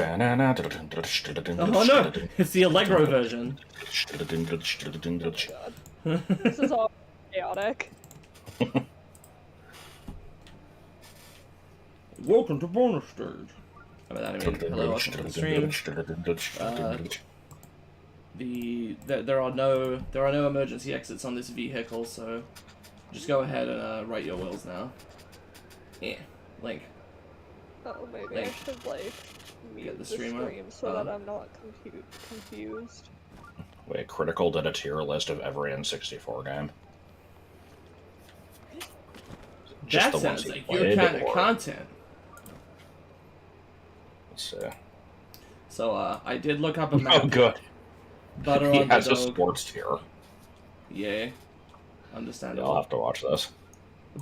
Oh no, it's the Allegro version. God. This is all chaotic. Welcome to bonus stage. By that I mean, hello, welcome to the stream. There are no emergency exits on this vehicle, so just go ahead and write your wills now. Yeah, Link. Oh, maybe Link. I should like mute the stream so that I'm not confused. Wait, Critical did a tier list of every N64 game. Just that sounds like your kind of content. Let's see. So, I did look up a map. Oh, good. Butter he on has the a dog. sports tier. Yeah. Understandable. Yeah, I'll have to watch this.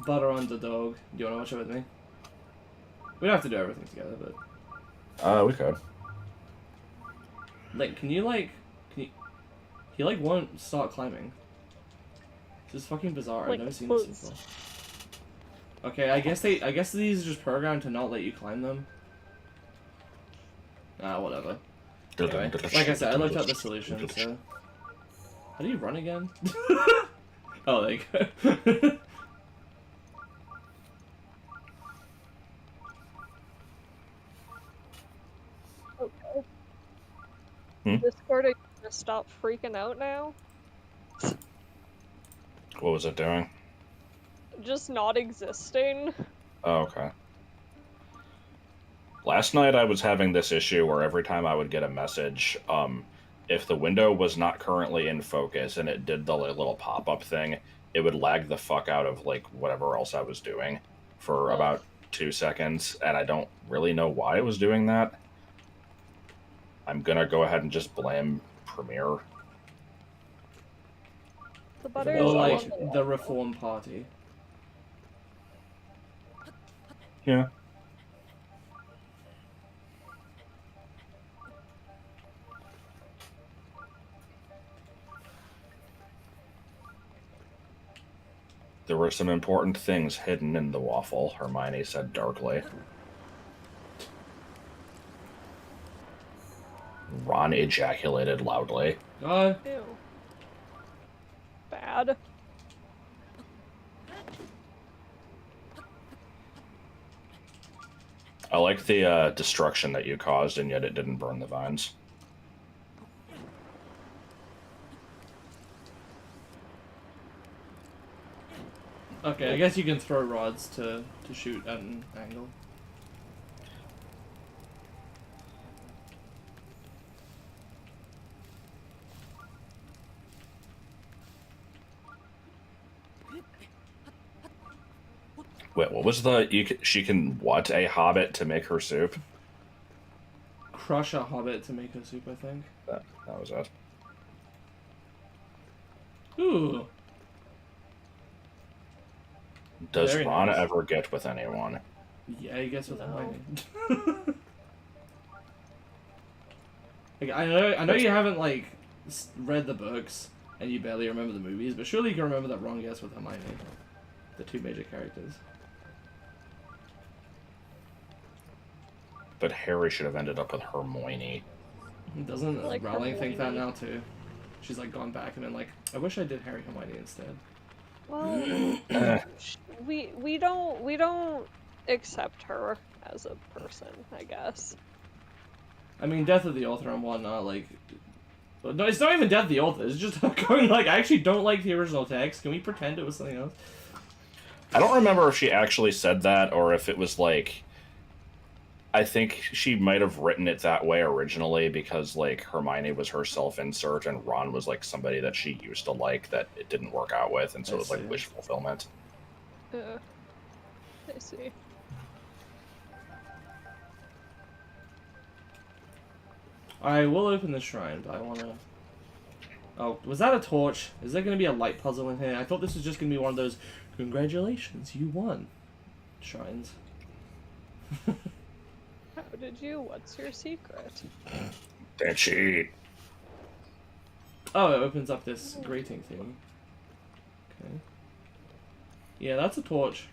Butter on the dog. Do you want to watch it with me? We don't have to do everything together, but... We could. Like, can you, he, won't start climbing. This is fucking bizarre. I've never seen this before. Okay, I guess these are just programmed to not let you climb them. Ah, whatever. Anyway, like I said, I looked up the solution, so... How do you run again? Oh, there you go. Okay. Discord, are you gonna stop freaking out now? What was it doing? Just not existing. Oh, okay. Last night I was having this issue where every time I would get a message, if the window was not currently in focus and it did the little pop-up thing, it would lag the fuck out of, like, whatever else I was doing for about 2 seconds, and I don't really know why it was doing that. I'm gonna go ahead and just blame Premiere. The butter Or, is like, the Reform Party. Yeah. There were some important things hidden in the waffle, Hermione said darkly. Ron ejaculated loudly. God. Ew. Bad. I like the destruction that you caused, and yet it didn't burn the vines. Okay, I guess you can throw rods to shoot at an angle. Wait, what was the... she can what? A hobbit to make her soup? Crush a hobbit to make her soup, I think. That was it. Ooh. Does Very Ron nice. ever get with anyone? Yeah, he gets with No. Hermione. Like, I know you haven't, like, read the books, and you barely remember the movies, but surely you can remember that Ron gets with Hermione. The two major characters. But Harry should have ended up with Hermione. Doesn't Like Rowling think that Hermione. now, too? She's, like, gone back and been like, I wish I did Harry Hermione instead. Well, we don't accept her as a person, I guess. I mean, death of the author and whatnot, like... No, it's not even death of the author, it's just going, like, I actually don't like the original text. Can we pretend it was something else? I don't remember if she actually said that, or if it was, like... I think she might have written it that way originally because, like, Hermione was her self-insert and Ron was, like, somebody that she used to like that it didn't work out with, and so it was, like, wish fulfillment. I see. I will open the shrine, but I wanna... Oh, was that a torch? Is there gonna be a light puzzle in here? I thought this was just gonna be one of those, congratulations, you won shrines. How did you? What's your secret? That she... Oh, it opens up this grating thing. Okay. Yeah, that's a torch.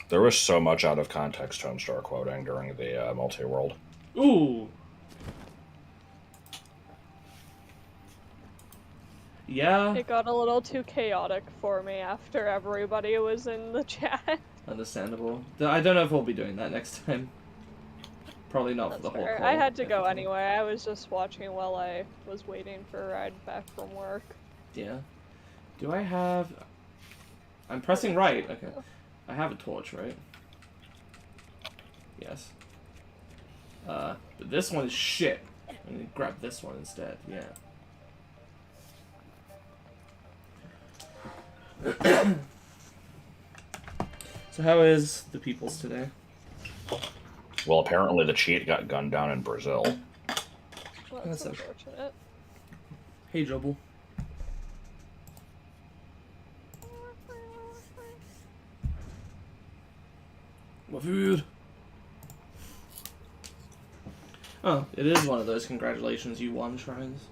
There was so much out of context Homestar quoting during the multi-world. Ooh. Yeah. It got a little too chaotic for me after everybody was in the chat. Understandable. I don't know if we'll be doing that next time. Probably not for That's the whole fair. call. I had to go everything. anyway. I was just watching while I was waiting for a ride back from work. Yeah. Do I have... I'm pressing right. Okay. I have a torch, right? Yes. But this one is shit. I'm gonna grab this one instead. Yeah. So how is the peoples today? Well, apparently the cheat got gunned down in Brazil. Well, That's that's unfortunate. Hey, Jobel. What food? Oh, it is one of those congratulations you won shrines.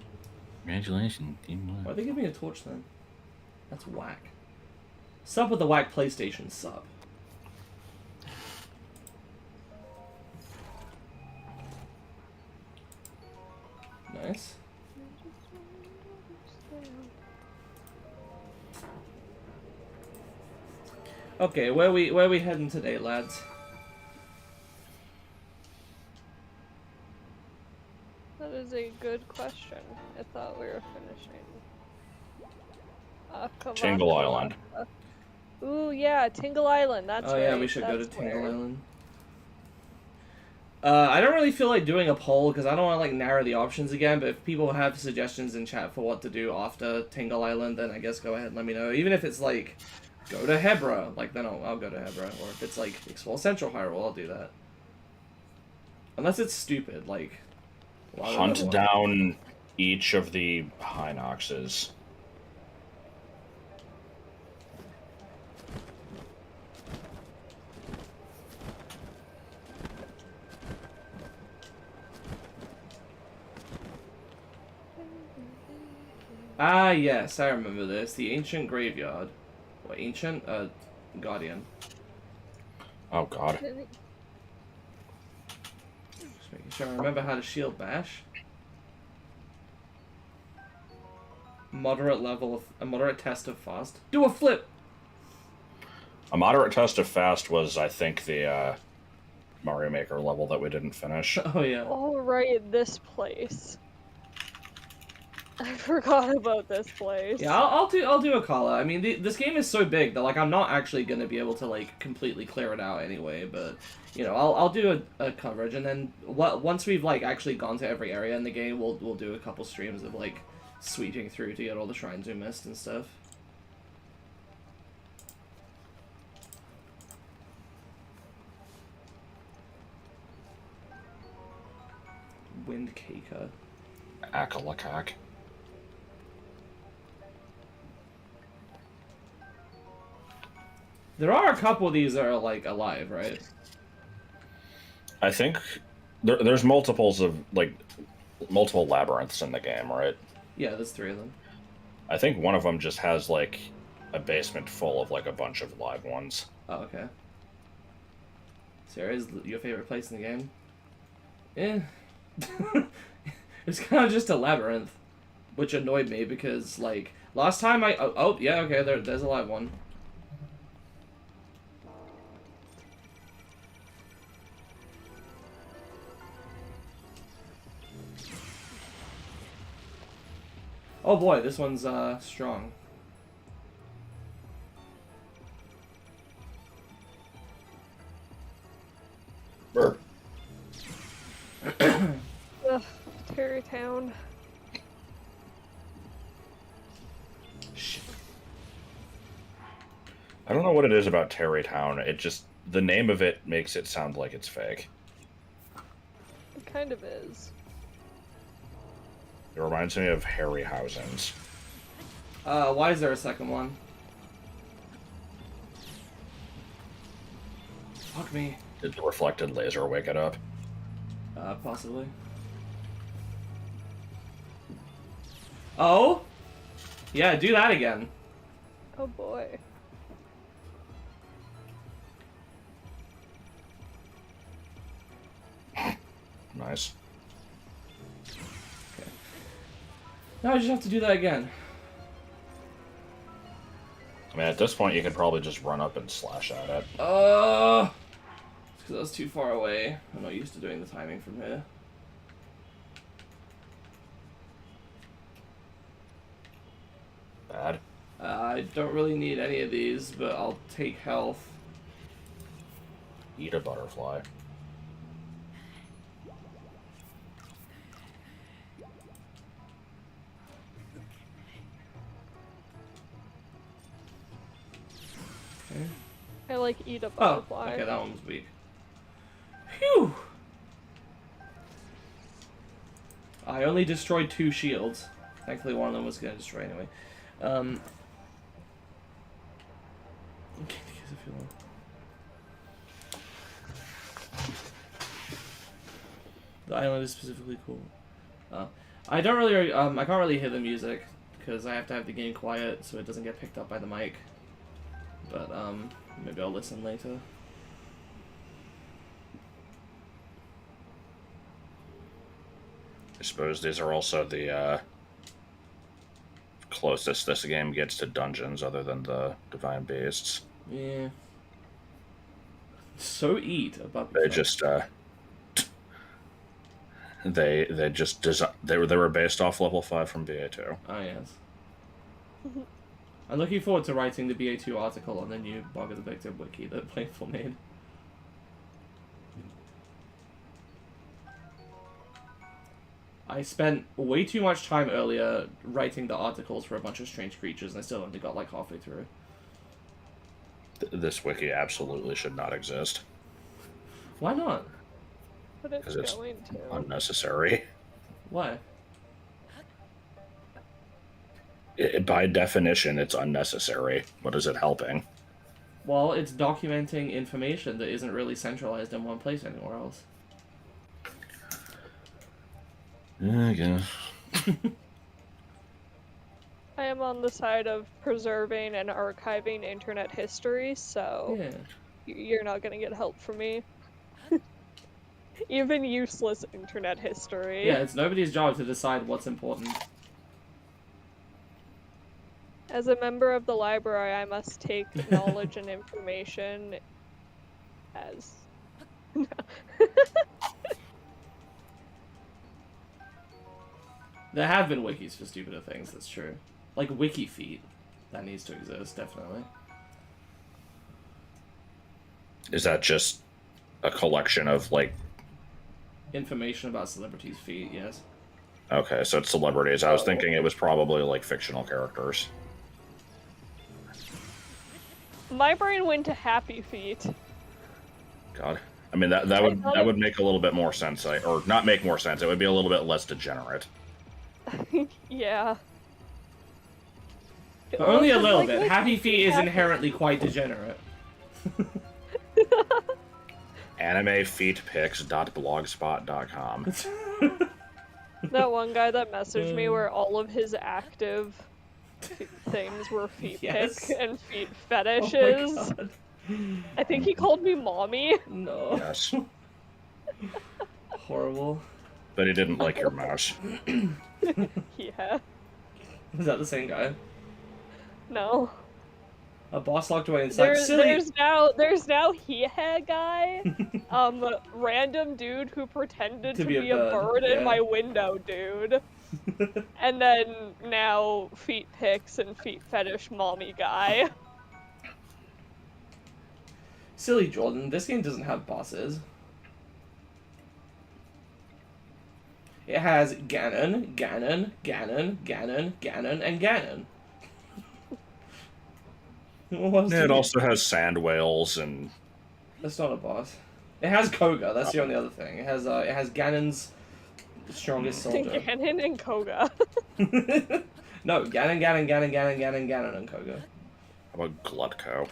Congratulations, team one. Why'd they give me a torch then? That's whack. Sub with the whack PlayStation sub. Nice. Okay, where we heading today, lads? That is a good question. I thought we were finishing. Tingle Island. Ooh, yeah, Tingle Island. That's right. Oh yeah, we should go to That's Tingle where. Island. I don't really feel like doing a poll because I don't want to like narrow the options again. But if people have suggestions in chat for what to do after Tingle Island, then I guess go ahead and let me know. Even if it's like go to Hebra, like then I'll go to Hebra. Or if it's like explore Central Hyrule, I'll do that. Unless it's stupid, like Hunt down each of the Hinoxes. Ah, yes, I remember this. The ancient graveyard. Or ancient? Guardian. Oh god. Just making sure I remember how to shield bash. Moderate level of... A moderate test of fast. Do a flip! A moderate test of fast was, I think, the Mario Maker level that we didn't finish. Oh, yeah. All right, this place. I forgot about this place. Yeah, I'll do a call out. I mean, this game is so big that like I'm not actually gonna be able to like completely clear it out anyway. But you know, I'll do a coverage, and then once we've like actually gone to every area in the game, we'll do a couple streams of like sweeping through to get all the shrines we missed and stuff. Wind Caker. Akalakak. There are a couple of these that are like alive, right? I think there's multiples of like multiple labyrinths in the game, right? Yeah, there's 3 of them. I think one of them just has like a basement full of like a bunch of live ones. Oh, okay. Sarah, is your favorite place in the game? Eh. It's kind of just a labyrinth, which annoyed me because like last time oh yeah, okay, there's a live one. Oh boy, this one's strong. Burp. Ugh, Terrytown. Shit. I don't know what it is about Terrytown. It just the name of it makes it sound like it's fake. It kind of is. It reminds me of Harryhausen's. Why is there a second one? Fuck me. Did the reflected laser wake it up? Possibly. Oh? Yeah, do that again. Oh boy. Nice. Okay. Now I just have to do that again. I mean, at this point, you could probably just run up and slash at it. It's because I was too far away. I'm not used to doing the timing from here. Bad. I don't really need any of these, but I'll take health. Eat a butterfly. Okay. I like eat a Oh, butterfly. okay, that one was weak. Phew! I only destroyed 2 shields. Thankfully, one of them was going to destroy anyway. Okay, because I feel the island is specifically cool. I don't really, I can't really hear the music because I have to have the game quiet so it doesn't get picked up by the mic. But maybe I'll listen later. I suppose these are also the closest this game gets to dungeons, other than the Divine Beasts. Yeah. So eat about They just they just they were based off level 5 from BA2. Ah, yes. I'm looking forward to writing the BA2 article on the new Bug of the Bikdip wiki that Playful made. I spent way too much time earlier writing the articles for a bunch of strange creatures, and I still only got like halfway through. This wiki absolutely should not exist. Why not? But it's 'Cause it's going to. Unnecessary. Why? By definition, it's unnecessary. What is it helping? Well, it's documenting information that isn't really centralized in one place anywhere else. I guess. I am on the side of preserving and archiving internet history, so Yeah. you're not gonna get help from me. Even useless internet history. Yeah, it's nobody's job to decide what's important. As a member of the library, I must take knowledge and information as... There have been wikis for stupider things, that's true. Like WikiFeet. That needs to exist, definitely. Is that just a collection of, like... Information about celebrities' feet, yes. Okay, so it's celebrities. I was thinking it was probably, like, fictional characters. My brain went to Happy Feet. God. I mean, that would make a little bit more sense. Or not make more sense. It would be a little bit less degenerate. Yeah. But only a Well, little like, bit. like, Happy Feet is Happy- inherently quite degenerate. Animefeetpics.blogspot.com. That one guy that messaged me where all of his active things were feet Yes. pic and feet Oh fetishes. my god. I think he called me mommy. No. Yes. Horrible. But he didn't like your mouse. Yeah. Is that the same guy? No. A boss locked away inside. Silly! There's now He-Ha guy. Random dude who pretended to be a bird yeah. in my window, dude. And then now feet pics and feet fetish mommy guy. Silly Jordan, this game doesn't have bosses. It has Ganon, Ganon, Ganon, Ganon, Ganon, and Ganon. Yeah, it also has sand whales and... That's not a boss. It has Koga, that's the only other thing. It has Ganon's strongest soldier. Ganon and Koga. No, Ganon, and Koga. How about Glutko?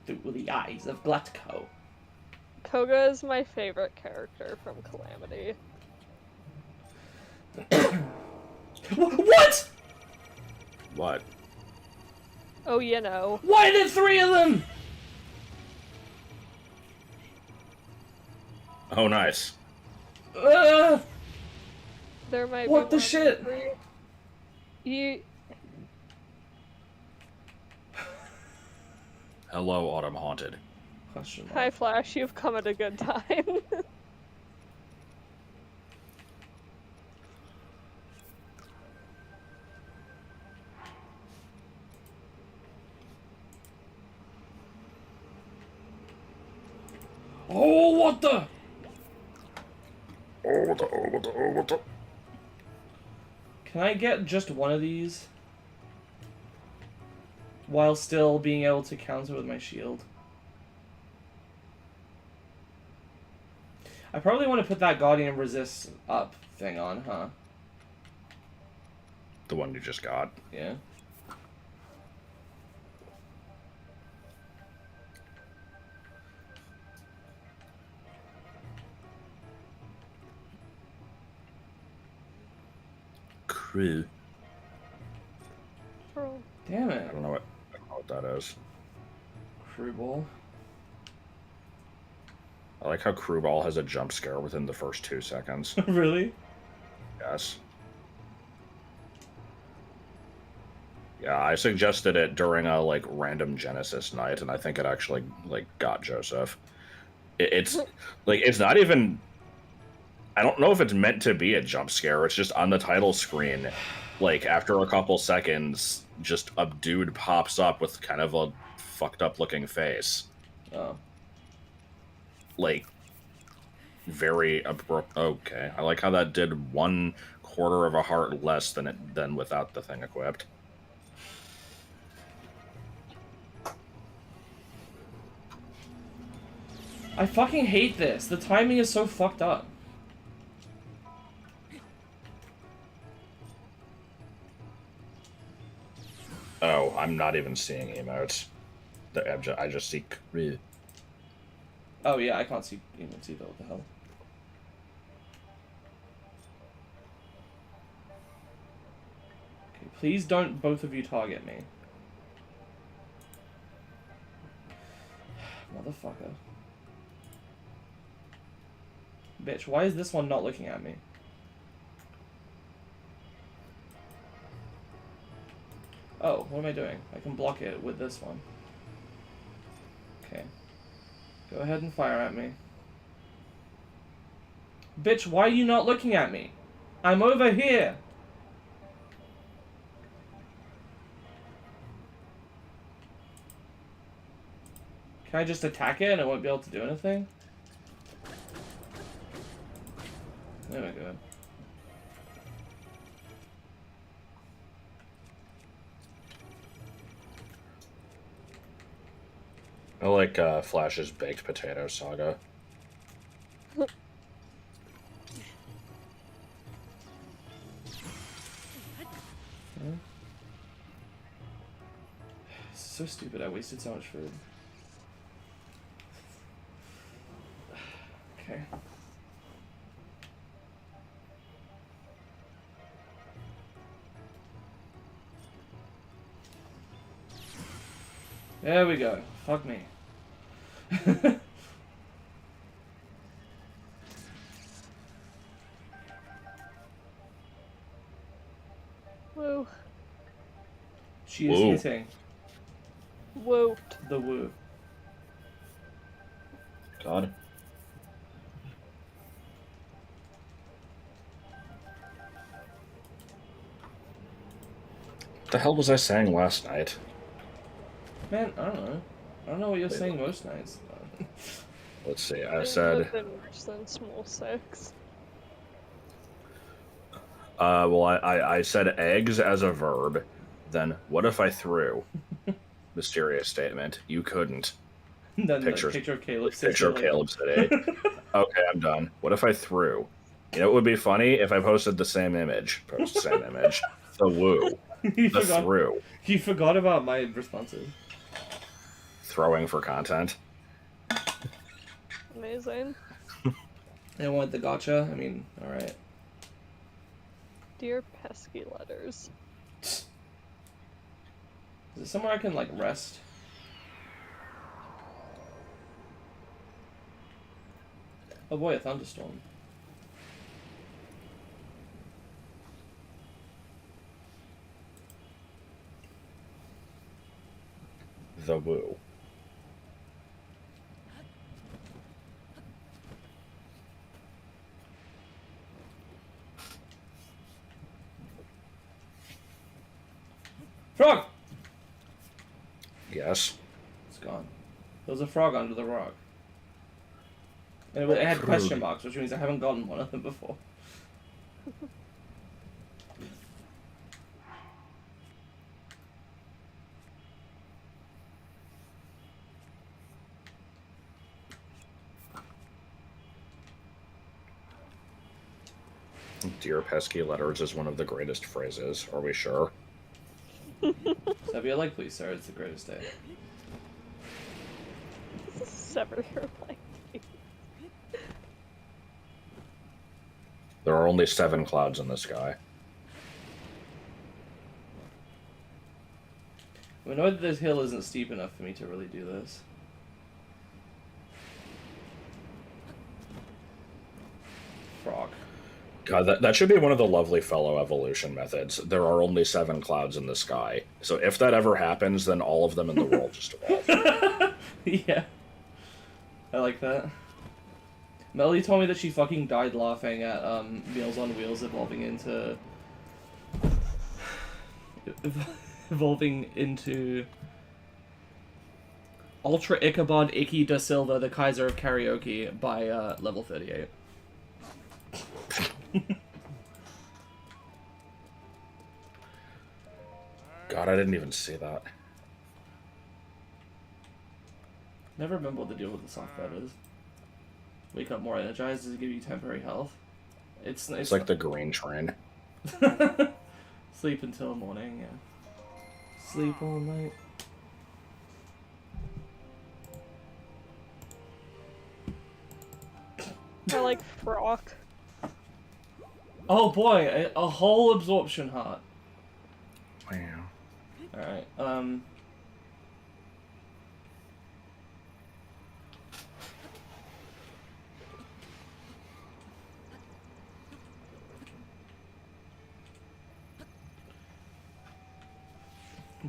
Through the eyes of Glutko. Koga is my favorite character from Calamity. What? What? Oh, you know. Why did 3 of them? Oh, nice. There might What be the shit? for you. You Hello, Autumn Haunted. Question mark. Hi Flash, you've come at a good time. Oh, what the? What the? Can I get just one of these? While still being able to counter with my shield. I probably want to put that Guardian Resist up thing on, huh? The one you just got. Yeah. Crew. Damn I it. don't know what that is. Crew ball. I like how Crew Ball has a jump scare within the first 2 seconds. Really? Yes. Yeah, I suggested it during a like random Genesis night, and I think it actually like got Joseph. It's like it's not even. I don't know if it's meant to be a jump scare. It's just on the title screen. Like after a couple seconds, just a dude pops up with kind of a fucked up looking face. Oh. Like very abrupt. Okay, I like how that did 1/4 of a heart less than without the thing equipped. I fucking hate this. The timing is so fucked up. Oh, I'm not even seeing emotes. I just see. Oh yeah, I can't see even see that. What the hell? Okay, please don't both of you target me. Motherfucker. Bitch, why is this one not looking at me? Oh, what am I doing? I can block it with this one. Okay. Go ahead and fire at me. Bitch, why are you not looking at me? I'm over here! Can I just attack it and it won't be able to do anything? There we go. I like Flash's baked potato saga. So stupid, I wasted so much food. Okay. There we go. Fuck me. Woo. She is Whoa. hitting Woo. the woo. God. What the hell was I saying last night? Man, I don't know. I don't know what you're saying most nights. Let's see. I It said. would've been worse than small six. Well, I said eggs as a verb. Then what if I threw? Mysterious statement. You couldn't. Then Pictures. the picture of Caleb sits Picture of there like- Caleb today. Okay, I'm done. What if I threw? You know, it would be funny if I posted the same image. Post the same image. The woo. you, The forgot, threw. you forgot about my responses. Throwing for content. Amazing. I want the gotcha. I mean, alright. Dear pesky letters. Is there somewhere I can, like, rest? Oh boy, a thunderstorm. the woo. Frog! Yes. It's gone. There was a frog under the rock. And it had question marks, which means I haven't gotten one of them before. Dear pesky letters is one of the greatest phrases. Are we sure? Sever your leg, please, sir. It's the greatest day. Sever your leg. There are only 7 clouds in the sky. We know that this hill isn't steep enough for me to really do this. Frog. God, that should be one of the lovely fellow evolution methods. There are only 7 clouds in the sky. So if that ever happens, then all of them in the world just evolve. Yeah. I like that. Melody told me that she fucking died laughing at Meals on Wheels evolving into Ultra Ichabod Icky da Silva, the Kaiser of Karaoke, by level 38. God, I didn't even see that. Never remember what the deal with the soft bed is. Wake up more energized. Does it give you temporary health? It's like the green train. Sleep until morning, yeah. Sleep all night. I like frock. Oh boy, a whole absorption heart. Wow. Alright,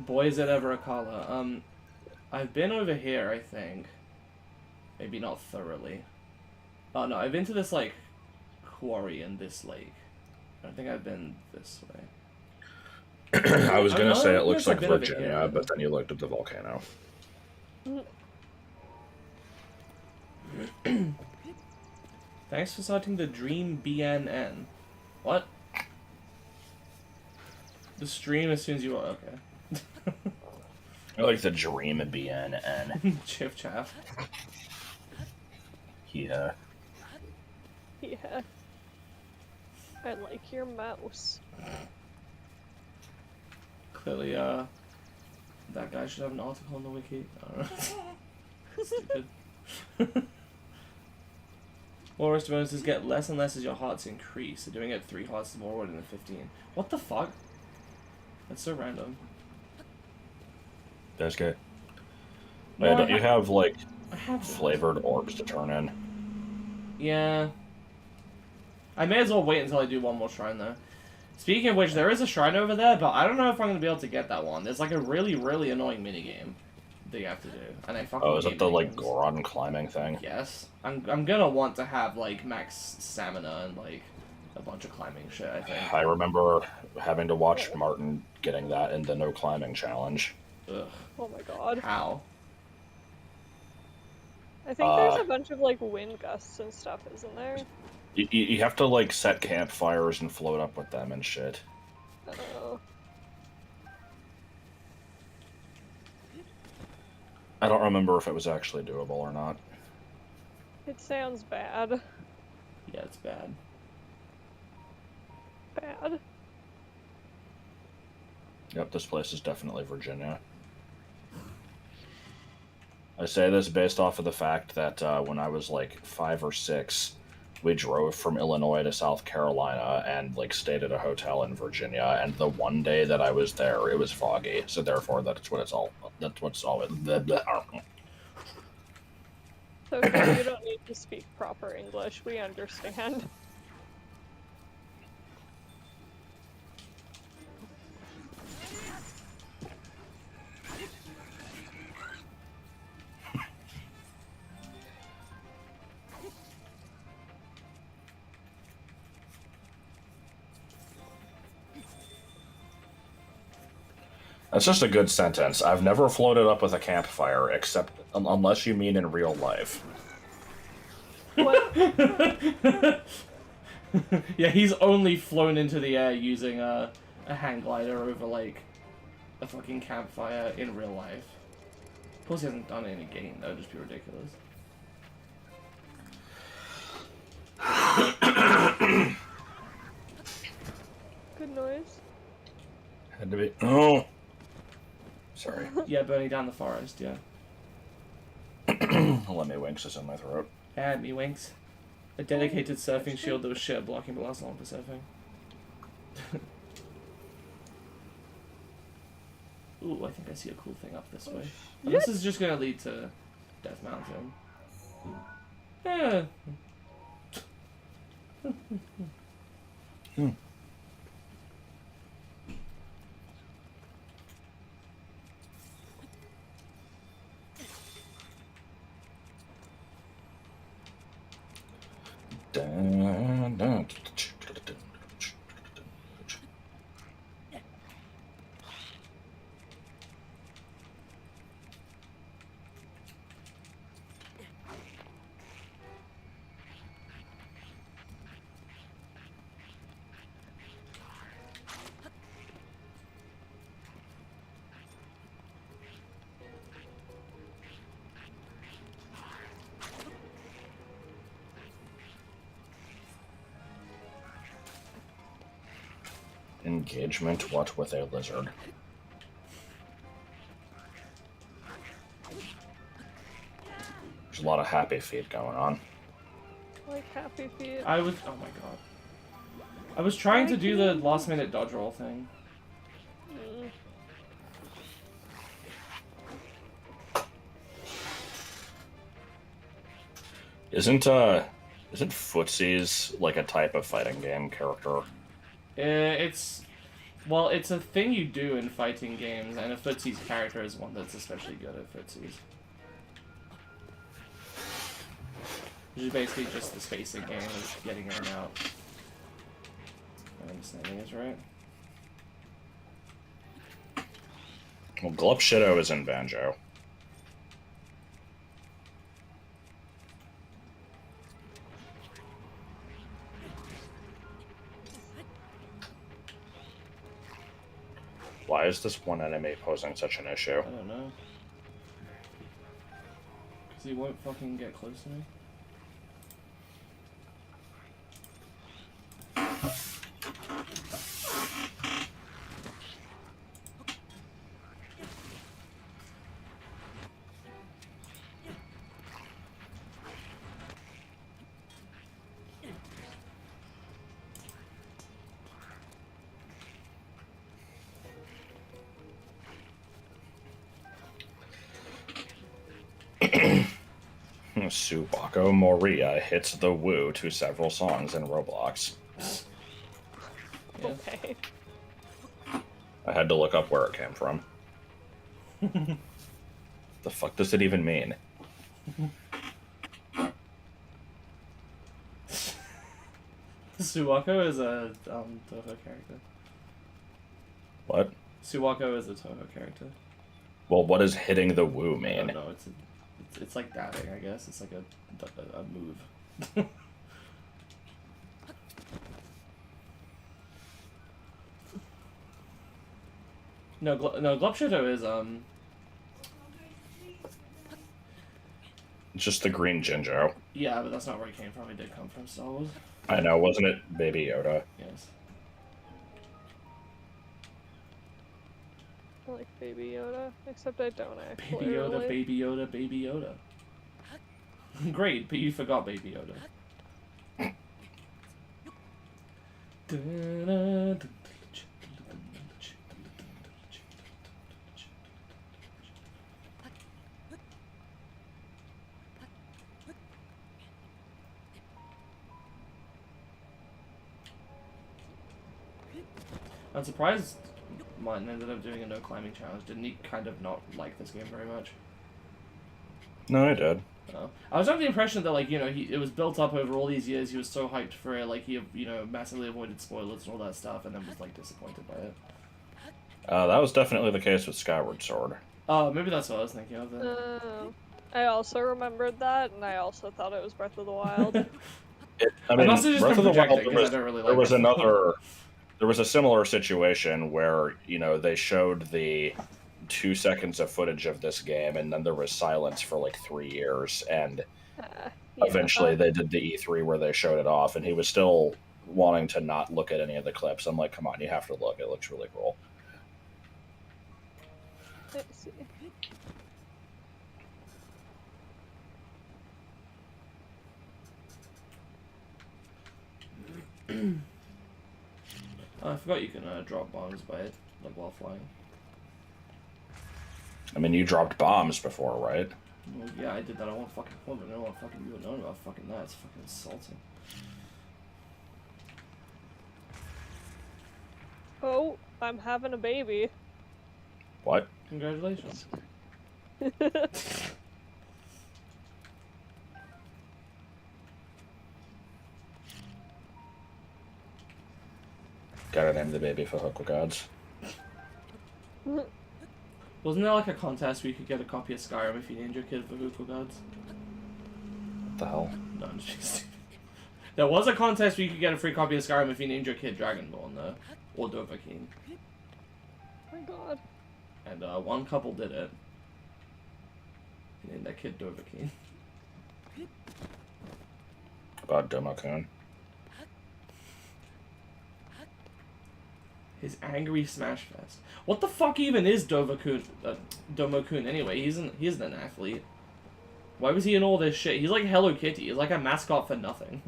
boy, is it ever a collar. I've been over here, I think. Maybe not thoroughly. Oh no, I've been to this, like, quarry in this lake. I don't think I've been this way. I was gonna say it looks there's a like bit of it Virginia, here. but then you looked at the volcano. Thanks for starting the Dream BNN. What? The stream as soon as you are okay. I like the dream of BNN. Chiff chaff. Yeah. Yeah. I like your mouse. Clearly, that guy should have an article on the wiki. I don't know. Stupid. More bonuses get less and less as your hearts increase. So doing it 3 hearts is more rewarding than 15. What the fuck? That's so random. That's good. No, Wait, don't you have, like, I have this. flavored orbs to turn in? Yeah. I may as well wait until I do one more shrine, though. Speaking of which, there is a shrine over there, but I don't know if I'm going to be able to get that one. There's, like, a really, really annoying minigame that you have to do. And I fucking Oh, is hate it the, like, minigames. Goron climbing thing? Yes. I'm gonna want to have, like, max stamina and, like, a bunch of climbing shit, I think. I remember having to watch Martin getting that in the no climbing challenge. Ugh. Oh my god. How? I think there's a bunch of like wind gusts and stuff, isn't there? You have to, like, set campfires and float up with them and shit. Oh. I don't remember if it was actually doable or not. It sounds bad. Yeah, it's bad. Bad. Yep, this place is definitely Virginia. I say this based off of the fact that when I was like 5 or 6, we drove from Illinois to South Carolina and like stayed at a hotel in Virginia. And the one day that I was there, it was foggy. So therefore, that's what it's all. That's what's always. So you don't need to speak proper English. We understand. That's just a good sentence. I've never floated up with a campfire, except unless you mean in real life. What? Yeah, he's only flown into the air using a hang glider over, like, a fucking campfire in real life. Of course he hasn't done it in a game, that would just be ridiculous. Good noise. Had to be... Oh! Sorry. Yeah, burning down the forest, yeah. Let me winks is in my throat. And me winks. A dedicated surfing shield that was shit blocking but lasts long for surfing. Ooh, I think I see a cool thing up this way. And this is just gonna lead to Death Mountain. Yeah. Engagement, what with a lizard? There's a lot of happy feet going on. Like happy feet. I was... Oh my god. I was trying to do the last minute dodge roll thing. Isn't Footsies like a type of fighting game character? It's... Well, it's a thing you do in fighting games, and a Footsie's character is one that's especially good at Footsies. Which is basically just the spacing game of getting in and out. My understanding is right. Well, Glup Shido is in Banjo. Why is this one enemy posing such an issue? I don't know. Because he won't fucking get close to me. Subako Moria hits the woo to several songs in Roblox. Yeah. Okay. I had to look up where it came from. The fuck does it even mean? Suwako is a Toho character. What? Suwako is a Toho character. Well, what does hitting the woo I mean? don't know, it's like dabbing, I guess. It's like a move. No, Glupshido is, Just the green Jinjo. yeah, but that's not where he came from. He did come from Star Wars. I know, wasn't it Baby Yoda? Yes. I like Baby Yoda, except I don't actually. Baby Yoda, really. Baby Yoda, Baby Yoda. Great, but you forgot Baby Yoda. I'm surprised Martin ended up doing a no climbing challenge. Didn't he kind of not like this game very much? No, I did. Oh. I was under the impression that, like, you know, it was built up over all these years. He was so hyped for it, like he, you know, massively avoided spoilers and all that stuff, and then was like disappointed by it. That was definitely the case with Skyward Sword. Oh, maybe that's what I was thinking of then. I also remembered that, and I also thought it was Breath of the Wild. I mean, must have just Breath been of the Wild, projecting, 'cause I don't really like Breath of the Wild. there was a similar situation where, you know, they showed the 2 seconds of footage of this game, and then there was silence for like 3 years, and Yeah. eventually they did the E3 where they showed it off, and he was still wanting to not look at any of the clips. I'm like, come on, you have to look. It looks really cool. Let's see. Oh, I forgot you can drop bombs by it, like while flying. I mean, you dropped bombs before, right? Well, yeah, I did that. I want fucking woman. I don't want fucking people knowing about fucking that. It's fucking insulting. Oh, I'm having a baby. What? Congratulations. Gotta name the baby for Hook Gods. Wasn't there like a contest where you could get a copy of Skyrim if you named your kid for Hookah Gods? What the hell? No, I'm just There was a contest where you could get a free copy of Skyrim if you named your kid Dragonborn, though. Or Dovahkiin. Oh my god. And one couple did it. They named their kid Dovahkiin. About Domokun. His angry smash fest. What the fuck even is Domokun anyway? He isn't an athlete. Why was he in all this shit? He's like Hello Kitty. He's like a mascot for nothing.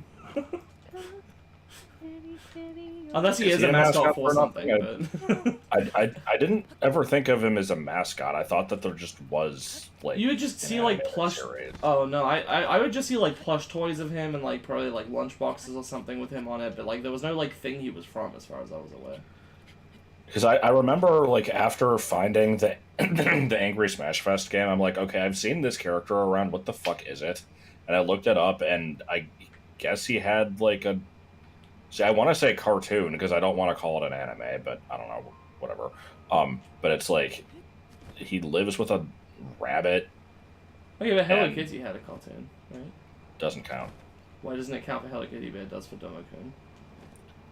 Unless he is a mascot for something. But I didn't ever think of him as a mascot. I thought that there just was like you would just see like plush. series. Oh no, I would just see like plush toys of him and like probably like lunch boxes or something with him on it. But like there was no like thing he was from as far as I was aware. Because I remember, like, after finding the the Angry Smash Fest game, I'm like, okay, I've seen this character around. What the fuck is it? And I looked it up, and I guess he had, like, a... See, I want to say cartoon, because I don't want to call it an anime, but I don't know, whatever. But it's like, he lives with a rabbit. Okay, but Hello Kitty had a cartoon, right? Doesn't count. Why doesn't it count for Hello Kitty, but it does for Domokun?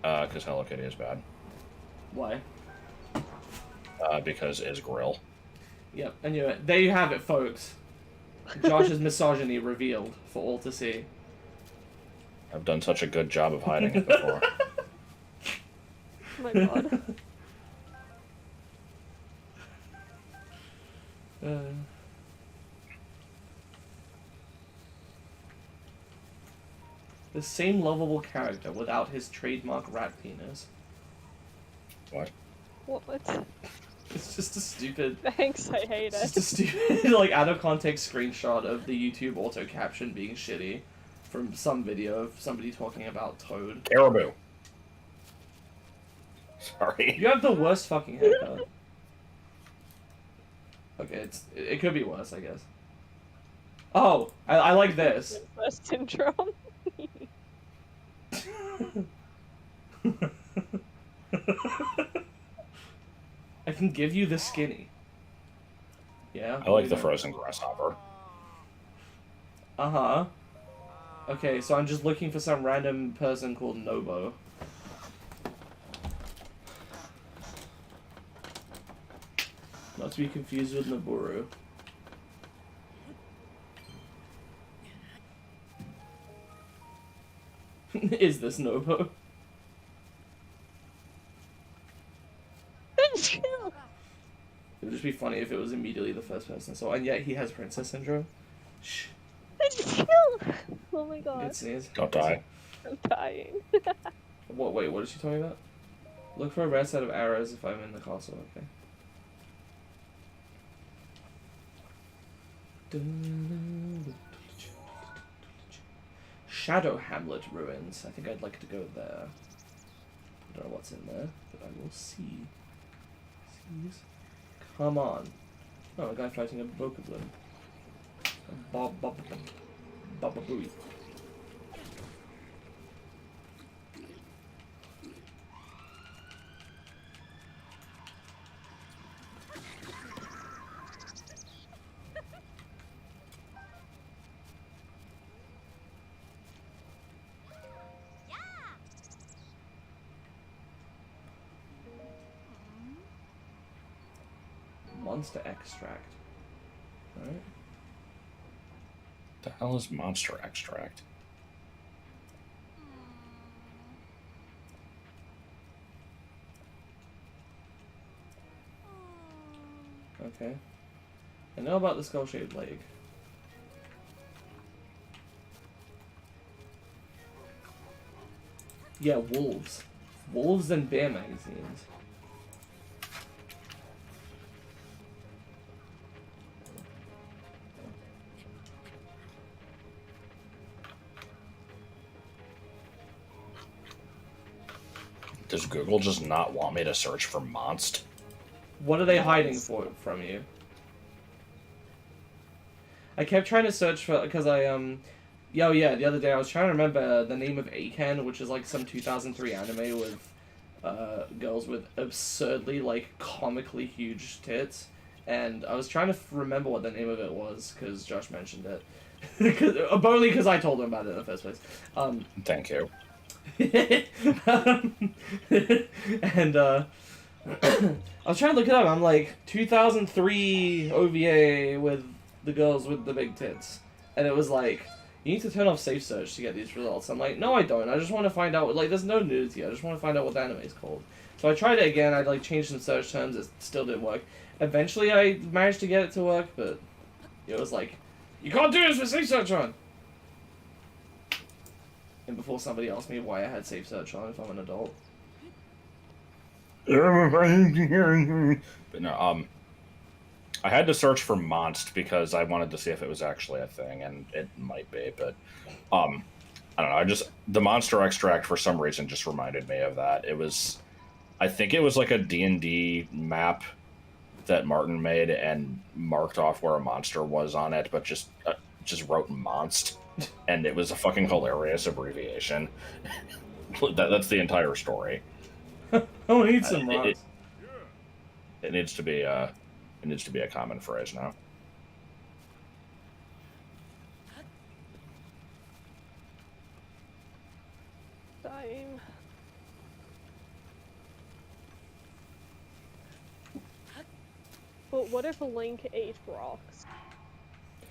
Because Hello Kitty is bad. Why? Because is Grill. Yep, and there you have it, folks. Josh's misogyny revealed for all to see. I've done such a good job of hiding it before. Oh my god. The same lovable character without his trademark rat penis. What? What? It's just a stupid... Thanks, I hate It's it. just a stupid, like, out of context screenshot of the YouTube auto caption being shitty from some video of somebody talking about Toad. Caribou. Sorry. You have the worst fucking haircut. Okay, it could be worse, I guess. Oh, I like this. Princess syndrome. I can give you the skinny. Yeah? I like the frozen grasshopper. Uh-huh. Okay, so I'm just looking for some random person called Nobo. Not to be confused with Naburu. Is this Nobo? Chill. It would just be funny if it was immediately the first person. So, and yet he has princess syndrome. Shh. Chill. Oh my god. Good sneeze. Don't die. I'm dying. What? Wait, what is she talking about? Look for a rare set of arrows if I'm in the castle. Okay. Shadow Hamlet ruins. I think I'd like to go there. I don't know what's in there, but I will see. Please. Come on. Oh, a guy fighting a Bokoblin. Bababooey. monster extract. Alright. The hell is monster extract? Okay. I know about the skull-shaped leg. Yeah, wolves. Wolves and bear magazines. Does Google just not want me to search for monst? What are they hiding from you? I kept trying to search for, because yeah, the other day I was trying to remember the name of Aken, which is like some 2003 anime with girls with absurdly, like, comically huge tits. And I was trying to remember what the name of it was, because Josh mentioned it. Only because I told him about it in the first place. Thank you. And, I was trying to look it up. I'm like, 2003 OVA with the girls with the big tits. And it was like, you need to turn off safe search to get these results. I'm like, no, I don't. I just want to find out, like, there's no nudity. I just want to find out what the anime is called. So I tried it again. I, like, changed some search terms. It still didn't work. Eventually, I managed to get it to work, but it was like, you can't do this with safe search on! And before somebody asked me why I had safe search on if I'm an adult. But no, I had to search for monst because I wanted to see if it was actually a thing, and it might be, but I don't know. The monster extract for some reason just reminded me of that. It was, I think it was like a D&D map that Martin made and marked off where a monster was on it, but just wrote monst, and it was a fucking hilarious abbreviation. That's the entire story. Oh, I need some rocks. It needs to be it needs to be a common phrase now. Dying. But what if Link ate rocks?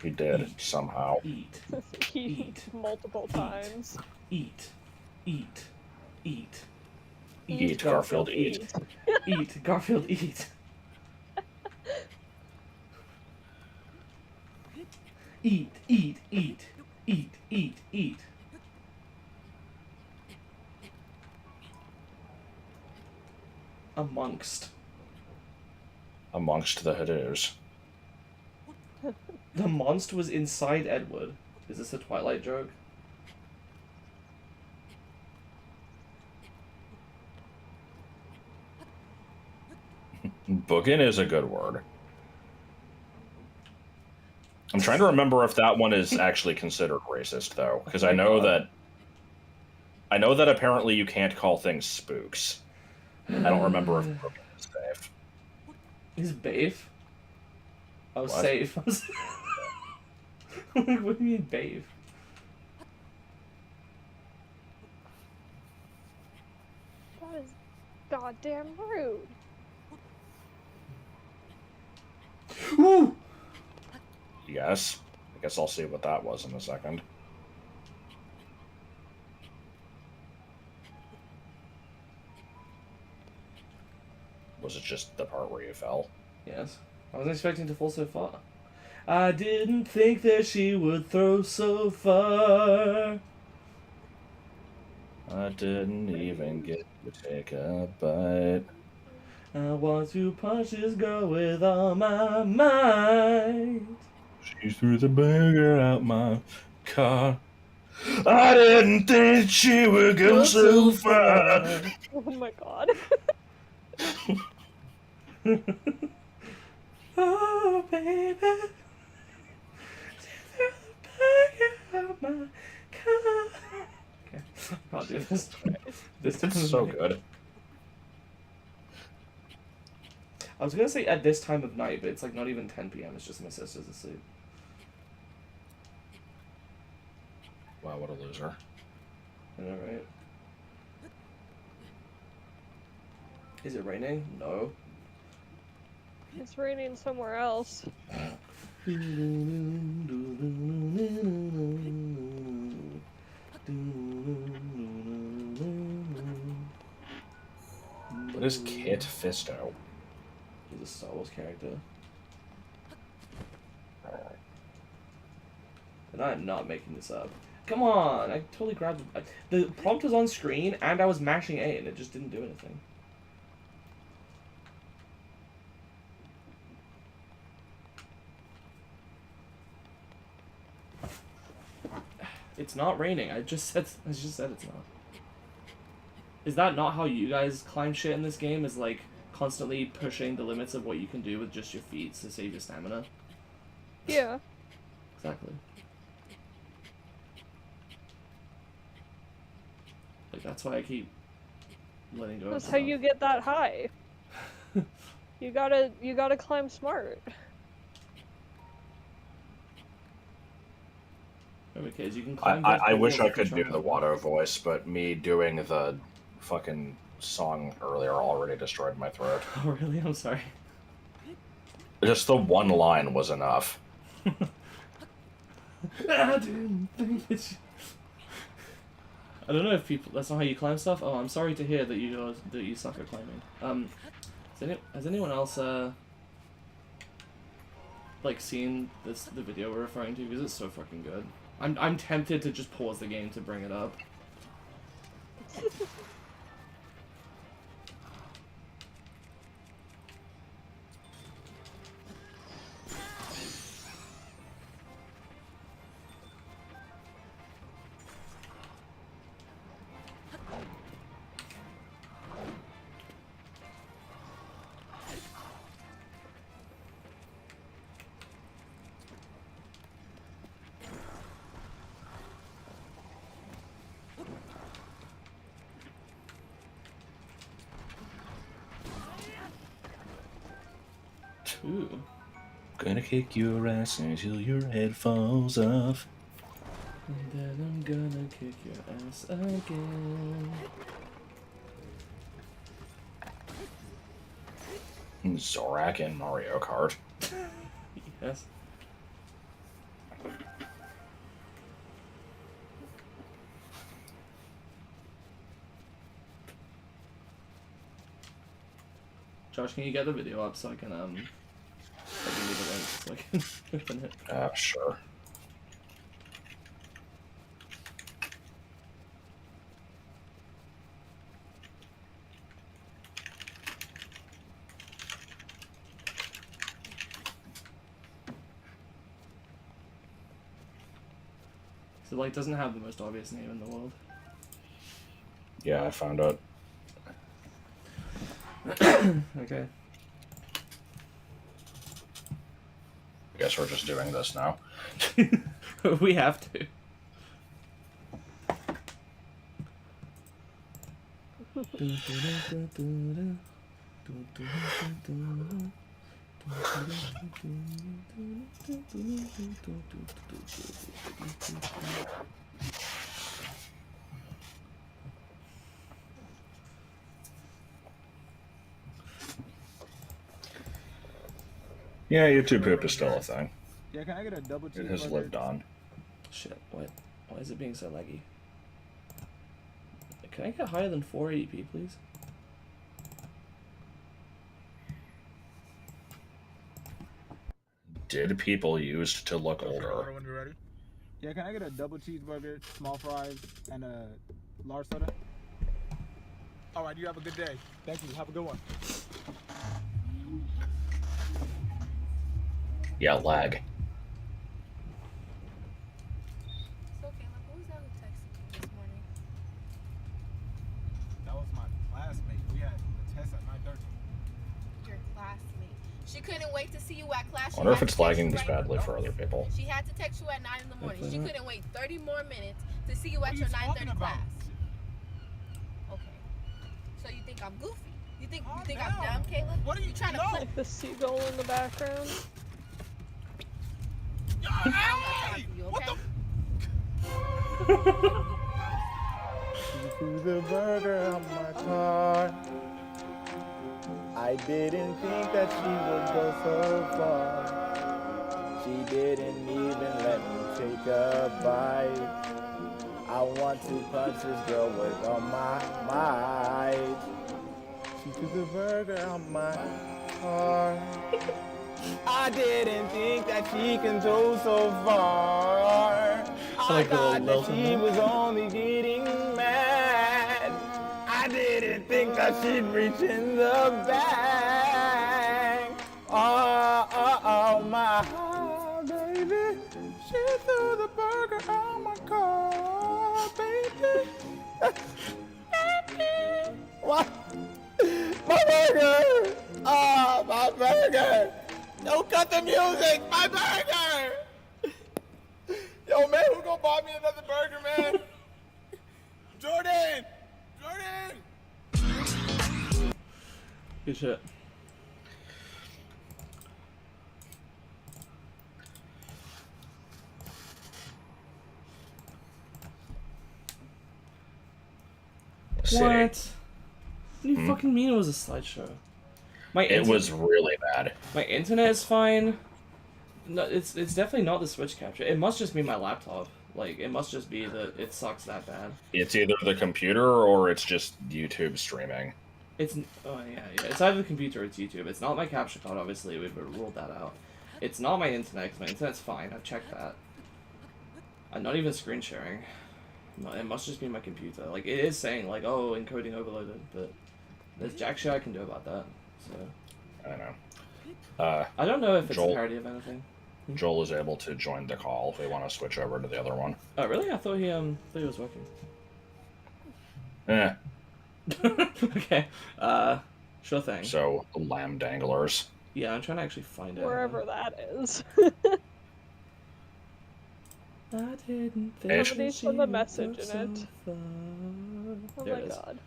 He did somehow. Eat. He Eat. multiple times. Eat. Eat. Eat. Eat, Garfield, eat. Eat, Garfield, eat. Eat, eat, eat. Eat, eat, eat. Amongst Amongst the Hadoos. The monster was inside Edward. Is this a Twilight joke? Boogin is a good word. I'm trying to remember if that one is actually considered racist, though, because I know that apparently you can't call things spooks. I don't remember if Boogin is safe. Is Bafe? Oh, What? safe. Like, what do you mean, Bafe? That is goddamn rude. Ooh! Yes. I guess I'll see what that was in a second. Was it just the part where you fell? Yes. I wasn't expecting to fall so far. I didn't think that she would throw so far. I didn't even get to take a bite. I want to punch this girl with all my might. She threw the burger out my car. I didn't think she would go so far. Oh my god. Oh, baby. She threw the burger out my car. Okay, I can't do this. This It's so good. I was gonna say at this time of night, but it's like not even 10 p.m. It's just my sister's asleep. Wow, what a loser. I know, right? Is it raining? No. It's raining somewhere else. What is Kit Fisto? He's a Star Wars character. And I'm not making this up. Come on! I totally grabbed the prompt was on screen and I was mashing A and it just didn't do anything. It's not raining. I just said it's not. Is that not how you guys climb shit in this game? Is like constantly pushing the limits of what you can do with just your feet to save your stamina? Yeah. Exactly. Like that's why I keep letting go. That's how you get that high. You gotta climb smart. Because you can climb I wish I could do the Watto voice, but me doing the fucking song earlier already destroyed my throat. Oh really? I'm sorry. Just the one line was enough. I didn't think that you... I don't know if people. That's not how you climb stuff. Oh, I'm sorry to hear that you suck at climbing. Has anyone else like seen the video we're referring to? Because it's so fucking good. I'm tempted to just pause the game to bring it up. Ooh. Gonna kick your ass until your head falls off. And then I'm gonna kick your ass again. Zorak in Mario Kart. Yes. Josh, can you get the video up so I can give you the link so I can open it? Sure. So like doesn't have the most obvious name in the world. Yeah, I found out. Okay. I guess we're just doing this now. We have to. Yeah, YouTube poop is still a thing. Yeah, can I get a double cheeseburger? It has lived on. Shit, what? Why is it being so laggy? Can I get higher than 480p, please? Did people used to look older? When you're ready. Yeah, can I get a double cheeseburger, small fries, and a large soda? All right, you have a good day. Thank you. Have a good one. Yeah, lag. So, Caleb, who was that who texted you this morning? That was my classmate. We had a test at 9:30. Your classmate. She couldn't wait to see you at class. I wonder if it's lagging this badly for other people. She had to text you at 9 in the morning. She Hopefully not. couldn't wait 30 more minutes to see you at What are your you talking 9:30 about? class. Okay. So you think I'm goofy? You think Calm I'm down. dumb, Caleb? What are you trying to no. flip? Like the seagull in the background. Hey! You What okay? the? The burger on my car. I didn't think that she would go so far. She didn't even let me take a bite. I want to punch this girl with all my might. She took the burger on my car. I didn't think that she can go so far. I like a thought little that she Milton was only getting mad. I didn't think that she'd reach in the bag. Oh, my heart, baby. She threw the burger on my car, baby. What? My burger! Oh, my burger! Don't cut the music! My burger! Yo, man, who gonna buy me another burger, man? Jordan! Jordan! Good shit. City. What? What do you fucking mean it was a slideshow? It was really bad. My internet is fine. No, it's definitely not the Switch capture. It must just be my laptop. Like, it must just be that it sucks that bad. It's either the computer or it's just YouTube streaming. It's yeah. It's either the computer or it's YouTube. It's not my capture card. Obviously, we've ruled that out. It's not my internet. 'Cause my internet's fine. I've checked that. I'm not even screen sharing. No, it must just be my computer. Like, it is saying like, oh, encoding overloaded, but there's jack shit I can do about that. So I don't know. I don't know if it's Joel- a parody of anything. Joel is able to join the call if we want to switch over to the other one. Oh really? I thought he was working. Eh. Okay. Sure thing. So, lamb danglers. Yeah, I'm trying to actually find it. Wherever that is. I didn't Ish. think Somebody put a message in it. Oh Oh my god.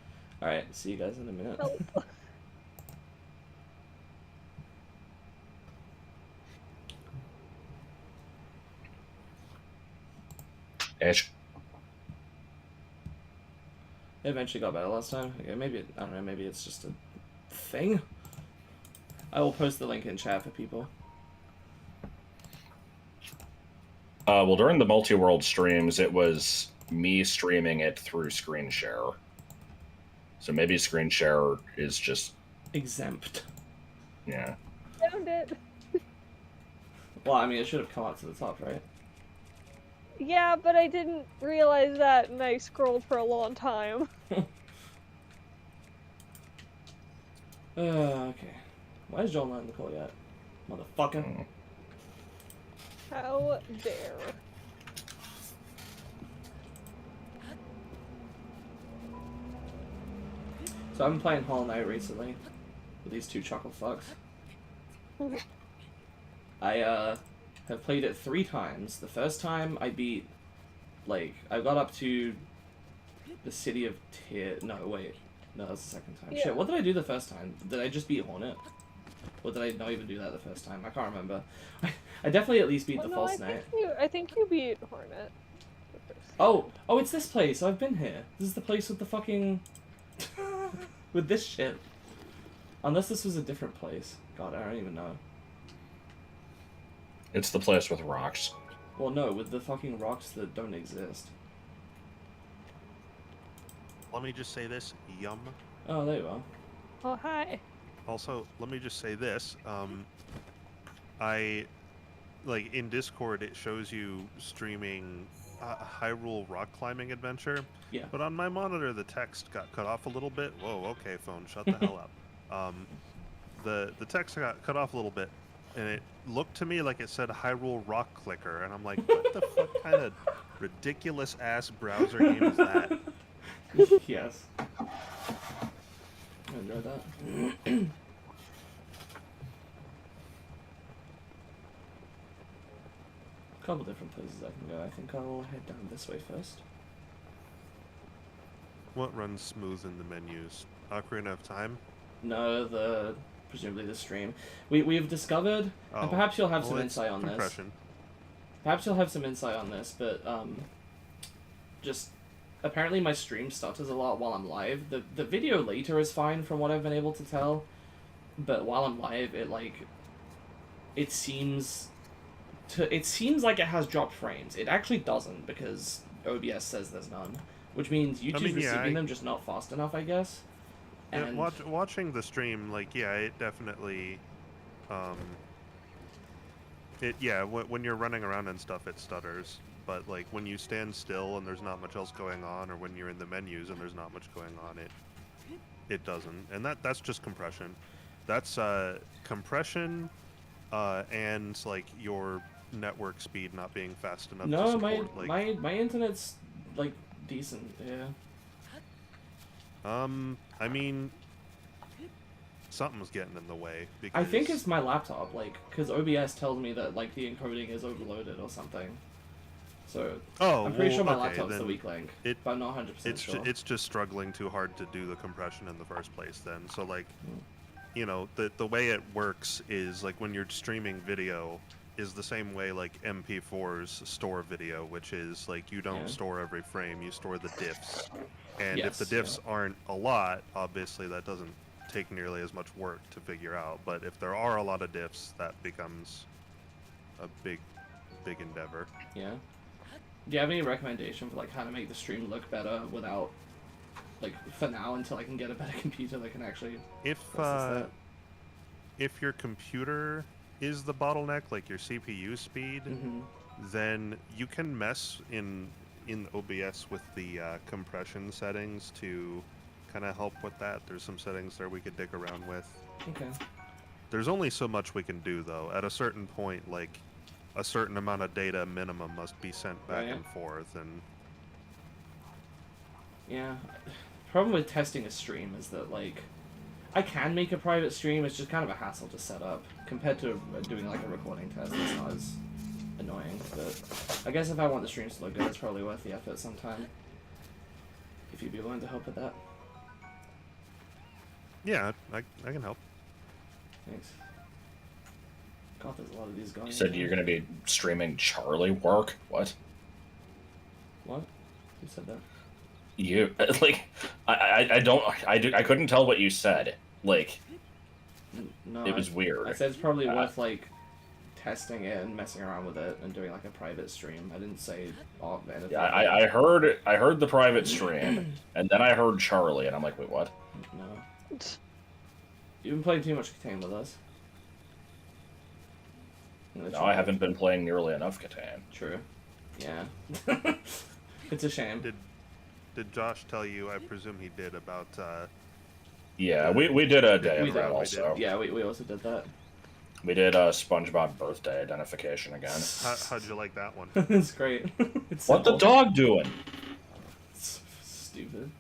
Alright, see you guys in a minute. Help. Ish. It eventually got better last time. Okay, maybe I don't know. Maybe it's just a thing. I will post the link in chat for people. Well, during the multi-world streams, it was me streaming it through screen share. So maybe screen share is just, Exempt. yeah. Found it. Well, I mean, it should have come up to the top, right? Yeah, but I didn't realize that and I scrolled for a long time. Okay. Why is Joel not in the call yet? Motherfucker. Mm. How dare. So I've been playing Hollow Knight recently with these two chuckle fucks. I have played it 3 times. The first time I beat, like, I got up to the city of Tyr. No, wait. No, that's the second time. Yeah. Shit, what did I do the first time? Did I just beat Hornet? Or did I not even do that the first time? I can't remember. I definitely at least beat the False Knight. I think you beat Hornet. the first time. Oh, it's this place. I've been here. This is the place with the fucking... with this shit. Unless this was a different place. God, I don't even know. It's the place with rocks. Well, no, with the fucking rocks that don't exist. Let me just say this, yum. Oh, there you are. Oh, hi. Also, let me just say this, I, like, in Discord, it shows you streaming a Hyrule rock climbing adventure. Yeah. But on my monitor, the text got cut off a little bit. Whoa, okay, phone, shut the hell up. The text got cut off a little bit, and it looked to me like it said Hyrule Rock Clicker, and I'm like, what the fuck kind of ridiculous-ass browser game is that? Yes. I enjoyed that. A couple different places I can go. I think I'll head down this way first. What runs smooth in the menus? Ocarina of Time? No, presumably the stream. We've discovered, and perhaps you'll have some it's insight on this. compression. Perhaps you'll have some insight on this, but just apparently my stream stutters a lot while I'm live. The video later is fine from what I've been able to tell, but while I'm live, it seems like it has dropped frames. It actually doesn't, because OBS says there's none, which means YouTube's receiving them just not fast enough, I guess. And watching the stream, like, yeah, it definitely, when you're running around and stuff, it stutters. But like when you stand still and there's not much else going on, or when you're in the menus and there's not much going on, it doesn't. And that's just compression. That's compression, and like your network speed not being fast enough. No, to support, my internet's like decent. Yeah. I mean, something's getting in the way. Because I think it's my laptop, because OBS tells me that like the encoding is overloaded or something. So I'm pretty sure my laptop's the weak link, but I'm not 100% sure. It's just struggling too hard to do the compression in the first place. Then, so like, you know, the way it works is like when you're streaming video is the same way like MP4s store video, which is like you don't store every frame, you store the diffs. And if the diffs aren't a lot, obviously that doesn't take nearly as much work to figure out. But if there are a lot of diffs, that becomes a big endeavor. Yeah. Do you have any recommendation for like how to make the stream look better without, like, for now, until I can get a better computer that can actually process that? If your computer is the bottleneck, like your CPU speed, then you can mess in OBS with the compression settings to kind of help with that. There's some settings there we could dig around with. Okay. There's only so much we can do, though. At a certain point, like, a certain amount of data minimum must be sent back and forth, and... Yeah. Problem with testing a stream is that, like, I can make a private stream, it's just kind of a hassle to set up, compared to doing, like, a recording test. It's not as annoying, but I guess if I want the streams to look good, it's probably worth the effort sometime. If you'd be willing to help with that. Yeah, I can help. Thanks. God, there's a lot of these guys. You said you're going to be streaming Charlie work? What? What? Who said that? You, like, I couldn't tell what you said. Like, No, it was weird. I said it's probably worth, like, testing it and messing around with it and doing, like, a private stream. I didn't say anything. Yeah, I heard the private stream, and then I heard Charlie, and I'm like, wait, what? No. You've been playing too much Catan with us. No, I haven't been playing nearly enough Catan. True. Yeah. It's a shame. Did Josh tell you? I presume he did about. Yeah, we did a day of that also. Yeah, we also did that. We did a SpongeBob birthday identification again. How'd you like that one? It's great. It's what the dog doing? It's stupid.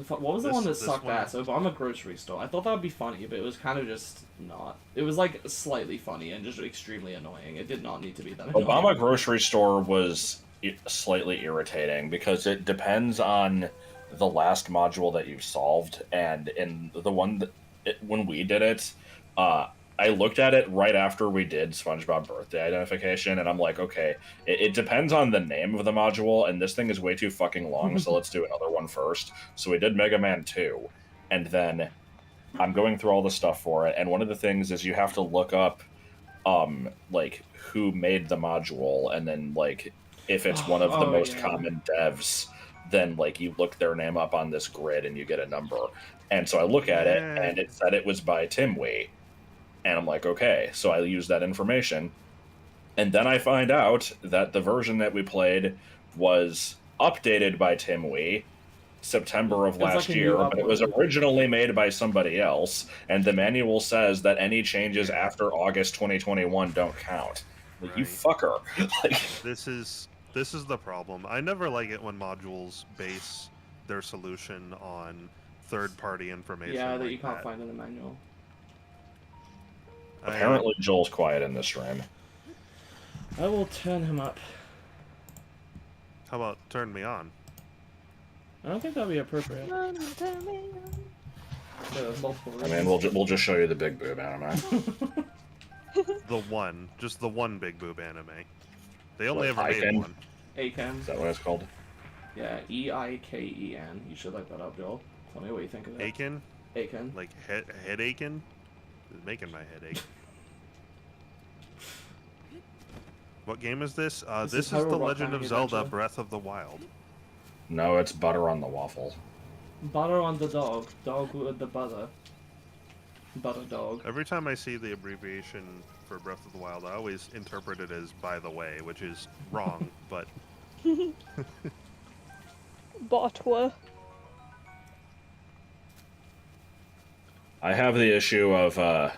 What was the one that sucked ass? Obama grocery store. I thought that would be funny, but it was kind of just not. It was like slightly funny and just extremely annoying. It did not need to be that annoying. Obama grocery store was slightly irritating because it depends on the last module that you've solved, and in the one that when we did it, I looked at it right after we did SpongeBob birthday identification, and I'm like, okay, it depends on the name of the module, and this thing is way too fucking long, so let's do another one first. So we did Mega Man 2, and then I'm going through all the stuff for it, and one of the things is you have to look up, like, who made the module, and then, like, if it's one of the most common devs, then, like, you look their name up on this grid, and you get a number. And so I look at it, and it said it was by Timwee. And I'm like, okay, so I use that information. And then I find out that the version that we played was updated by Timwee September of last year, but it was originally made by somebody else. And the manual says that any changes after August 2021 don't count. Like, right. You fucker. Like, this is the problem. I never like it when modules base their solution on third-party information. Yeah, that you can't find in the manual. Apparently, Joel's quiet in this stream. I will turn him up. How about turn me on? I don't think that'd be appropriate. I mean, we'll just show you the big boob anime. Just the one big boob anime. They only ever made one. Eiken. Is that what it's called? Yeah, Eiken. You should look that up, Joel. Tell me what you think of it. Eiken? Aiken. Like head aching? It's making my head ache. What game is this? This is Hyrule The Rock Legend of Climbing Zelda: Adventure. Breath of the Wild. No, it's butter on the waffle. Butter on the dog. Dog with the butter. Butter dog. Every time I see the abbreviation for Breath of the Wild, I always interpret it as "by the way," which is wrong, but Botwa. I have the issue of,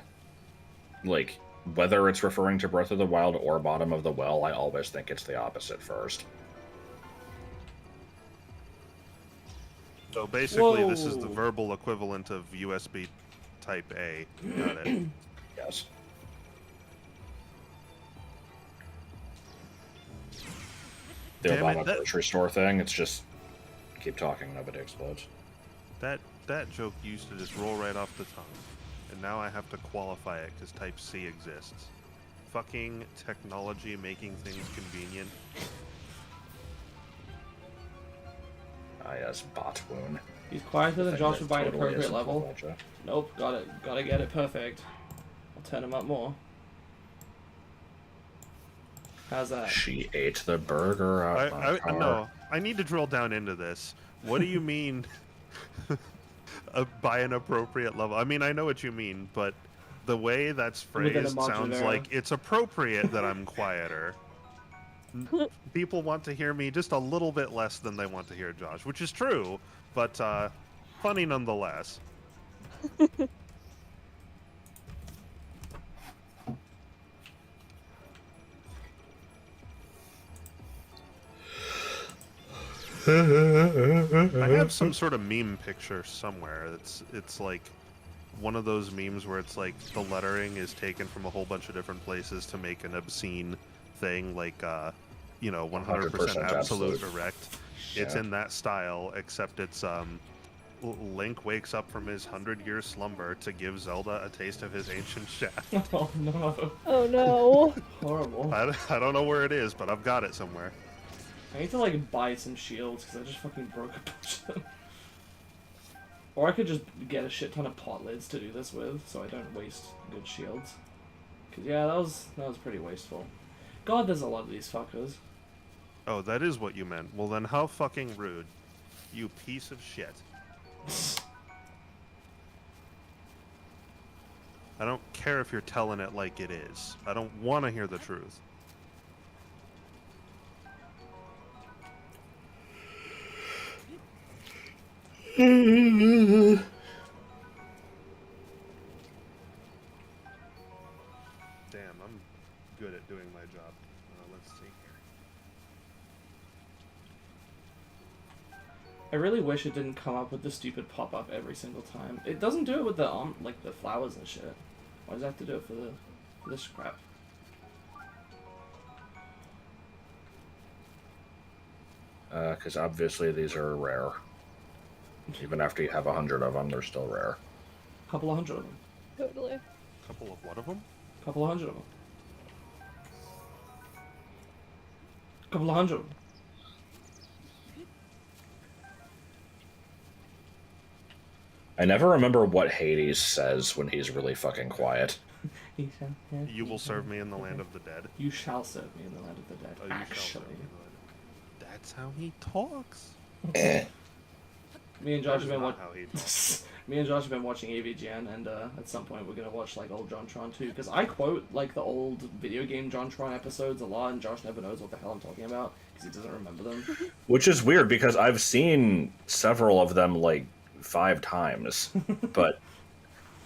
like, whether it's referring to Breath of the Wild or Bottom of the Well, I always think it's the opposite first. so basically this is Whoa. the verbal equivalent of USB Type A. Got it. Yes. The Damn it, Obama that- grocery store thing, it's just keep talking, nobody explodes. That joke used to just roll right off the tongue, and now I have to qualify it because Type C exists. Fucking technology making things convenient. Ah, yes, bot wound. He's quieter than Thing Josh that would by an totally appropriate isn't level. Georgia. Nope, got it. Gotta get it perfect. I'll turn him up more. How's that? She ate the burger out my I car. no. I need to drill down into this. What do you mean by an appropriate level? I mean, I know what you mean, but the way that's Within a phrased sounds margin of like it's appropriate that I'm quieter. People want to hear me just a little bit less than they want to hear Josh, which is true, but funny nonetheless. I have some sort of meme picture somewhere. It's like one of those memes where it's like the lettering is taken from a whole bunch of different places to make an obscene thing, like 100% absolute direct. It's Yeah. in that style, except it's Link wakes up from his 100-year slumber to give Zelda a taste of his ancient shaft. Oh no. Oh no. Horrible. I don't know where it is, but I've got it somewhere. I need to like buy some shields because I just fucking broke a bunch of them. Or I could just get a shit ton of pot lids to do this with, so I don't waste good shields. Cause yeah, that was pretty wasteful. God, there's a lot of these fuckers. Oh, that is what you meant. Well then, how fucking rude. You piece of shit. I don't care if you're telling it like it is. I don't want to hear the truth. Damn, I'm good at doing my job. Let's see here. I really wish it didn't come up with the stupid pop-up every single time. It doesn't do it with the like the flowers and shit. Why does it have to do it for this crap? Because obviously these are rare. Even after you have 100 of them, they're still rare. Couple of hundred of them. Totally. Couple of what of them? Couple of hundred of them. Couple of hundred of them. I never remember what Hades says when he's really fucking quiet. You will serve me in the land of the dead. You shall serve me in the land of the dead. Oh, you shall Actually, serve me in the land of the dead. That's how he talks. me and Josh That have is been not how he talks. me and Josh have been watching AVGN, and at some point we're gonna watch like old JonTron too, because I quote like the old video game JonTron episodes a lot, and Josh never knows what the hell I'm talking about because he doesn't remember them. Which is weird because I've seen several of them like 5 times, but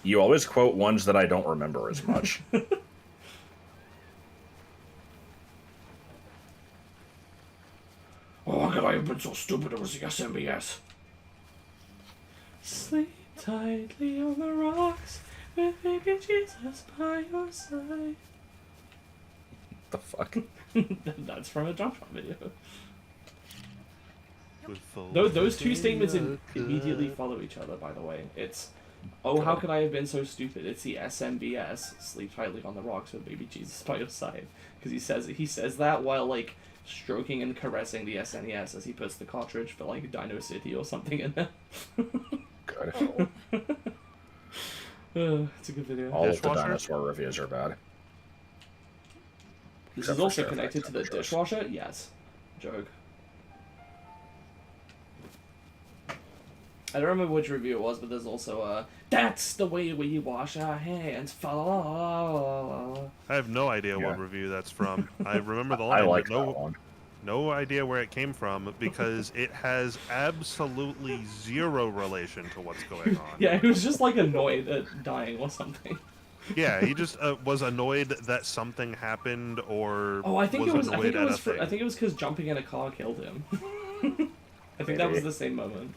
you always quote ones that I don't remember as much. Oh, how could I have been so stupid? It was the SMBS. Sleep tightly on the rocks with baby Jesus by your side. The fuck? That's from a JonTron video. With full Those two statements America. immediately follow each other, by the way. It's, oh, how could I have been so stupid? It's the SMBS, sleep tightly on the rocks with baby Jesus by your side. Because he says that while, like, stroking and caressing the SNES as he puts the cartridge for, like, Dino City or something in there. Good. It's a good video. All of the Dishwasher? dinosaur reviews are bad. This Except is for also Star connected Trek to the temperatures. dishwasher? Yes. Joke. I don't remember which review it was, but there's also that's the way we wash our hands. I have no idea Yeah. what review that's from. I remember the I line, like but that one. no idea where it came from because it has absolutely zero relation to what's going on. Yeah, he was just like annoyed at dying or something. Yeah, he just was annoyed that something happened, or Oh, I think it was. I annoyed think it at was. a thing. I think it was because jumping in a car killed him. I think that was Maybe. the same moment.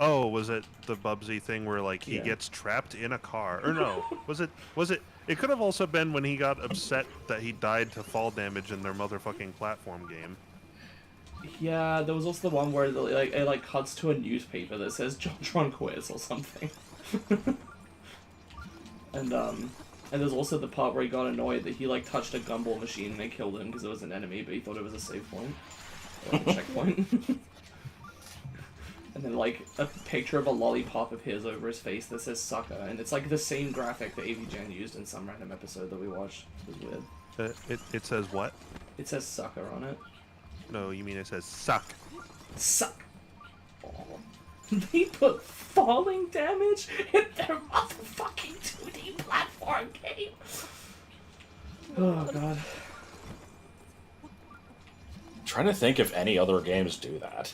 Oh, was it the Bubsy thing where like he Yeah. gets trapped in a car? Or no, was it? It could have also been when he got upset that he died to fall damage in their motherfucking platform game. Yeah, there was also the one where it cuts to a newspaper that says JonTron quits or something. and there's also the part where he got annoyed that he like touched a gumball machine and they killed him because it was an enemy, but he thought it was a save point or like a checkpoint. And then like a picture of a lollipop of his over his face that says sucker, and it's like the same graphic that AV Jen used in some random episode that we watched. It was weird. It says what? It says sucker on it. No, you mean it says suck. Suck. Oh. They put falling damage in their motherfucking 2D platform game. Oh god. Trying to think if any other games do that.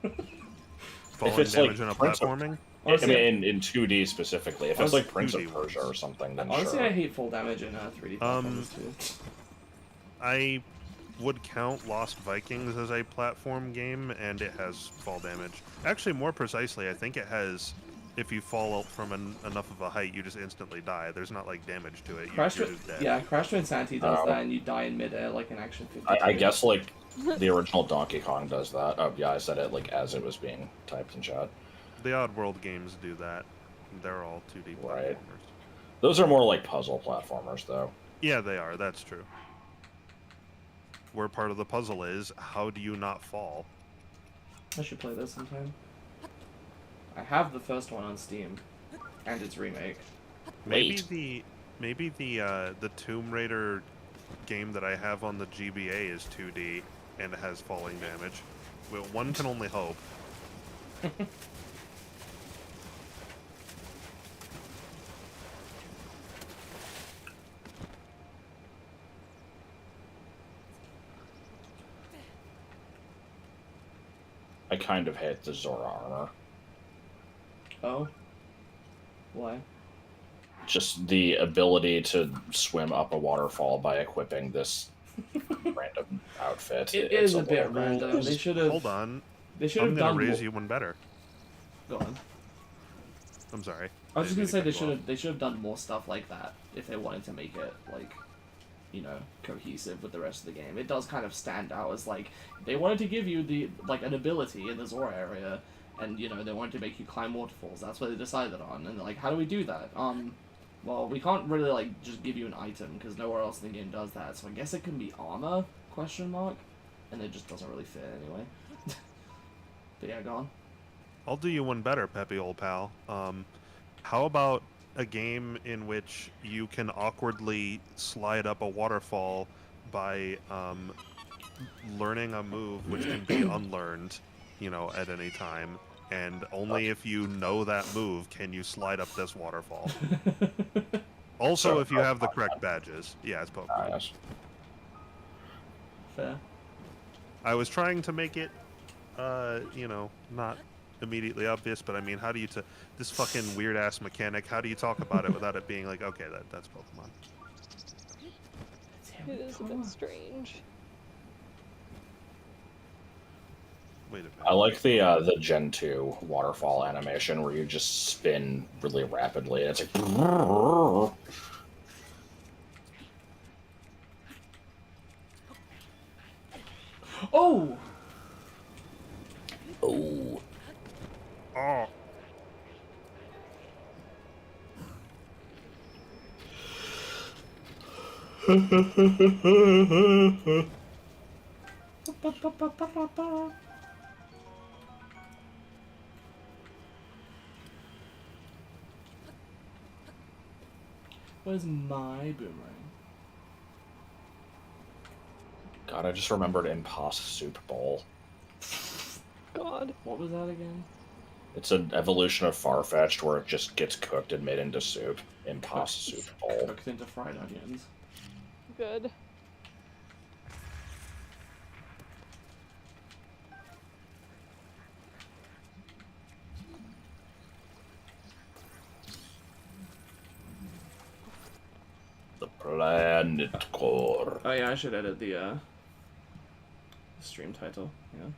Falling it's, like, damage in a Prince of- platforming? Honestly, I mean, in 2D specifically. If it's Honestly, like Prince of 2D Persia or something, then honestly, sure. I hate full damage in 3D platforms too. I would count Lost Vikings as a platform game, and it has fall damage. Actually, more precisely, I think it has. If you fall from enough of a height, you just instantly die. There's not like damage to it. Crash You're to, just dead. yeah, Crash to Insanity does Oh. that, and you die in midair like an Action 52. I guess like the original Donkey Kong does that. Oh yeah, I said it like as it was being typed in chat. The Oddworld games do that. They're all 2D platformers. Right. Those are more like puzzle platformers, though. Yeah, they are. That's true. Where part of the puzzle is, how do you not fall? I should play this sometime. I have the first one on Steam, and its remake. Wait. Maybe the Tomb Raider game that I have on the GBA is 2D and it has falling damage. Well, one can only hope. I kind of hate the Zora armor. Oh? Why? Just the ability to swim up a waterfall by equipping this random outfit. It It's is a bit little- random. They should have. Hold on. They should I'm have gonna done. raise you one better. Go on. I'm sorry. I was just Didn't gonna mean say to they cut you should off. have. They should have done more stuff like that if they wanted to make it like, you know, cohesive with the rest of the game. It does kind of stand out as like they wanted to give you the like an ability in the Zora area, and you know they wanted to make you climb waterfalls. That's what they decided on. And they're like, how do we do that? Well, we can't really like just give you an item because nowhere else in the game does that. So I guess it can be armor? Question mark. And it just doesn't really fit anyway. But yeah, go on. I'll do you one better, Peppy old pal. How about a game in which you can awkwardly slide up a waterfall by learning a move which can be unlearned, you know, at any time, and only if you know that move can you slide up this waterfall. Also, So, if you have the correct badges. Yeah, it's Pokemon. Yes. Fair. I was trying to make it, you know, not immediately obvious, but I mean, how do you this fucking weird ass mechanic? How do you talk about it without it being like, okay, that's Pokemon? It is a bit strange. Wait a minute. I like the Gen 2 waterfall animation where you just spin really rapidly. It's like. Oh! Oh. Oh, Where's my boomerang? God, I just remembered Impost Soup Bowl. God. What was that again? It's an evolution of Farfetch'd where it just gets cooked and made into soup. Impost Soup Bowl. Cooked into fried onions. Good. The Planet Core. Oh yeah, I should edit the stream title. Yeah.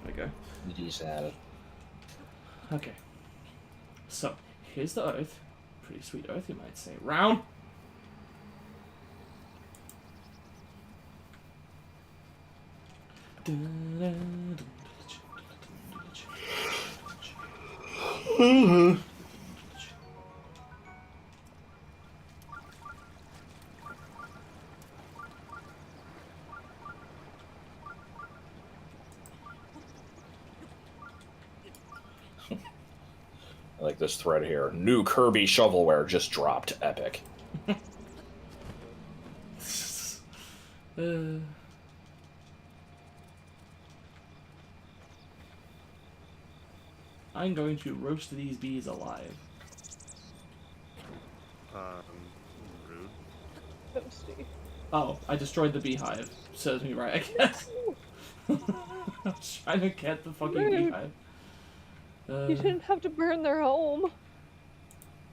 There we go. Okay. So, here's the oath. Pretty sweet oath, you might say. Round. I like this thread here. New Kirby shovelware just dropped. Epic. I'm going to roast these bees alive. Rude. Toasty. Oh, I destroyed the beehive. Serves me right, I guess. I was trying to get the fucking Rude. beehive. You didn't have to burn their home.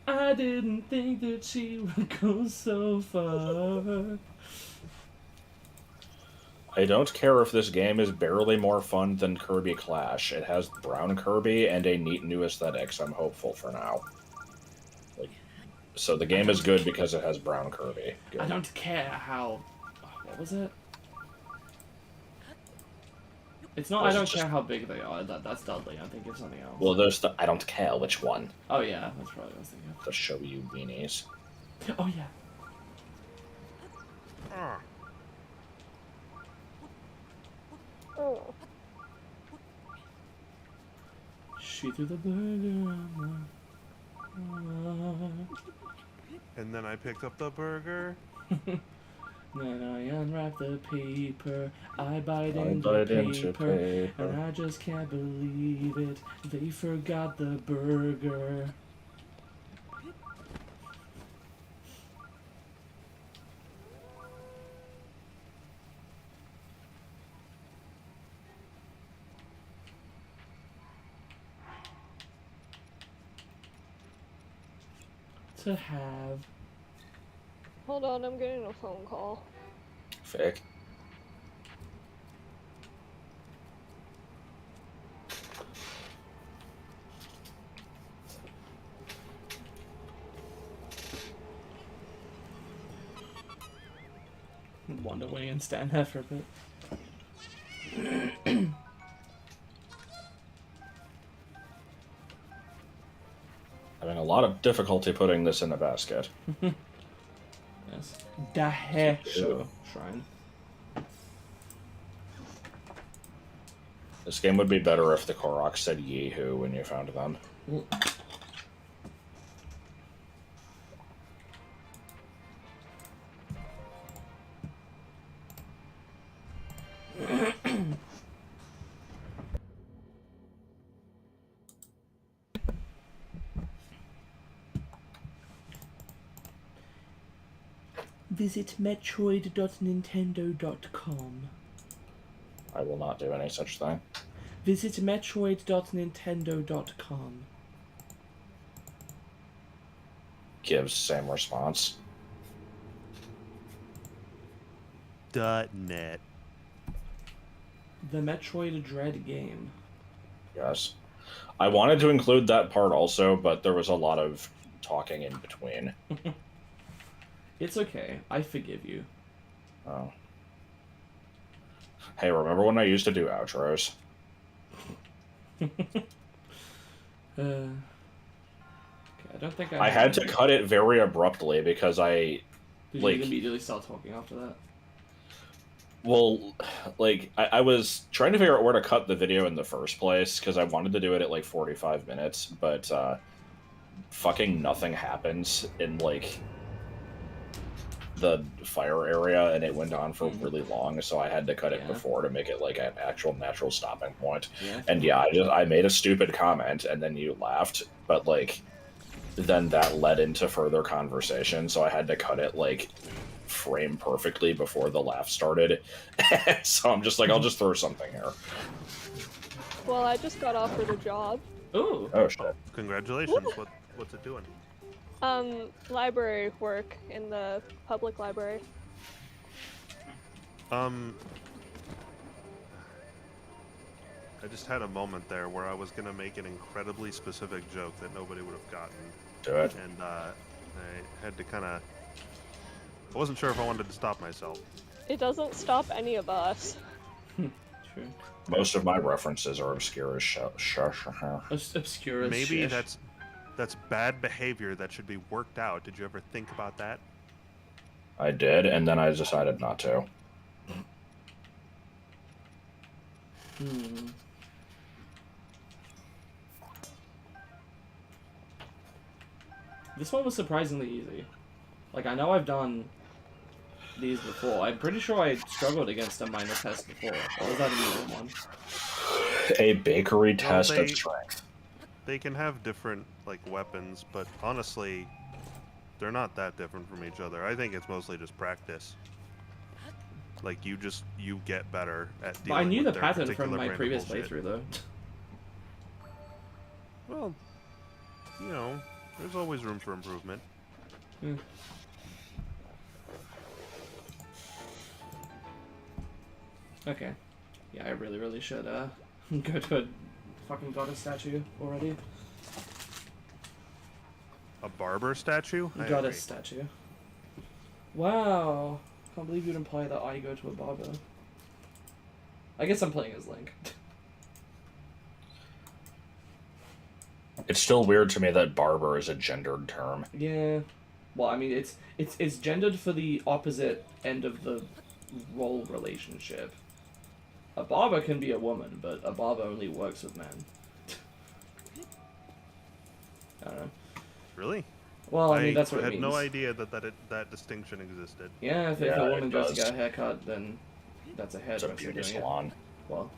I didn't think that she would go so far. I don't care if this game is barely more fun than Kirby Clash. It has brown Kirby and a neat new aesthetic, so I'm hopeful for now. So the game is good because it has brown Kirby. Good. I don't care how... What was it? It's not Was I it don't just- care how big they are. That's Dudley. I'm thinking of something else. Well, I don't care which one. Oh yeah, that's probably what I was thinking The show you weenies. of. Oh yeah. Ah. Oh. Shoot through the burger. And then I picked up the burger. Then I unwrap the paper, I bite I into bite paper, into paper. and I just can't believe it. They forgot the burger. To have. Hold on, I'm getting a phone call. Fake. Wonder Wing and stand there for a bit. Having a lot of difficulty putting this in a basket. Yes. Dahe Shrine. This game would be better if the Koroks said Yeehoo when you found them. Visit metroid.nintendo.com. I will not do any such thing. Visit metroid.nintendo.com. Gives same response. .net. The Metroid Dread game. Yes. I wanted to include that part also, but there was a lot of talking in between. It's okay. I forgive you. Oh. Hey, remember when I used to do outros? Okay, I don't think I had to cut it very abruptly because I... Did like- you immediately start talking after that? Well, like, I was trying to figure out where to cut the video in the first place, because I wanted to do it at, like, 45 minutes, but, fucking nothing happens in, like, the fire area, and it went on for really long, so I had to cut it Yeah. before to make it, like, an actual natural stopping point. Yeah. And yeah, I made a stupid comment, and then you laughed, but, like, then that led into further conversation, so I had to cut it, like, frame perfectly before the laugh started. So I'm just like, I'll just throw something here. Well, I just got offered a job. Ooh. Oh shit. Congratulations. What's it doing? Library work in the public library. I just had a moment there where I was gonna make an incredibly specific joke that nobody would have gotten, Do it. and I had to kind of. I wasn't sure if I wanted to stop myself. It doesn't stop any of us. True. Most of my references are obscure as Obscure as Maybe shish. that's bad behavior that should be worked out. Did you ever think about that? I did, and then I decided not to. This one was surprisingly easy. Like, I know I've done these before. I'm pretty sure I struggled against a minor test before. Or was that a medium one? A bakery Well, test they- of strength. They can have different like weapons, but honestly, they're not that different from each other. I think it's mostly just practice. Like you get better at dealing But I knew with the their pattern particular from my brand of previous bullshit. playthrough, though. Well, you know, there's always room for improvement. Okay. Yeah, I really should, go to a fucking goddess statue already. A barber statue? I Goddess agree. statue. Wow. Can't believe you'd imply that I go to a barber. I guess I'm playing as Link. It's still weird to me that barber is a gendered term. Yeah. Well, I mean, it's gendered for the opposite end of the role relationship. A barber can be a woman, but a barber only works with men. I don't know. Really? Well, I mean, that's what it had means. no idea that distinction existed. Yeah, if Yeah, a it woman goes to does. get a haircut, then that's a It's a hairdresser beauty doing it. salon. Well,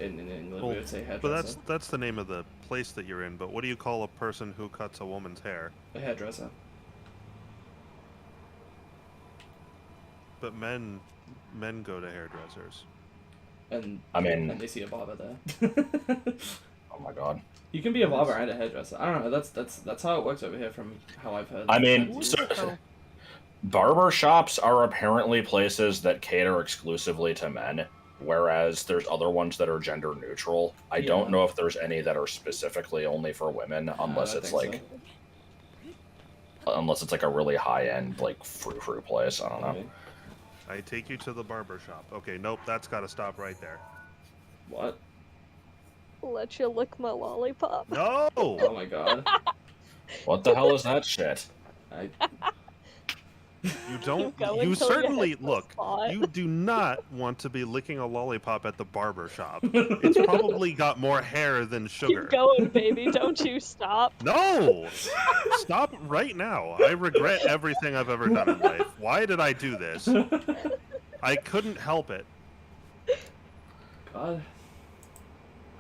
in England Well, we would say but hairdresser. that's the name of the place that you're in. But what do you call a person who cuts a woman's hair? A hairdresser. But men go to hairdressers. And I mean- and they see a barber there. Oh my god. You can be a barber and a hairdresser. I don't know. That's how it works over here, from how I've heard. I mean, What so, the hell? barber shops are apparently places that cater exclusively to men, whereas there's other ones that are gender neutral. I don't Yeah. know if there's any that are specifically only for women, unless I it's think like unless it's like a really high end like frou place. I don't know. Maybe. I take you to the barber shop. Okay, nope, that's got to stop right there. What? Let you lick my lollipop. No! Oh my god. What the hell is that shit? I You don't. going You till your certainly head's look. spot. You do not want to be licking a lollipop at the barber shop. It's probably got more hair than sugar. Keep going, baby. Don't you stop. No! Stop right now. I regret everything I've ever done in life. Why did I do this? I couldn't help it. God.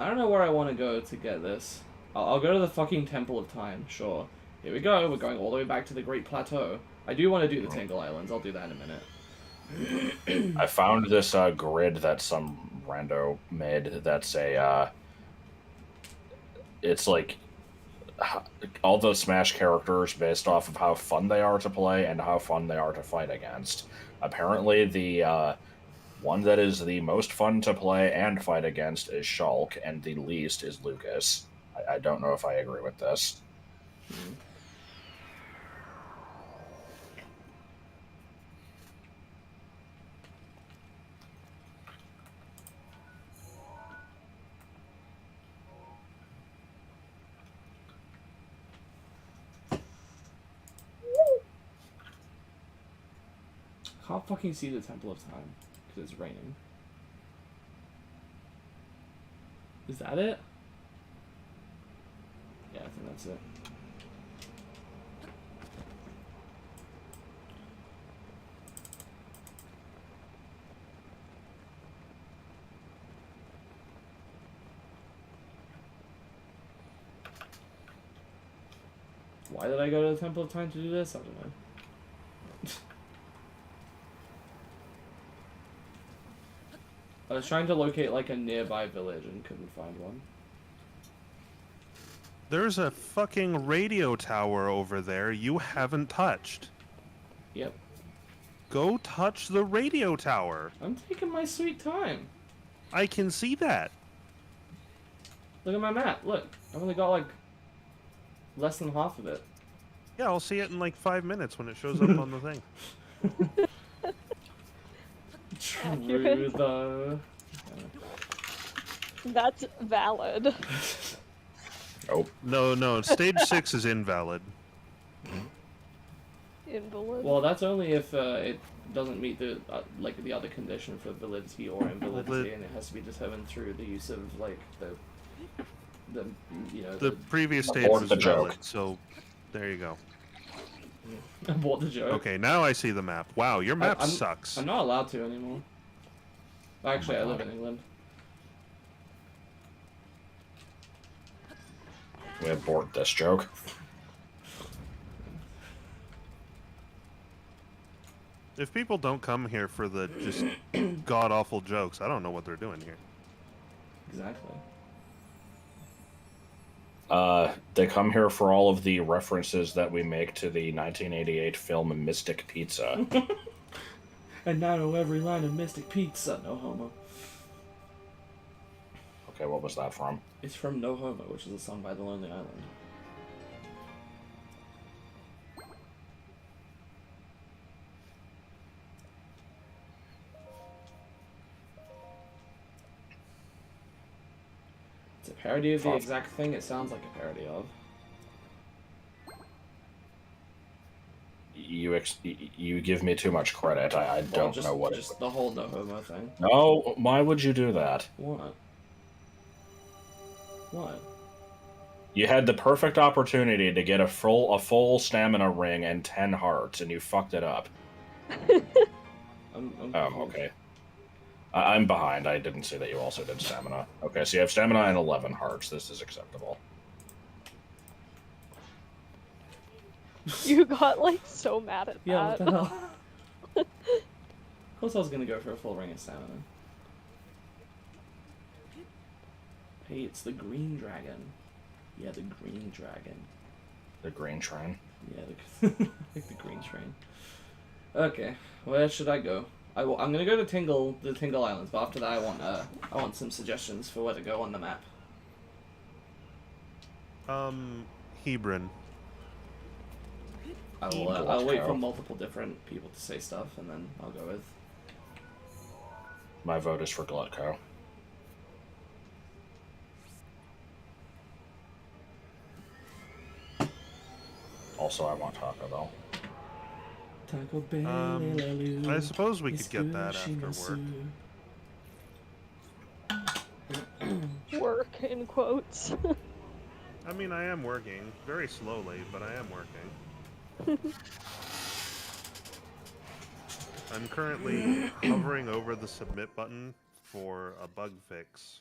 I don't know where I want to go to get this. I'll go to the fucking Temple of Time, sure. Here we go, we're going all the way back to the Great Plateau. I do want to do the Tangle Islands, I'll do that in a minute. I found this grid that some rando made. That's a it's like all the Smash characters based off of how fun they are to play and how fun they are to fight against. Apparently, the one that is the most fun to play and fight against is Shulk, and the least is Lucas. I don't know if I agree with this. Can't fucking see the Temple of Time. because it's raining. Is that it? Yeah, I think that's it. Why did I go to the Temple of Time to do this? I don't know. I was trying to locate like a nearby village and couldn't find one. There's a fucking radio tower over there you haven't touched. Yep. Go touch the radio tower. I'm taking my sweet time. I can see that. Look at my map. Look, I've only got like less than half of it. Yeah, I'll see it in like 5 minutes when it shows up on the thing. True though. That's valid. Oh, No, stage 6 is invalid. Invalid. Well, that's only if it doesn't meet the like the other condition for validity or invalidity, and it has to be determined through the use of like the you know The previous stage Abort was the joke. valid, so there you go. abort the joke. Okay, now I see the map. Wow, your map sucks. I'm not allowed to anymore. Actually, I live in England. we abort this joke. If people don't come here for the just god awful jokes, I don't know what they're doing here. Exactly. They come here for all of the references that we make to the 1988 film Mystic Pizza. And now know every line of Mystic Pizza. No homo. Okay, what was that from? It's from No Homo, which is a song by The Lonely Island. It's a parody of the exact thing it sounds like a parody of. You give me too much credit. I don't know what just the whole No Homo thing. No, why would you do that? What? What? You had the perfect opportunity to get a full stamina ring and 10 hearts, and you fucked it up. I'm Oh, confused. okay. I'm behind. I didn't see that you also did stamina. Okay, so you have stamina and 11 hearts. This is acceptable. You got like so mad at Yeah, what that. the hell? Of course I was gonna go for a full ring of stamina. Hey, it's the green dragon. Yeah, the green dragon. The green train. Yeah, like the green train. Okay, where should I go? I'm gonna go to the Tingle Islands, but after that I want some suggestions for where to go on the map. Hebron. I'll wait for multiple different people to say stuff, and then I'll go with. My vote is for Glutko. Also, I want Taco Bell. Taco Bell. I suppose we could get that after work. Work in quotes. I mean, I am working. Very slowly, but I am working. I'm currently hovering over the submit button for a bug fix.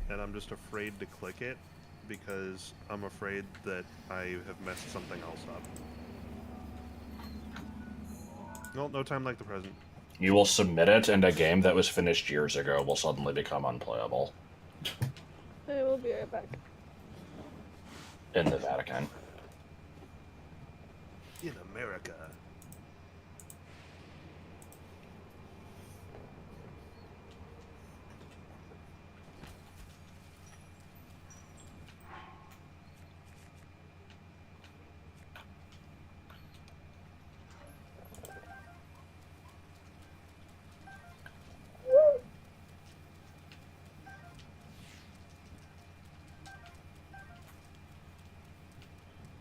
And I'm just afraid to click it because I'm afraid that I have messed something else up. Well, no time like the present. You will submit it, and a game that was finished years ago will suddenly become unplayable. I will be right back. In the Vatican. In America.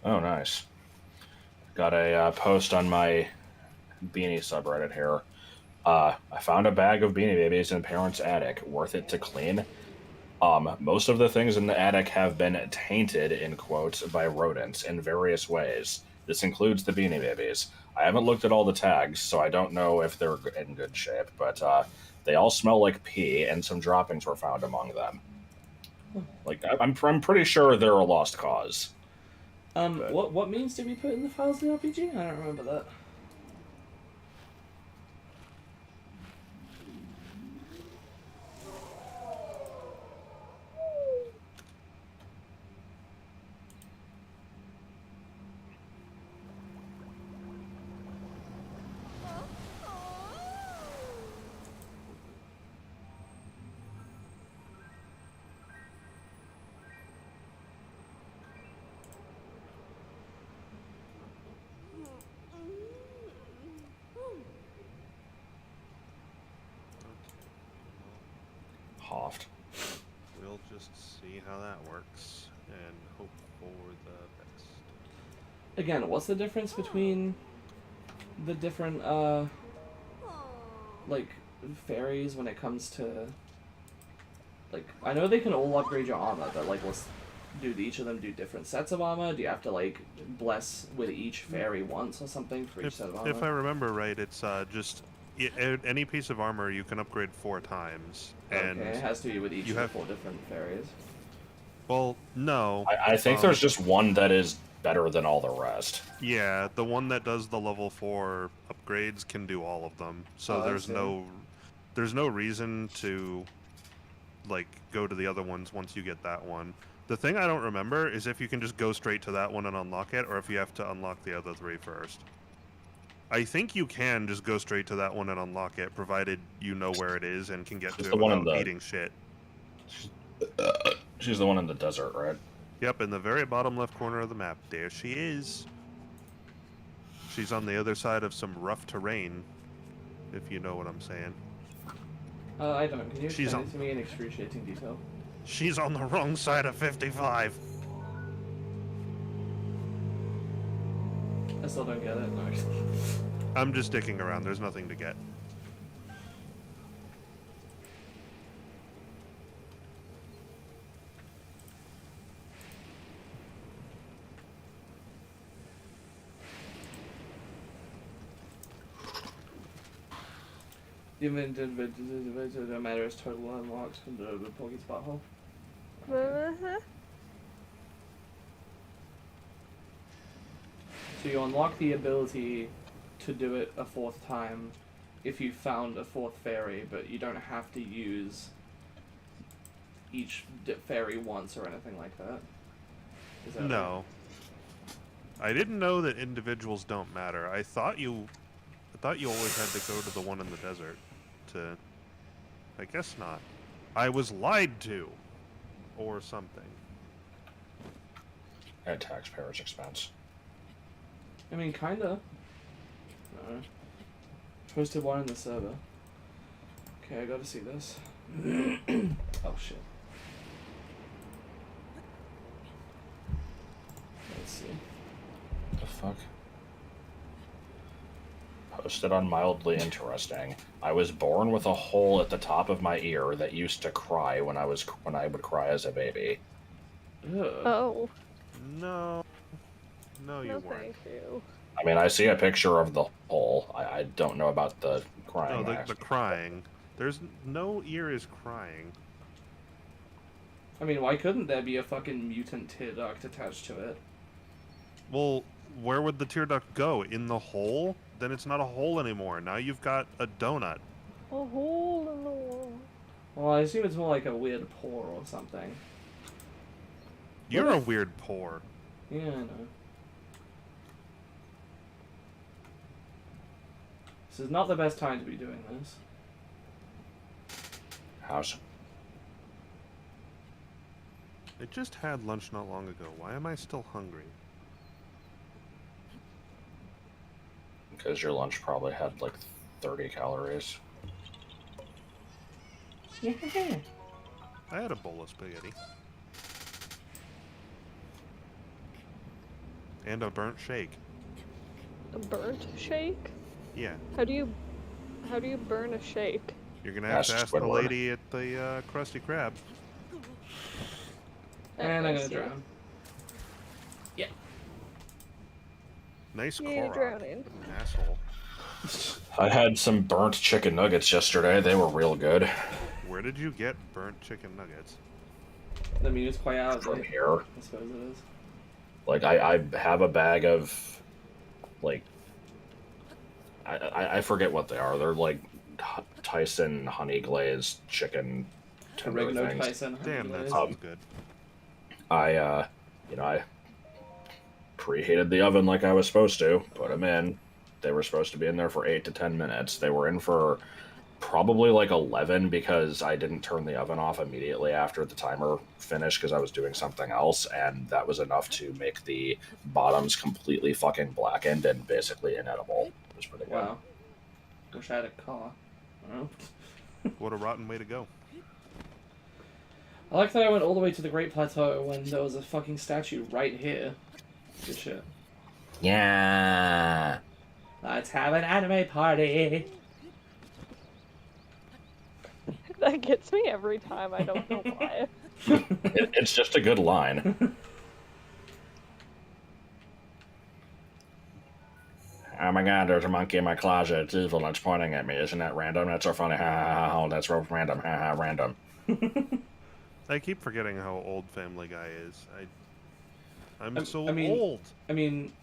Oh, nice. Got a post on my Beanie subreddit here. I found a bag of Beanie Babies in parents' attic. Worth it to clean? Most of the things in the attic have been tainted, in quotes, by rodents in various ways. This includes the Beanie Babies. I haven't looked at all the tags, so I don't know if they're in good shape, but they all smell like pee, and some droppings were found among them. Like, I'm pretty sure they're a lost cause. But- What means did we put in the files of the RPG? I don't remember that. Hoft. We'll just see how that works and hope for the best. Again, what's the difference between the different like fairies when it comes to like I know they can all upgrade your armor, but like let's do each of them do different sets of armor? Do you have to like bless with each fairy once or something for each set of armor? If I remember right, it's just any piece of armor you can upgrade 4 times. And okay, it has to be with each you of the have 4 different fairies. Well, no. I think there's just one that is better than all the rest. Yeah, the one that does the level 4 upgrades can do all of them. So Oh, I there's see. no reason to like go to the other ones once you get that one. The thing I don't remember is if you can just go straight to that one and unlock it, or if you have to unlock the other 3 first. I think you can just go straight to that one and unlock it, provided you know where it is and can get to It's it the one in without the- eating shit. She's the one in the desert, right? Yep, in the very bottom left corner of the map. There she is. She's on the other side of some rough terrain, if you know what I'm saying. I don't. Can you She's explain on- it to me in excruciating detail? She's on the wrong side of 55. I still don't get it. No. I'm just sticking around. There's nothing to get. Even the matter is total unlocked from the Poggy's butthole. So you unlock the ability to do it a 4th time if you found a 4th fairy, but you don't have to use each fairy once or anything like that. Is that No. I didn't know that individuals don't matter. I thought you always had to go to the one in the desert to... I guess not. I was lied to. Or something. At taxpayers' expense. I mean, kinda. No. Posted one in the server. Okay, I gotta see this. Oh shit. Let's see. The fuck? Posted on mildly interesting. I was born with a hole at the top of my ear that used to cry when I would cry as a baby. Ugh. Oh, No. No, you no weren't. thank you. I mean, I see a picture of the hole. I don't know about the crying. No, the aspect. crying. There's no ear is crying. I mean, why couldn't there be a fucking mutant tear duct attached to it? Well, where would the tear duct go? In the hole? Then it's not a hole anymore. Now you've got a donut. A hole in the wall. Well, I assume it's more like a weird pore or something. You're What a if- weird pore. Yeah, I know. This is not the best time to be doing this. House. I just had lunch not long ago. Why am I still hungry? Because your lunch probably had like 30 calories. Yeah. I had a bowl of spaghetti. And a burnt shake. A burnt shake? Yeah. How do you How do you burn a shake? You're gonna have to Ask ask the Squidward. lady at the Krusty Krab. And I'm gonna see. drown. Yeah. Nice Yeah, Korok. drowning. What an asshole. I had some burnt chicken nuggets yesterday. They were real good. Where did you get burnt chicken nuggets? The meat is quite out From of it. here. I suppose it is. Like, I have a bag of, like, I forget what they are. They're like Tyson honey glazed chicken tender Oregano things. Tyson. Damn, that honey sounds good. I preheated the oven like I was supposed to. Put them in. They were supposed to be in there for 8 to 10 minutes. They were in for probably like 11 because I didn't turn the oven off immediately after the timer finished because I was doing something else, and that was enough to make the bottoms completely fucking blackened and basically inedible. It was pretty good. Wow. Wish I had a car. I don't know. What a rotten way to go. I like that I went all the way to the Great Plateau when there was a fucking statue right here. Good shit. Yeah. Let's have an anime party. That gets me every time. I don't know why. It's just a good line. Oh my god, there's a monkey in my closet. It's evil and it's pointing at me. Isn't that random? That's so funny. Ha ha ha ha. That's so random. Ha ha, random. I keep forgetting how old Family Guy is. I'm I so mean- old. I mean,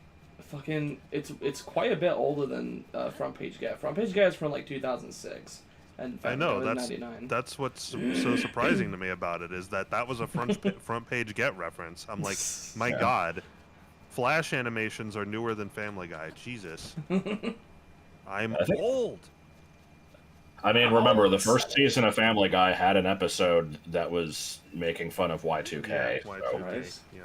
fucking, it's quite a bit older than Front Page Get. Front Page Get is from like 2006, and I know, Family Guy was that's 99. that's what's so surprising to me about it is that was a front page Get reference. I'm like, my Yeah. god, Flash animations are newer than Family Guy. Jesus, I'm I think- old. I mean, remember, the first season of Family Guy had an episode that was making fun of Y2K. Yeah, so Y2K. Nice. Yeah.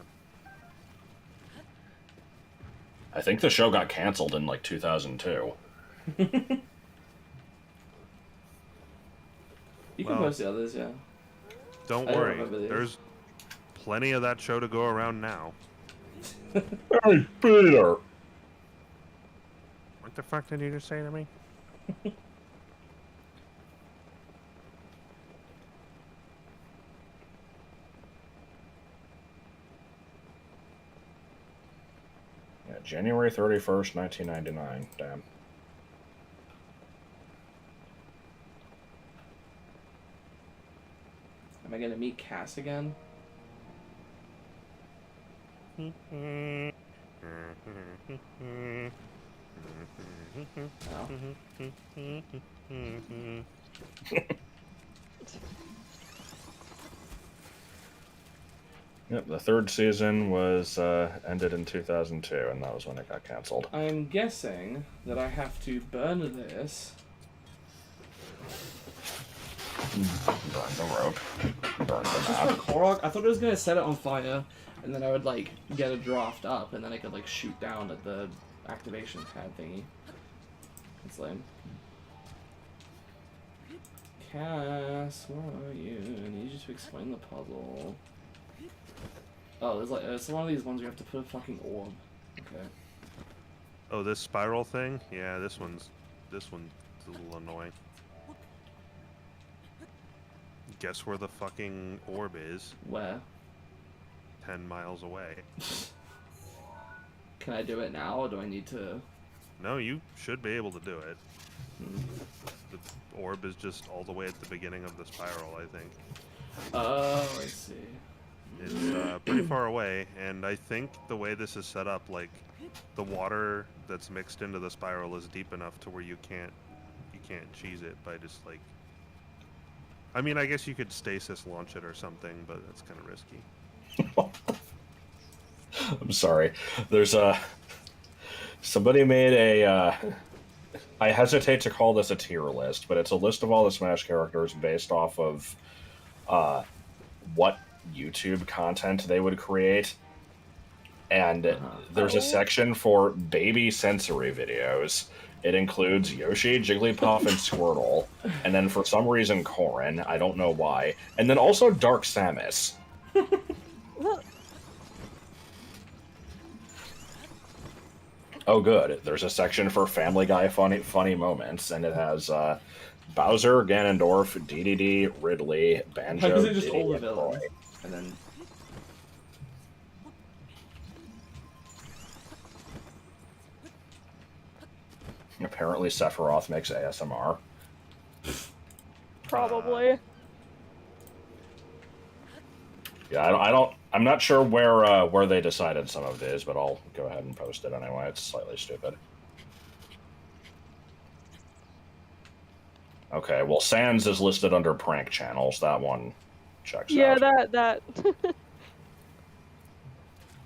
I think the show got canceled in like 2002. You can Well, post the others, yeah. Don't I don't worry, remember these. there's plenty of that show to go around now. Hey, Peter! What the fuck did you just say to me? Yeah, January 31st, 1999. Damn. Am I gonna meet Cass again? No. Yep, the third season was ended in 2002, and that was when it got canceled. I'm guessing that I have to burn this. Burn the rope. Burn the Just map. for Korok, I thought it was gonna set it on fire, and then I would like get a draft up, and then I could like shoot down at the activation pad thingy. It's lame. Cass, where are you? I need you to explain the puzzle. Oh, there's like it's one of these ones where you have to put a fucking orb. Okay. Oh, this spiral thing? Yeah, this one's a little annoying. Guess where the fucking orb is? Where? 10 miles away. Can I do it now, or do I need to? No, you should be able to do it. Hmm. The orb is just all the way at the beginning of the spiral, I think. Oh, I see. It's pretty far away, and I think the way this is set up, like, the water that's mixed into the spiral is deep enough to where you can't cheese it by just, like... I mean, I guess you could stasis launch it or something, but that's kind of risky. I'm sorry. There's somebody made a I hesitate to call this a tier list, but it's a list of all the Smash characters based off of what YouTube content they would create. And there's a section for baby sensory videos. It includes Yoshi, Jigglypuff, and Squirtle. And then for some reason, Corrin. I don't know why. And then also Dark Samus. Oh, good. There's a section for Family Guy funny moments, and it has Bowser, Ganondorf, DDD, Ridley, Banjo, Why is it just Diddy, all the and Roy. villains? And then Apparently, Sephiroth makes ASMR. Probably. Yeah, I don't. I'm not sure where they decided some of these, but I'll go ahead and post it anyway. It's slightly stupid. Okay, well, Sans is listed under prank channels. That one checks Yeah, out. that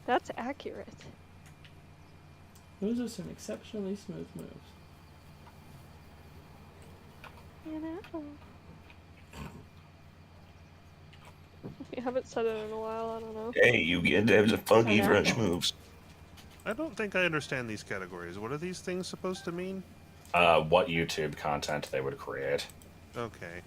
that's accurate. those are some exceptionally smooth moves. You know. We haven't said it in a while. I don't know. Hey, you get those funky I know. French moves. I don't think I understand these categories. What are these things supposed to mean? What YouTube content they would create. Okay.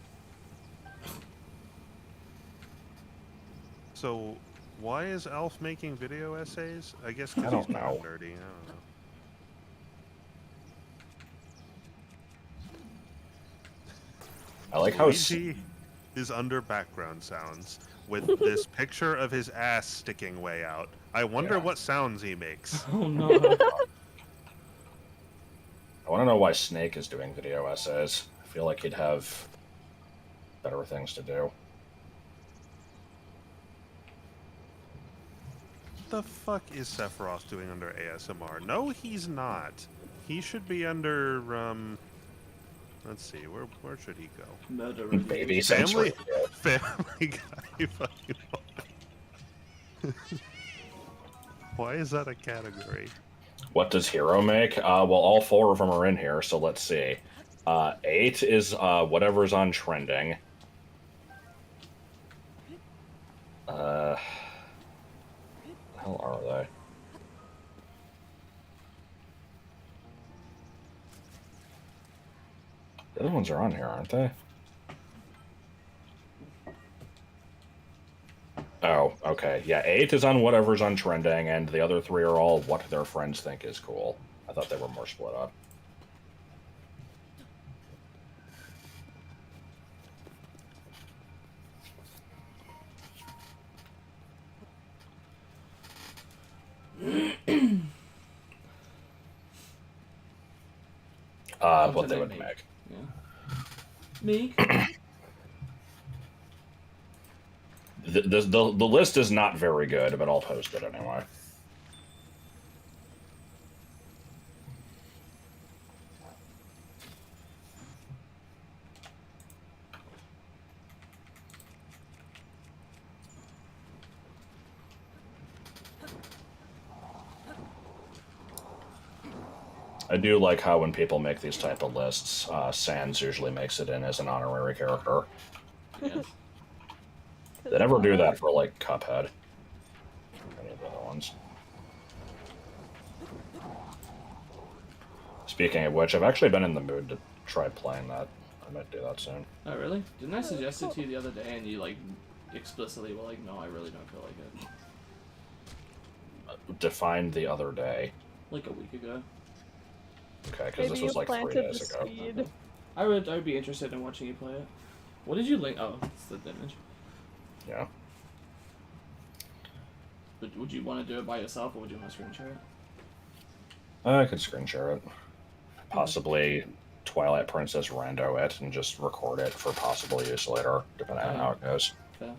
So, why is Alf making video essays? I guess I because don't he's kind know. of nerdy. I don't know. I like how Luigi is under background sounds with this picture of his ass sticking way out. I wonder Yeah. what sounds he makes. Oh no. I want to know why Snake is doing video essays. I feel like he'd have better things to do. What the fuck is Sephiroth doing under ASMR? No, he's not. He should be under, let's see, where should he go? Murder Baby reviews. Family, sensory. Family Guy fucking Why is that a category? What does Hero make? Well, all four of them are in here, so let's see. 8 is whatever's on trending. Hell are they? The other ones are on here, aren't they? Oh, okay. Yeah, 8 is on whatever's on trending, and the other 3 are all what their friends think is cool. I thought they were more split up. What they would make. Yeah. Meek. The list is not very good, but I'll post it anyway. I do like how when people make these type of lists, Sans usually makes it in as an honorary character. Yes. They never do that for, like, Cuphead. Any of the other ones. Speaking of which, I've actually been in the mood to try playing that. I might do that soon. Oh really? Didn't I suggest it to you the other day and you like explicitly were like, no, I really don't feel like it. Define the other day. Like a week ago. Okay, because Maybe this you was like 3 planted days the ago. seed. I would be interested in watching you play it. What did you link? Oh, it's the image. Yeah. But would you want to do it by yourself or would you want to screen share it? I could screen share it. Possibly Twilight Princess rando it and just record it for possible use later, depending on how it goes. Fair.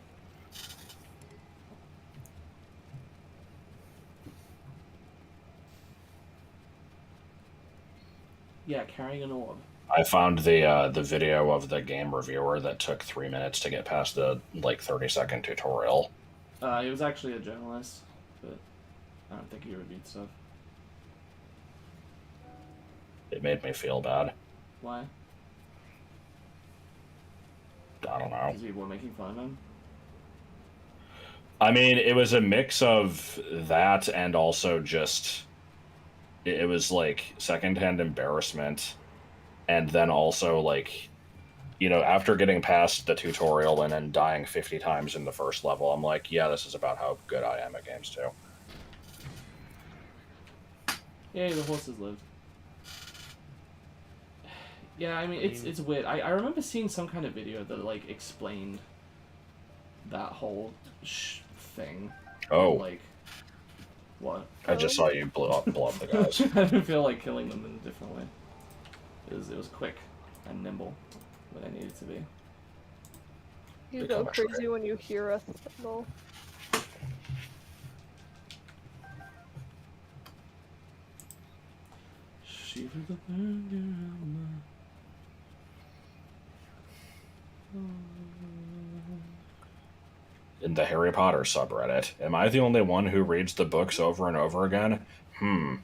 Yeah, carrying an orb. I found the video of the game reviewer that took 3 minutes to get past the like 30-second tutorial. He was actually a journalist, but I don't think he reviewed stuff. It made me feel bad. Why? I don't know. Because people were making fun of him? I mean, it was a mix of that and also just it was like secondhand embarrassment, and then also like, you know, after getting past the tutorial and then dying 50 times in the first level, I'm like, yeah, this is about how good I am at games too. Yay, the horses lived. Yeah, I mean, it's weird. I remember seeing some kind of video that, like, explained that whole thing. Oh. Like, what? I just saw you blow up the guys. I didn't feel like killing them in a different way. It was quick and nimble when I needed to be. You Become go a crazy shred. when you hear a signal. Shiver the burger In the Harry Potter subreddit, am I the only one who reads the books over and over again? In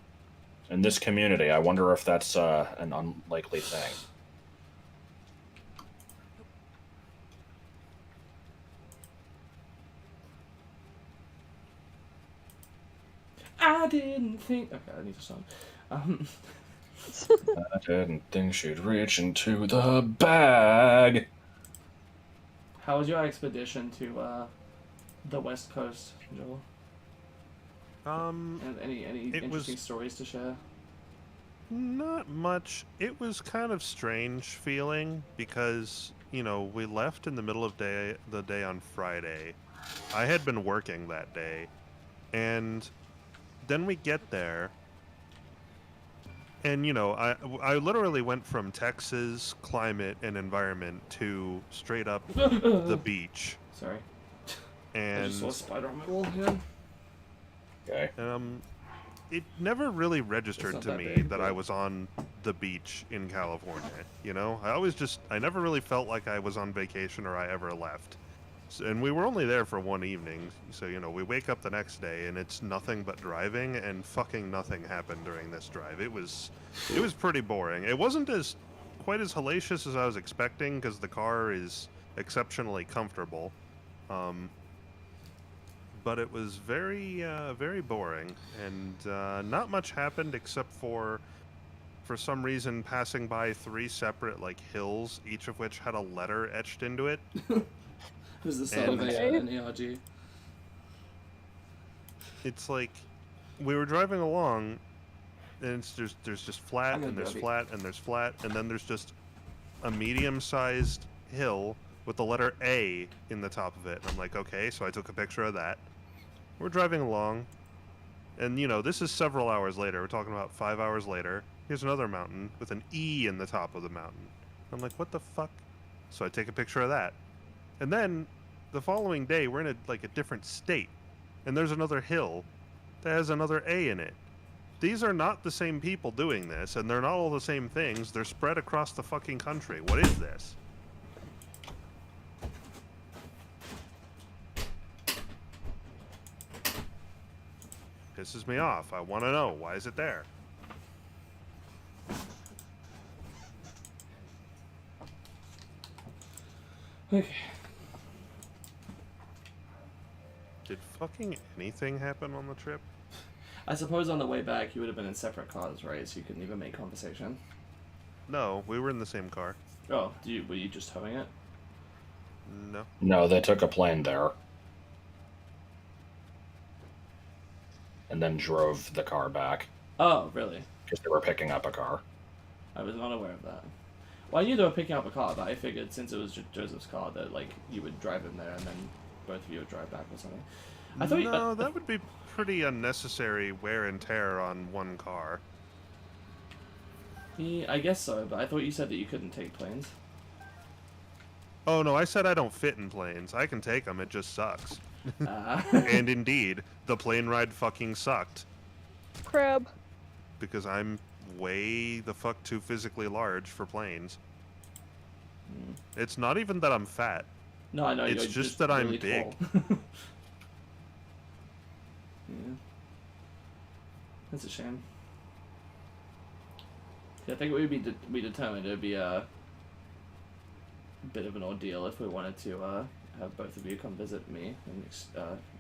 this community, I wonder if that's an unlikely thing. I didn't think. Okay, I need a song. I didn't think she'd reach into the bag. How was your expedition to the West Coast, Joel? And any interesting stories to share? Not much. It was kind of strange feeling because, you know, we left in the middle of the day on Friday. I had been working that day. And then we get there. And, you know, I literally went from Texas climate and environment to straight up the beach. Sorry. I And just saw a spider on my wall again. Okay. it never really It's registered not to that me big, that but- I was on the beach in California. You know, I never really felt like I was on vacation or I ever left. So, and we were only there for one evening, so you know, we wake up the next day and it's nothing but driving, and fucking nothing happened during this drive. It was pretty boring. It wasn't quite as hellacious as I was expecting because the car is exceptionally comfortable. But it was very boring, and not much happened except for some reason, passing by 3 separate like hills, each of which had a letter etched into it. It was the start of And- an ARG. It's like we were driving along, and there's just flat, I'm gonna and there's grab it. flat, and there's flat, and then there's just a medium-sized hill with the letter A in the top of it. And I'm like, okay, so I took a picture of that. We're driving along, and you know, this is several hours later. We're talking about 5 hours later. Here's another mountain with an E in the top of the mountain. I'm like, what the fuck? So I take a picture of that. And then the following day, we're in a different state, and there's another hill that has another A in it. These are not the same people doing this, and they're not all the same things. They're spread across the fucking country. What is this? Pisses me off. I want to know, why is it there? Okay. Did fucking anything happen on the trip? I suppose on the way back you would have been in separate cars, right? So you couldn't even make conversation. No, we were in the same car. Oh, were you just towing it? No. No, they took a plane there. And then drove the car back. Oh, really? Because they were picking up a car. I was not aware of that. Well, I knew they were picking up a car, but I figured since it was Joseph's car that like you would drive him there and then both of you would drive back or something. I thought No, that would be pretty unnecessary wear and tear on one car. Yeah, I guess so, but I thought you said that you couldn't take planes. Oh no, I said I don't fit in planes. I can take them, it just sucks. Ah. And indeed, the plane ride fucking sucked. Crab. Because I'm way the fuck too physically large for planes. It's not even that I'm fat. No, I know. It's you're just that I'm really big. tall. Yeah. That's a shame. Yeah, I think we determined it would be a bit of an ordeal if we wanted to have both of you come visit me in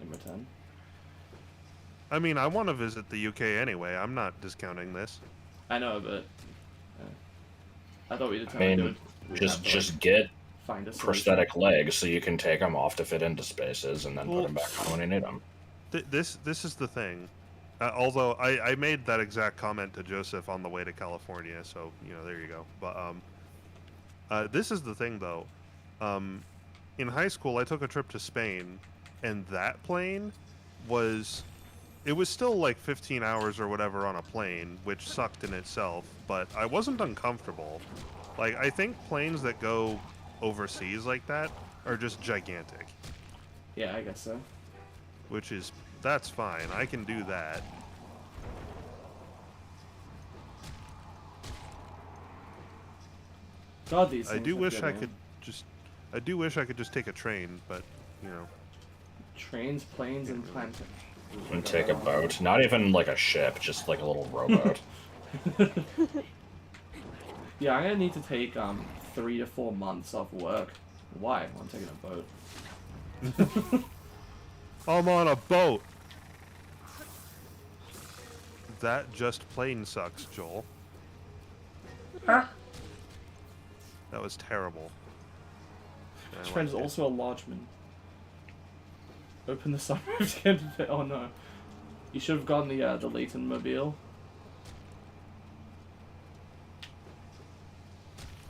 return. I mean, I want to visit the UK anyway. I'm not discounting this. I know, but I thought we determined mean, we'd Just have to, just like, get find a solution. prosthetic legs so you can take them off to fit into spaces and then Well- put them back on when you need them. This is the thing. Although I made that exact comment to Joseph on the way to California, so there you go. But this is the thing though. In high school, I took a trip to Spain, and that plane was still like 15 hours or whatever on a plane, which sucked in itself. But I wasn't uncomfortable. Like I think planes that go overseas like that are just gigantic. Yeah, I guess so. That's fine. I can do that. God, these I things do are wish good, I man. could just take a train, but Trains, planes, and planets. And take a boat. Not even like a ship, just like a little rowboat. Yeah, I'm gonna need to take 3 to 4 months off work. Why? I'm taking a boat. I'm on a boat. That just plain sucks, Joel. That was terrible. This friend is also a largeman. Open the sunroof to get a bit. Oh no. You should have gotten the Leighton Mobile.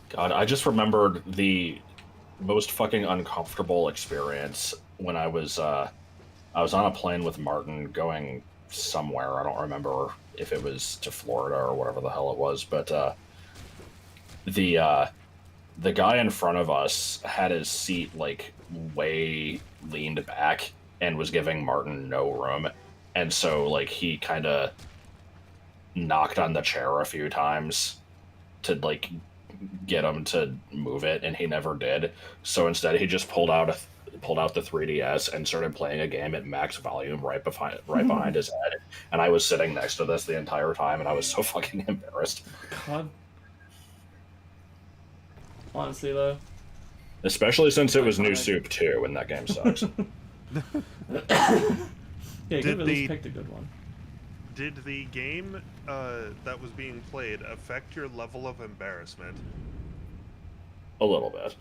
God, I just remembered the most fucking uncomfortable experience when I was on a plane with Martin going somewhere. I don't remember if it was to Florida or whatever the hell it was, but the guy in front of us had his seat like way leaned back and was giving Martin no room, and so like he kind of knocked on the chair a few times to like get him to move it, and he never did. So instead, he just pulled out the 3DS and started playing a game at max volume right behind his head. And I was sitting next to this the entire time, and I was so fucking embarrassed. God. Honestly, though. Especially since it was New Soup 2, and that game sucks. Yeah, you could at least picked a good one. Did the game that was being played affect your level of embarrassment? A little bit.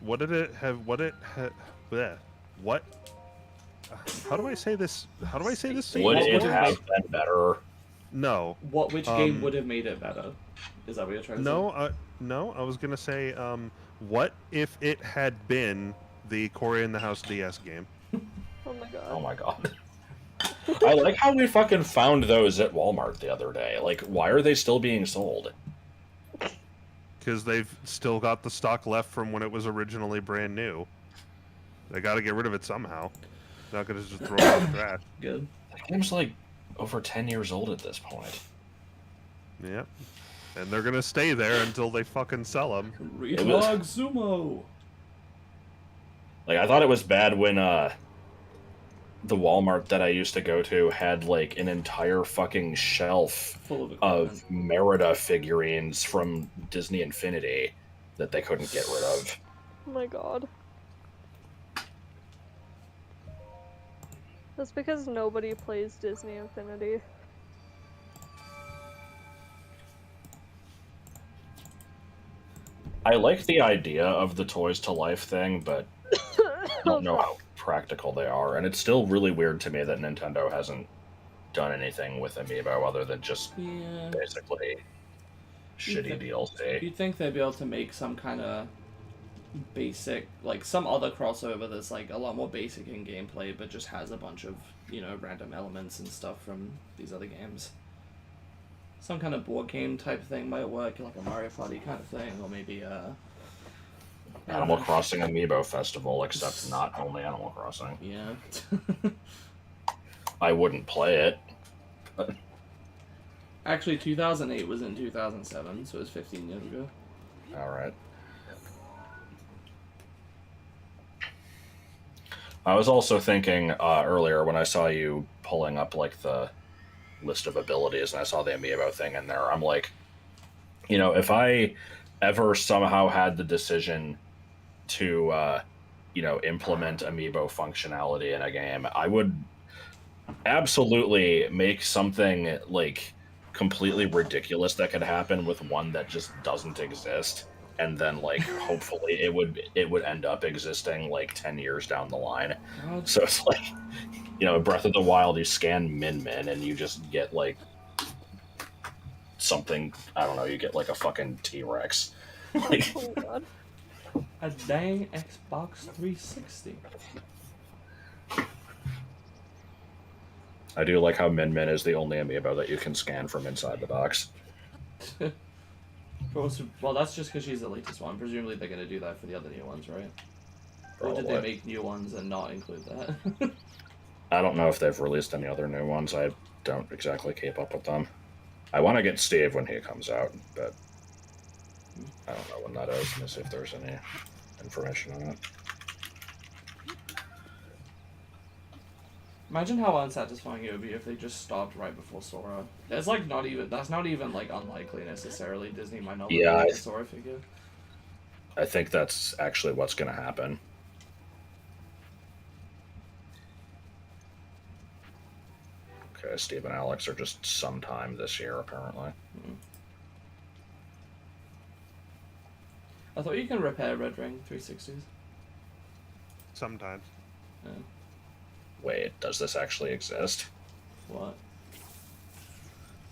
What did it have? What? How do I say this? How do I say this? Would it have been better? No. Which game would have made it better? Is that what you're trying to say? No. I was gonna say, what if it had been the Cory in the House DS game? Oh my god. Oh my god. I like how we fucking found those at Walmart the other day. Like, why are they still being sold? Because they've still got the stock left from when it was originally brand new. They got to get rid of it somehow. Not gonna just throw it in the trash. Good. That game's like over 10 years old at this point. Yep. And they're gonna stay there until they fucking sell them. Relog Sumo! Like, I thought it was bad when, the Walmart that I used to go to had, like, an entire fucking shelf Full of Merida figurines from Disney Infinity that they couldn't get rid of. Oh my god. That's because nobody plays Disney Infinity. I like the idea of the Toys to Life thing, but I don't know how practical they are, and it's still really weird to me that Nintendo hasn't done anything with Amiibo other than just basically shitty DLC. You'd think they'd be able to make some kind of basic, like some other crossover that's like a lot more basic in gameplay, but just has a bunch of, random elements and stuff from these other games. Some kind of board game type thing might work, like a Mario Party kind of thing, or maybe Animal Crossing Amiibo Festival, except not only Animal Crossing. Yeah. I wouldn't play it. But... Actually, 2008 was in 2007, so it was 15 years ago. Alright. I was also thinking earlier when I saw you pulling up like the list of abilities and I saw the Amiibo thing in there, I'm like, if I ever somehow had the decision to, implement Amiibo functionality in a game, I would absolutely make something like completely ridiculous that could happen with one that just doesn't exist. and then like hopefully it would end up existing like 10 years down the line. God. So it's like, you know, Breath of the Wild, you scan Min and you just get like something, I don't know, you get like a fucking T-Rex. Like, Oh god. A dang Xbox 360. I do like how Min is the only amiibo that you can scan from inside the box. Well, that's just because she's the latest one. Presumably they're going to do that for the other new ones, right? Or did they Probably. make new ones and not include that? I don't know if they've released any other new ones. I don't exactly keep up with them. I want to get Steve when he comes out, but I don't know when that is. Let me see if there's any information on it. Imagine how unsatisfying it would be if they just stopped right before Sora. That's like that's not even like unlikely necessarily. Disney might not Yeah, release a Sora figure. I think that's actually what's going to happen. Okay, Steve and Alex are just sometime this year, apparently. I thought you can repair Red Ring 360s. Sometimes. Yeah. Wait, does this actually exist? What?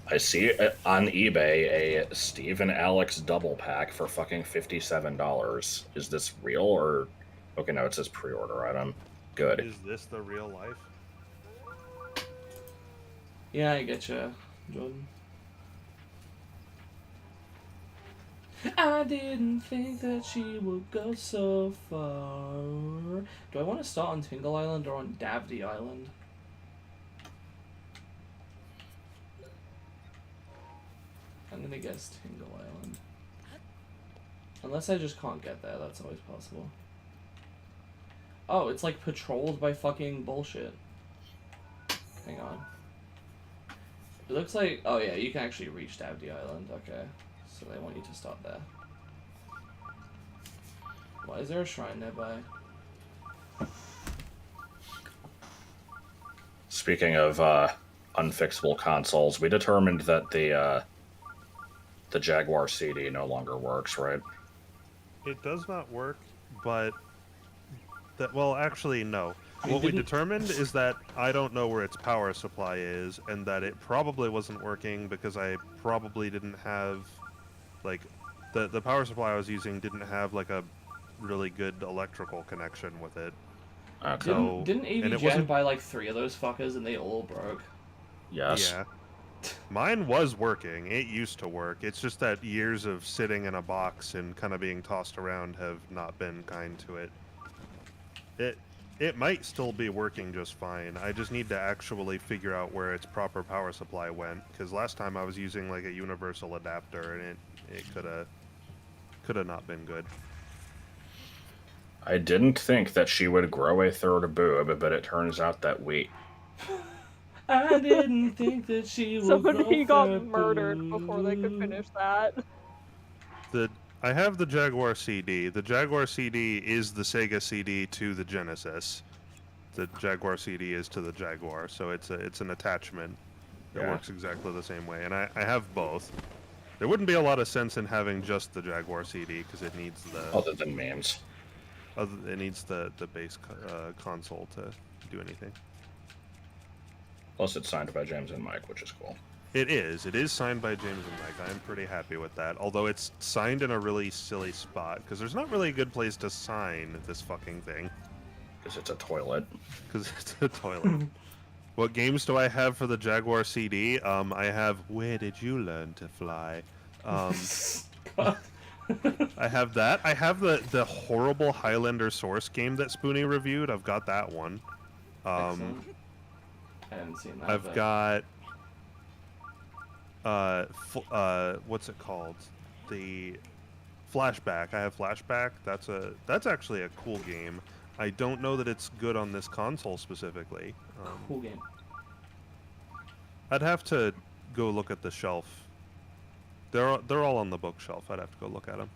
I see on eBay a Steve and Alex double pack for fucking $57. Is this real or... Okay, no, it says pre-order item. Good. Is this the real life? Yeah, I get you, Jordan. I didn't think that she would go so far. Do I want to start on Tingle Island or on Davdi Island? I'm gonna guess Tingle Island. Unless I just can't get there, that's always possible. Oh, it's like patrolled by fucking bullshit. Hang on. It looks like... Oh yeah, you can actually reach Davdi Island, okay. So they want you to stop there. Why is there a shrine nearby? Speaking of unfixable consoles, we determined that the Jaguar CD no longer works, right? It does not work, but well, actually, no. What we determined is that I don't know where its power supply is, and that it probably wasn't working because I probably didn't have, like, the power supply I was using didn't have like a really good electrical connection with it. Okay. So, Didn't and it AVGen wasn't- buy like 3 of those fuckers and they all broke? Yes. Yeah. Mine was working. It used to work. It's just that years of sitting in a box and kind of being tossed around have not been kind to it. It might still be working just fine. I just need to actually figure out where its proper power supply went, because last time I was using like a universal adapter and it could have not been good. I didn't think that she would grow a third boob, but it turns out that I didn't think that she would Somebody grow got third murdered before they could boob. finish that. I have the Jaguar CD. The Jaguar CD is the Sega CD to the Genesis. The Jaguar CD is to the Jaguar, so it's an attachment. It Yeah. works exactly the same way, and I have both. There wouldn't be a lot of sense in having just the Jaguar CD because it needs the other than memes. it needs the base console to do anything. Plus, it's signed by James and Mike, which is cool. It is signed by James and Mike. I'm pretty happy with that. Although it's signed in a really silly spot because there's not really a good place to sign this fucking thing. Because it's a toilet. Because it's a toilet. What games do I have for the Jaguar CD? I have Where Did You Learn to Fly? I have that. I have the horrible Highlander Source game that Spoonie reviewed. I've got that one. Excellent. I haven't seen that. I've but... got what's it called? The Flashback. I have Flashback. That's actually a cool game. I don't know that it's good on this console specifically. Cool game. I'd have to go look at the shelf. They're all on the bookshelf. I'd have to go look at them.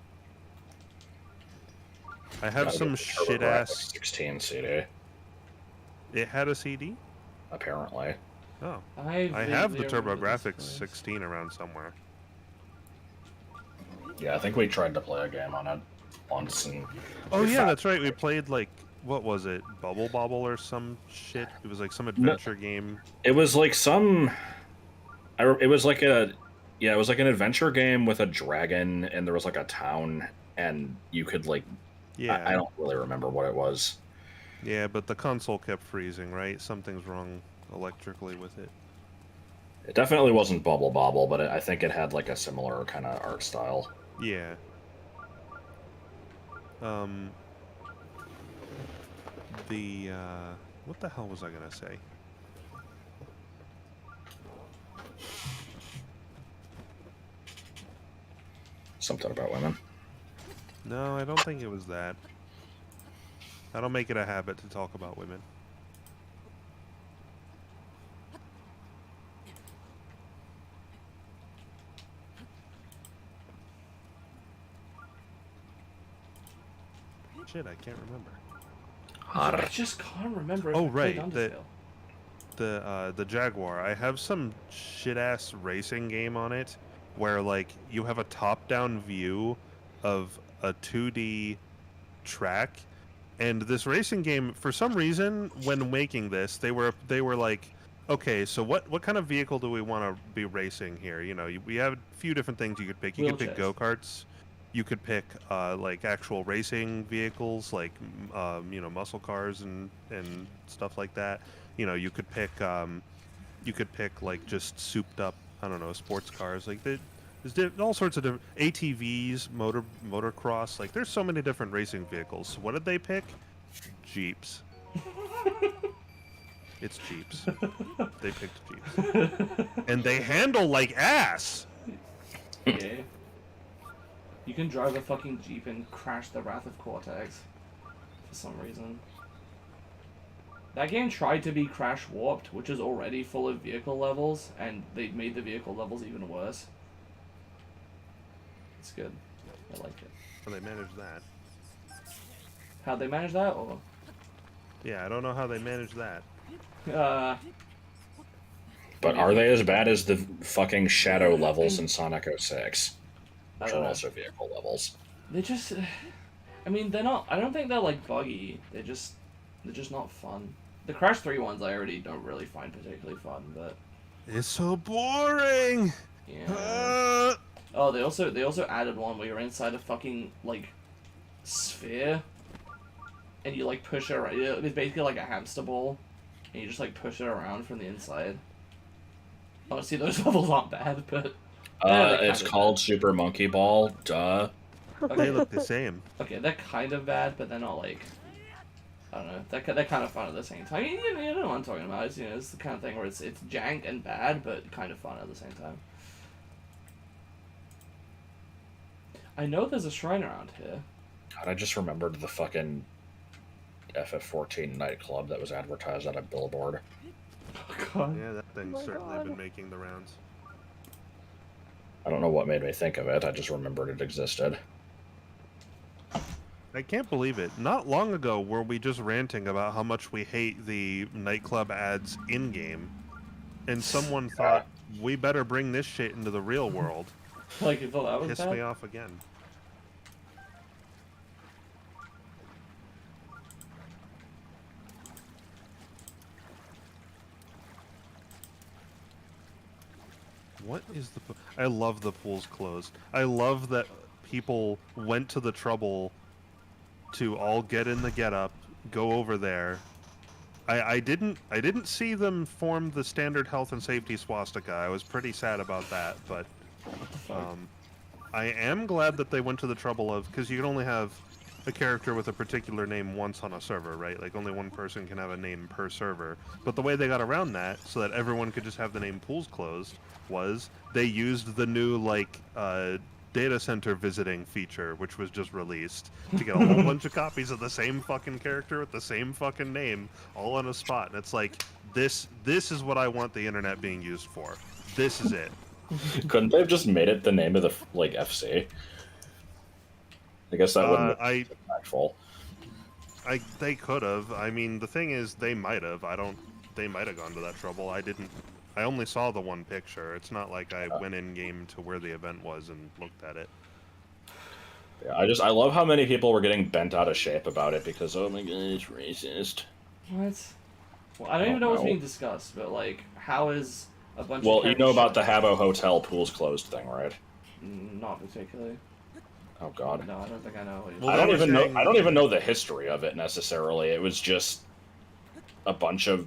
I have Gotta some get the shit TurboGrafx ass. 16 CD, It had a CD. apparently. Oh, I I have the vaguely remember this TurboGrafx place. 16 around somewhere. Yeah, I think we tried to play a game on it once, and Oh we yeah, found- that's right. We played like what was it, Bubble Bobble or some shit? It was like some No. adventure game. It was like some. It was like a. Yeah, it was like an adventure game with a dragon, and there was like a town, and you could like. Yeah, I don't really remember what it was. yeah, but the console kept freezing. Right, something's wrong electrically with it. It definitely wasn't Bubble Bobble, but I think it had like a similar kind of art style. Yeah. The what the hell was I gonna say? Something about women. No, I don't think it was that. I don't make it a habit to talk about women. Shit, I can't remember. I just can't remember. If Oh, I played right, Undertale. The Jaguar. I have some shit ass racing game on it where like you have a top down view of a 2D track, and this racing game for some reason when making this they were like, okay, so what kind of vehicle do we want to be racing here? You know, we have a few different things you could pick. You could pick Wheelchairs. go-karts. You could pick like actual racing vehicles, like you know, muscle cars and stuff like that. You know, you could pick like just souped up, I don't know, sports cars. Like there's all sorts of different ATVs, motocross. Like there's so many different racing vehicles. So what did they pick? Jeeps. It's Jeeps. They picked Jeeps, and they handle like ass. Yeah. You can drive a fucking Jeep and crash the Wrath of Cortex. For some reason. That game tried to be Crash Warped, which is already full of vehicle levels, and they made the vehicle levels even worse. It's good. I like it. How they managed that? How'd they manage that? Or Yeah, I don't know how they managed that. But are they as bad as the fucking shadow levels in Sonic 06? Which are also vehicle levels. they just, I mean, they're not. I don't think they're like buggy. They're just not fun. The Crash 3 ones I already don't really find particularly fun, but It's so boring. yeah. Oh, they also added one where you're inside a fucking like sphere, and you like push it around. It's basically like a hamster ball, and you just like push it around from the inside. Honestly, those levels aren't bad, but It's called Super Monkey Ball. Duh. They look the same. Okay, they're kind of bad, but they're not like, I don't know. They're kind of fun at the same time. You know what I'm talking about. It's, you know, it's the kind of thing where it's jank and bad, but kind of fun at the same time. I know there's a shrine around here. God, I just remembered the fucking FF14 nightclub that was advertised on a billboard. Oh god. Yeah, that thing's my certainly God. been making the rounds. I don't know what made me think of it. I just remembered it existed. I can't believe it. Not long ago were we just ranting about how much we hate the nightclub ads in-game, and someone thought, we better bring this shit into the real world. Like, you thought that was Pissed bad? me off again. What is the... I love the pool's closed. I love that people went to the trouble to all get in the get-up, go over there. I didn't see them form the standard health and safety swastika. I was pretty sad about that, but I am glad that they went to the trouble of, because you can only have a character with a particular name once on a server, right? Like only one person can have a name per server. But the way they got around that, so that everyone could just have the name pools closed, was they used the new like data center visiting feature, which was just released, to get a whole bunch of copies of the same fucking character with the same fucking name all on a spot. And it's like, this is what I want the internet being used for. This is it. Couldn't they have just made it the name of the like FC? I guess that wouldn't be impactful. They could have. I mean, the thing is, they might have. They might have gone to that trouble. I only saw the one picture. It's not like I went in game to where the event was and looked at it. Yeah, I love how many people were getting bent out of shape about it because, oh my god, it's racist. What? Well, I don't even know what's being discussed, but like, how is a bunch of Well, you know characters about the showing- Habbo Hotel pools closed thing, right? Not particularly. Oh god. No, I don't think I know. What you're Well, I they don't were even know. saying- I don't even know the history of it necessarily. It was just a bunch of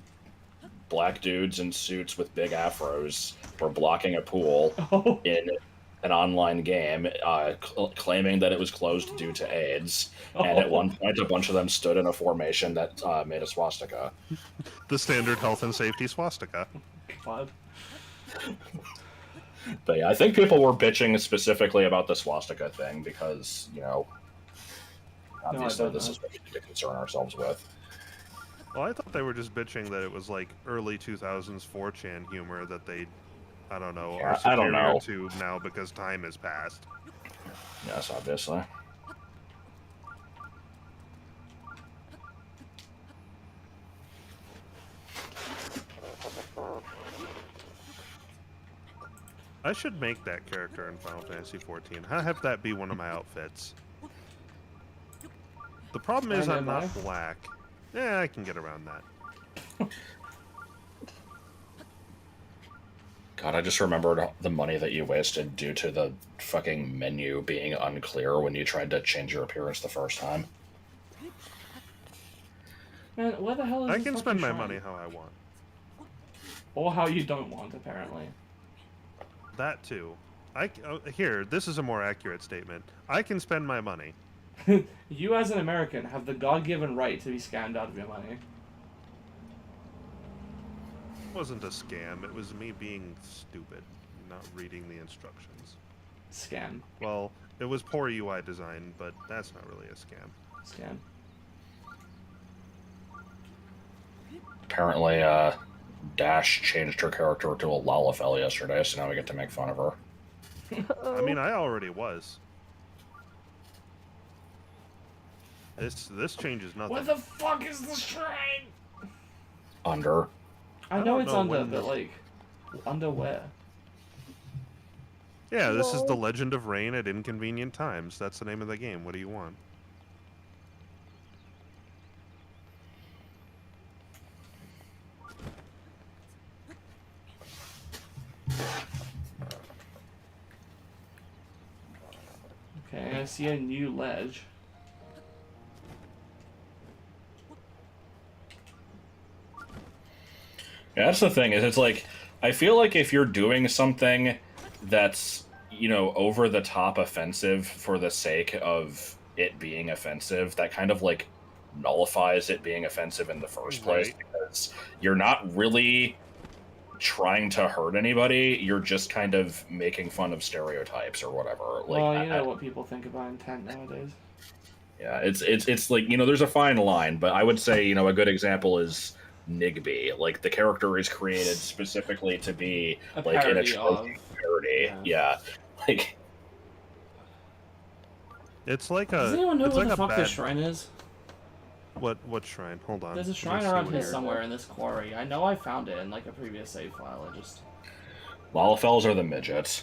black dudes in suits with big afros were blocking a pool Oh. in an online game, claiming that it was closed due to AIDS. And at one point, a bunch of them stood in a formation that made a swastika. The standard health and safety swastika. God. But yeah, I think people were bitching specifically about the swastika thing because, you know, obviously don't this know. is what we need to concern ourselves with. Well, I thought they were just bitching that it was like early 2000s 4chan humor that they, I don't know, Yeah, are I don't superior know. to now because time has passed. Yes, obviously. I should make that character in Final Fantasy 14. I'll have that be one of my outfits. The problem is And I'm am not I? black. Yeah, I can get around that. God, I just remembered the money that you wasted due to the fucking menu being unclear when you tried to change your appearance the first time. Man, where the hell is I this can fucking spend my shrine? money how I want. Or how you don't want, apparently. That too. Here, this is a more accurate statement. I can spend my money. You, as an American, have the God-given right to be scammed out of your money. It wasn't a scam. It was me being stupid, not reading the instructions. Scam. Well, it was poor UI design, but that's not really a scam. Scam. Apparently, Dash changed her character to a Lalafell yesterday, so now we get to make fun of her. I mean, I already was. This changes nothing. Where the fuck is the shrine? Under. I know don't it's know under, when but the- like, under where? Yeah, this is the Lol. Legend of Rain at Inconvenient Times. That's the name of the game. What do you want? Okay, I see a new ledge. Yeah, that's the thing, is it's like, I feel like if you're doing something that's, you know, over the top offensive for the sake of it being offensive, that kind of like nullifies it being offensive in the first place, Right. because you're not really trying to hurt anybody, you're just kind of making fun of stereotypes or whatever. Like, Well, you know what people think about intent nowadays. yeah, it's like, you know, there's a fine line, but I would say, you know, a good example is Nigby. Like, the character is created specifically to be A like an parody atrocious of. parody. Yeah. Like, It's like Does a. anyone know it's where like the a fuck bad. this shrine is? What shrine? Hold on. There's a Let me shrine see around what here you're- somewhere in this quarry. I know I found it in like a previous save file. I just. Lalafells are the midgets.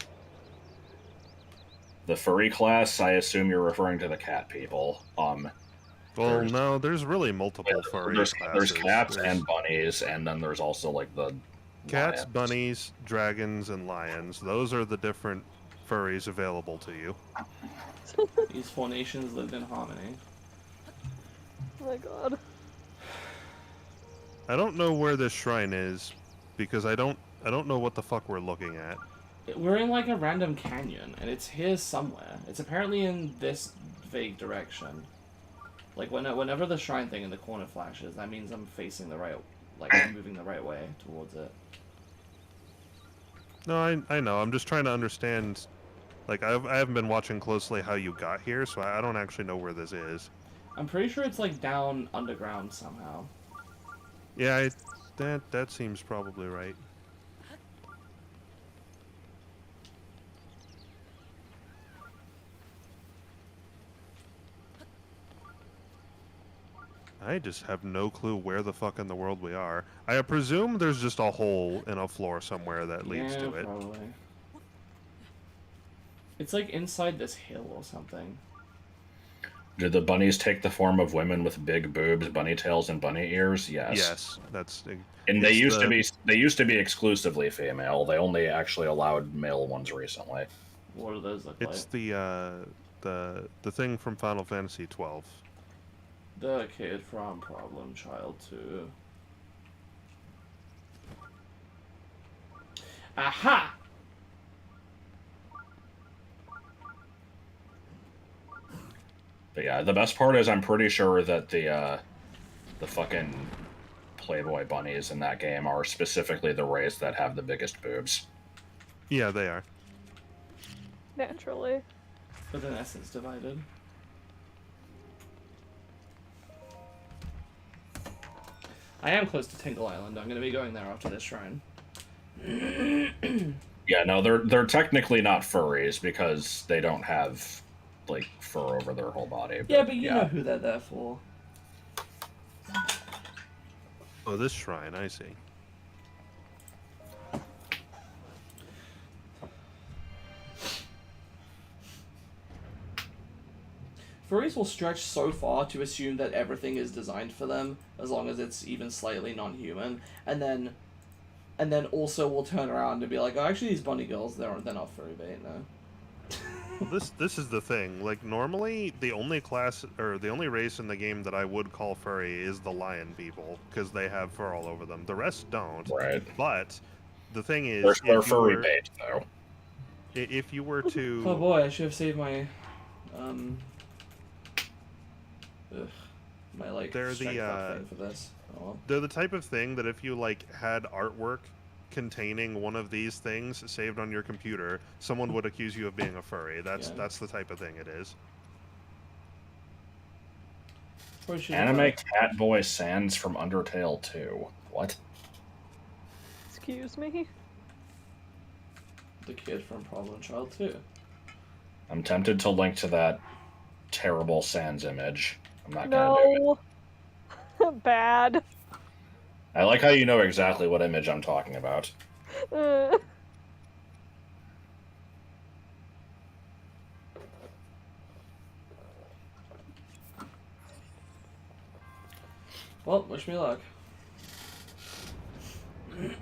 The furry class, I assume you're referring to the cat people. Well, there's- no, there's really multiple furry there's classes. cats There's and bunnies, and then there's also like the cats, lions. bunnies, dragons, and lions. Those are the different furries available to you. These four nations lived in harmony. Oh my god. I don't know where this shrine is because I don't know what the fuck we're looking at. We're in like a random canyon, and it's here somewhere. It's apparently in this vague direction. Like whenever the shrine thing in the corner flashes, that means I'm facing the right, like I'm moving the right way towards it. No, I know. I'm just trying to understand. Like I haven't been watching closely how you got here, so I don't actually know where this is. I'm pretty sure it's like down underground somehow. Yeah, that seems probably right. I just have no clue where the fuck in the world we are. I presume there's just a hole in a floor somewhere that leads Yeah, to it. probably. It's like inside this hill or something. Do the bunnies take the form of women with big boobs, bunny tails, and bunny ears? Yes. Yes, that's. And they it's used to be exclusively female. They only actually allowed male ones recently. What do those look It's like? the thing from Final Fantasy 12. The kid from Problem Child 2. Aha! But yeah, the best part is I'm pretty sure that the fucking Playboy bunnies in that game are specifically the race that have the biggest boobs. Yeah, they are. Naturally. But then essence divided. I am close to Tingle Island. I'm gonna be going there after this shrine. Yeah, no, they're technically not furries because they don't have like fur over their whole body. Yeah, but you know who they're there for. Oh, this shrine, I see. Furries will stretch so far to assume that everything is designed for them, as long as it's even slightly non-human, and then also will turn around and be like, oh, actually these bunny girls, they're not furry bait, no. Well, this is the thing. Like, normally, the only class, or the only race in the game that I would call furry is the lion people, because they have fur all over them. The rest don't. Right. But, the thing is... They're furry bait, though. If you were to... Oh boy, I should have saved my, my, like, They're strength up thing for this. Oh well. They're the type of thing that if you, like, had artwork containing one of these things saved on your computer, someone would accuse you of being a furry. That's the type of thing it is. Anime Catboy Sans from Undertale 2. What? Excuse me? The kid from Problem Child 2. I'm tempted to link to that terrible Sans image. I'm not gonna do it. Bad. I like how you know exactly what image I'm talking about. Well, wish me luck.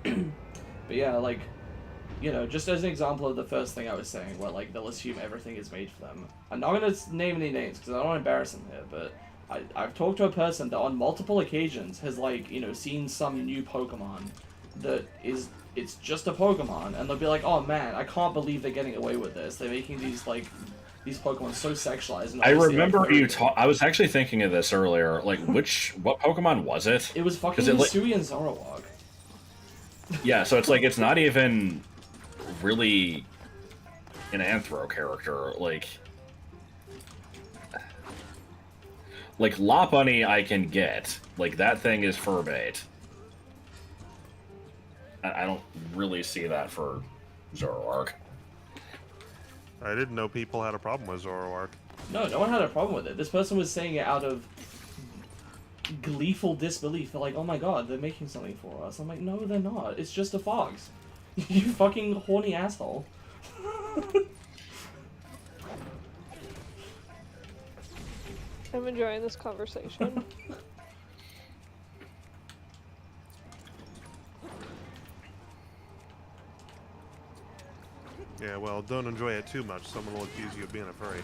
But yeah, like, you know, just as an example of the first thing I was saying, where, like, they'll assume everything is made for them. I'm not going to name any names, because I don't want to embarrass them here, but I've talked to a person that on multiple occasions has, like, you know, seen some new Pokemon that it's just a Pokemon, and they'll be like, oh man, I can't believe they're getting away with this. They're making these, like, these Pokemon so sexualized. And I remember I was actually thinking of this earlier. Like, what Pokemon was it? It was fucking Hisui and Zoroark. Yeah, so it's like, it's not even really an Anthro character. Like Lopunny I can get. Like, that thing is fur bait. I don't really see that for Zoroark. I didn't know people had a problem with Zoroark. No, no one had a problem with it. This person was saying it out of gleeful disbelief. They're like, oh my god, they're making something for us. I'm like, no, they're not. It's just a fox. You fucking horny asshole. I'm enjoying this conversation. Yeah, well, don't enjoy it too much. Someone will accuse you of being a furry.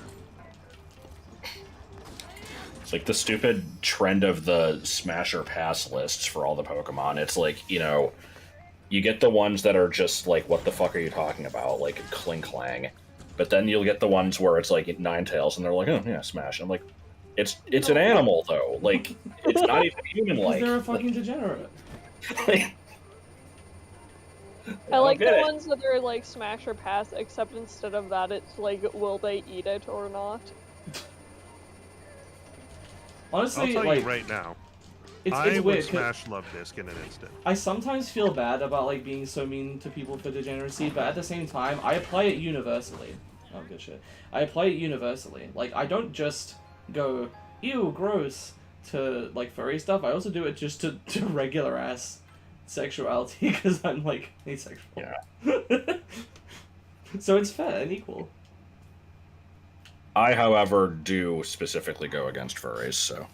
It's like the stupid trend of the smash or pass lists for all the Pokemon. It's like, you know, you get the ones that are just like, what the fuck are you talking about? Like Klinklang. But then you'll get the ones where it's like Ninetales and they're like, oh yeah, smash. I'm like, it's an animal though. Like, it's not even human-like. They're a fucking degenerate. I like the ones that are like smash or pass, except instead of that, it's like, will they eat it or not? Honestly, I'll tell like, you right now, it's I weird. would smash Love Disc in an instant. I sometimes feel bad about like being so mean to people for degeneracy, but at the same time, I apply it universally. Oh, good shit. I apply it universally. Like, I don't just go, ew, gross, to like furry stuff. I also do it just to regular ass sexuality because I'm like asexual. Yeah. So it's fair and equal. I, however, do specifically go against furries, so.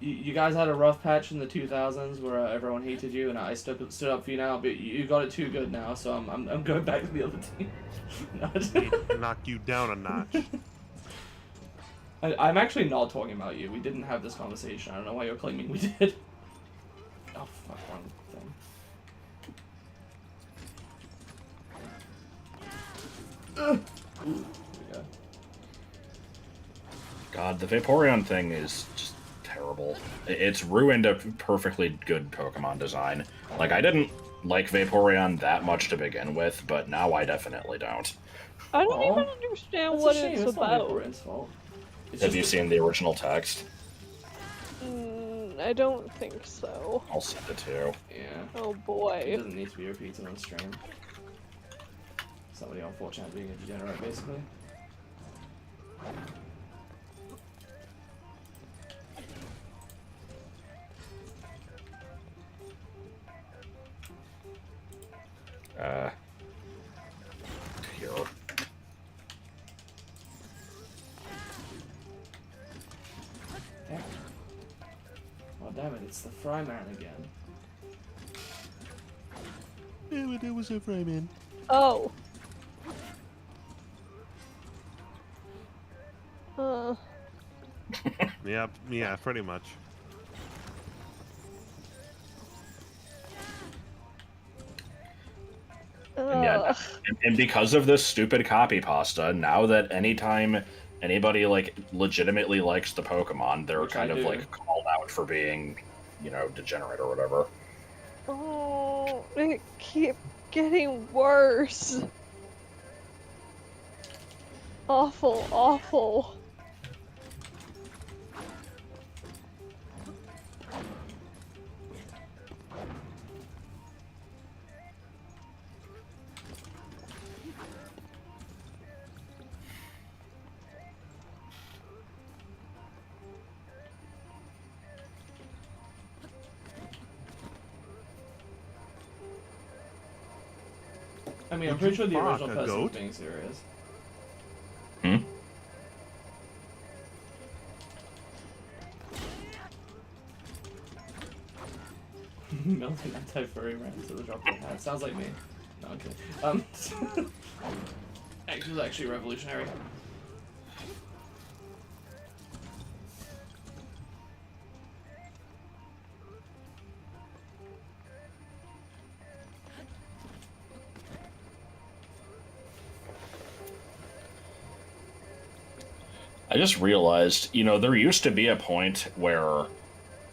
You guys had a rough patch in the 2000s where everyone hated you, and I stood up for you now. But you got it too good now, so I'm going back to the other team. Need to knock you down a notch. I'm actually not talking about you. We didn't have this conversation. I don't know why you're claiming we did. Oh fuck, wrong thing. Ooh, here we go. God, the Vaporeon thing is just terrible. It's ruined a perfectly good Pokemon design. Like, I didn't like Vaporeon that much to begin with, but now I definitely don't. I don't Aw. even understand That's what a shame. it's Not about. Vaporeon's fault. It's Have just you a- seen the original text? I don't think so. I'll send it to you. Yeah. Oh It boy. doesn't need to be repeated on stream. Somebody on 4chan being a degenerate, basically. Here. Damn. Oh damn it, it's the Fry Man again. It was a Fryman. Oh. Yeah, pretty much. Ugh. And because of this stupid copy pasta, now that anytime anybody like legitimately likes the Pokemon, they're Which kind I of do. like called out for being, you know, degenerate or whatever. Oh, it keeps getting worse. Awful, awful. I mean, I'm Would pretty you sure the fuck original a person was goat? being serious. Hmm? Melting anti-furry ran to the drop of hat. Sounds like me. No, I'm kidding. It was actually revolutionary. I just realized, you know, there used to be a point where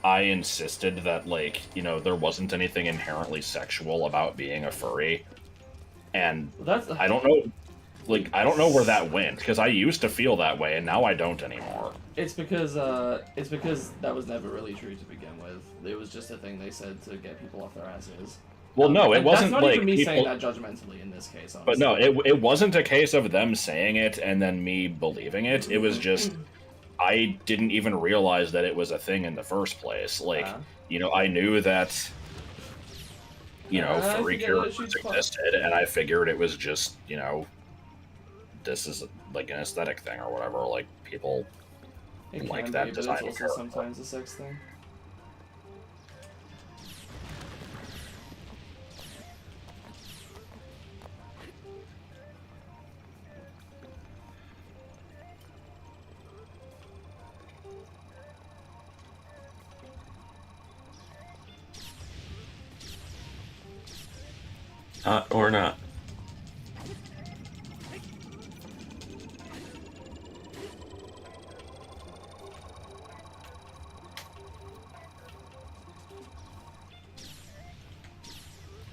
I insisted that, like, you know, there wasn't anything inherently sexual about being a furry. And Well, that's I don't know, like, I don't know where that went, because I used to feel that way, and now I don't anymore. It's because that was never really true to begin with. It was just a thing they said to get people off their asses. Well, no, it And wasn't that's not like even me people... saying that judgmentally in this case, honestly. But no, it wasn't a case of them saying it and then me believing it. It was just, I didn't even realize that it was a thing in the first place. Like, you know, I knew that, you know, I furry forget that it characters shoots fire. existed, and I figured it was just, you know, this is like an aesthetic thing or whatever. Like, people It like can that be, but design it's of also character. sometimes a sex thing. Or not.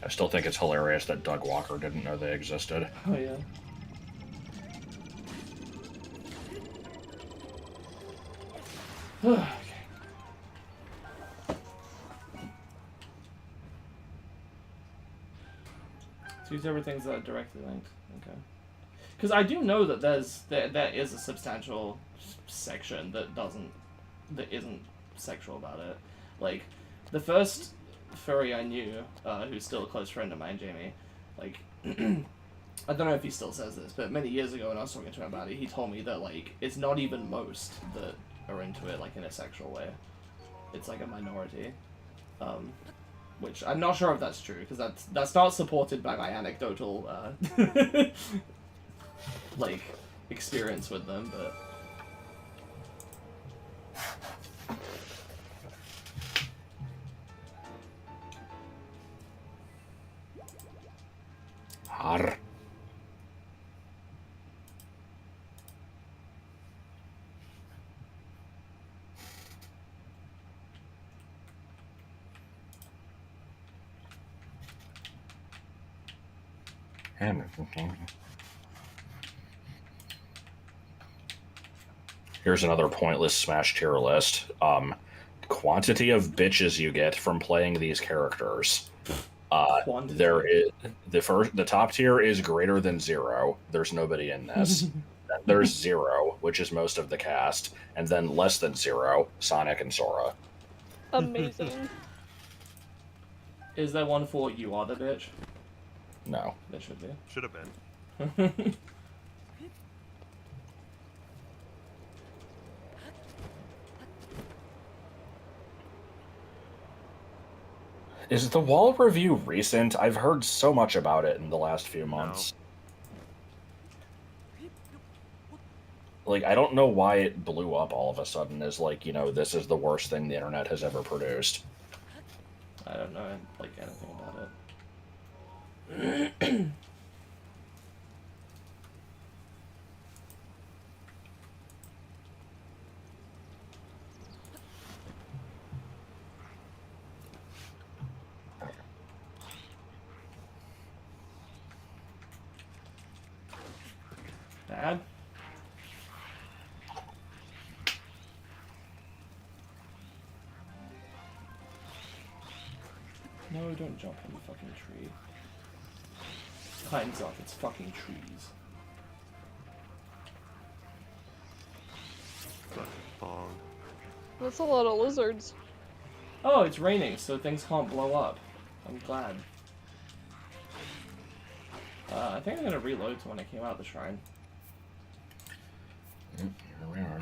I still think it's hilarious that Doug Walker didn't know they existed. Oh yeah. Okay. So use everything's directly linked. Okay. Because I do know that there is a substantial section that isn't sexual about it. Like, the first furry I knew, who's still a close friend of mine, Jamie, Like, I don't know if he still says this, but many years ago when I was talking to him about it, he told me that, like, it's not even most that are into it, like, in a sexual way. It's, like, a minority. Which I'm not sure if that's true, because that's not supported by my anecdotal, like, experience with them, but... Har. Here's another pointless Smash tier list. Quantity of bitches you get from playing these characters. There is the top tier is greater than 0. There's nobody in this. There's 0, which is most of the cast, and then less than 0, Sonic and Sora. Amazing. Is there one for You Are the Bitch? No. There should be. Should have been. Is the wall review recent? I've heard so much about it in the last few months. Like, I don't know why it blew up all of a sudden as, like, you know, this is the worst thing the internet has ever produced. I don't know, like, anything about it. Bad? No, don't jump on the fucking tree. Climbs off its fucking trees. Fucking bong. That's a lot of lizards. Oh, it's raining, so things can't blow up. I'm glad. I think I'm gonna reload to when I came out of the shrine. Here we are.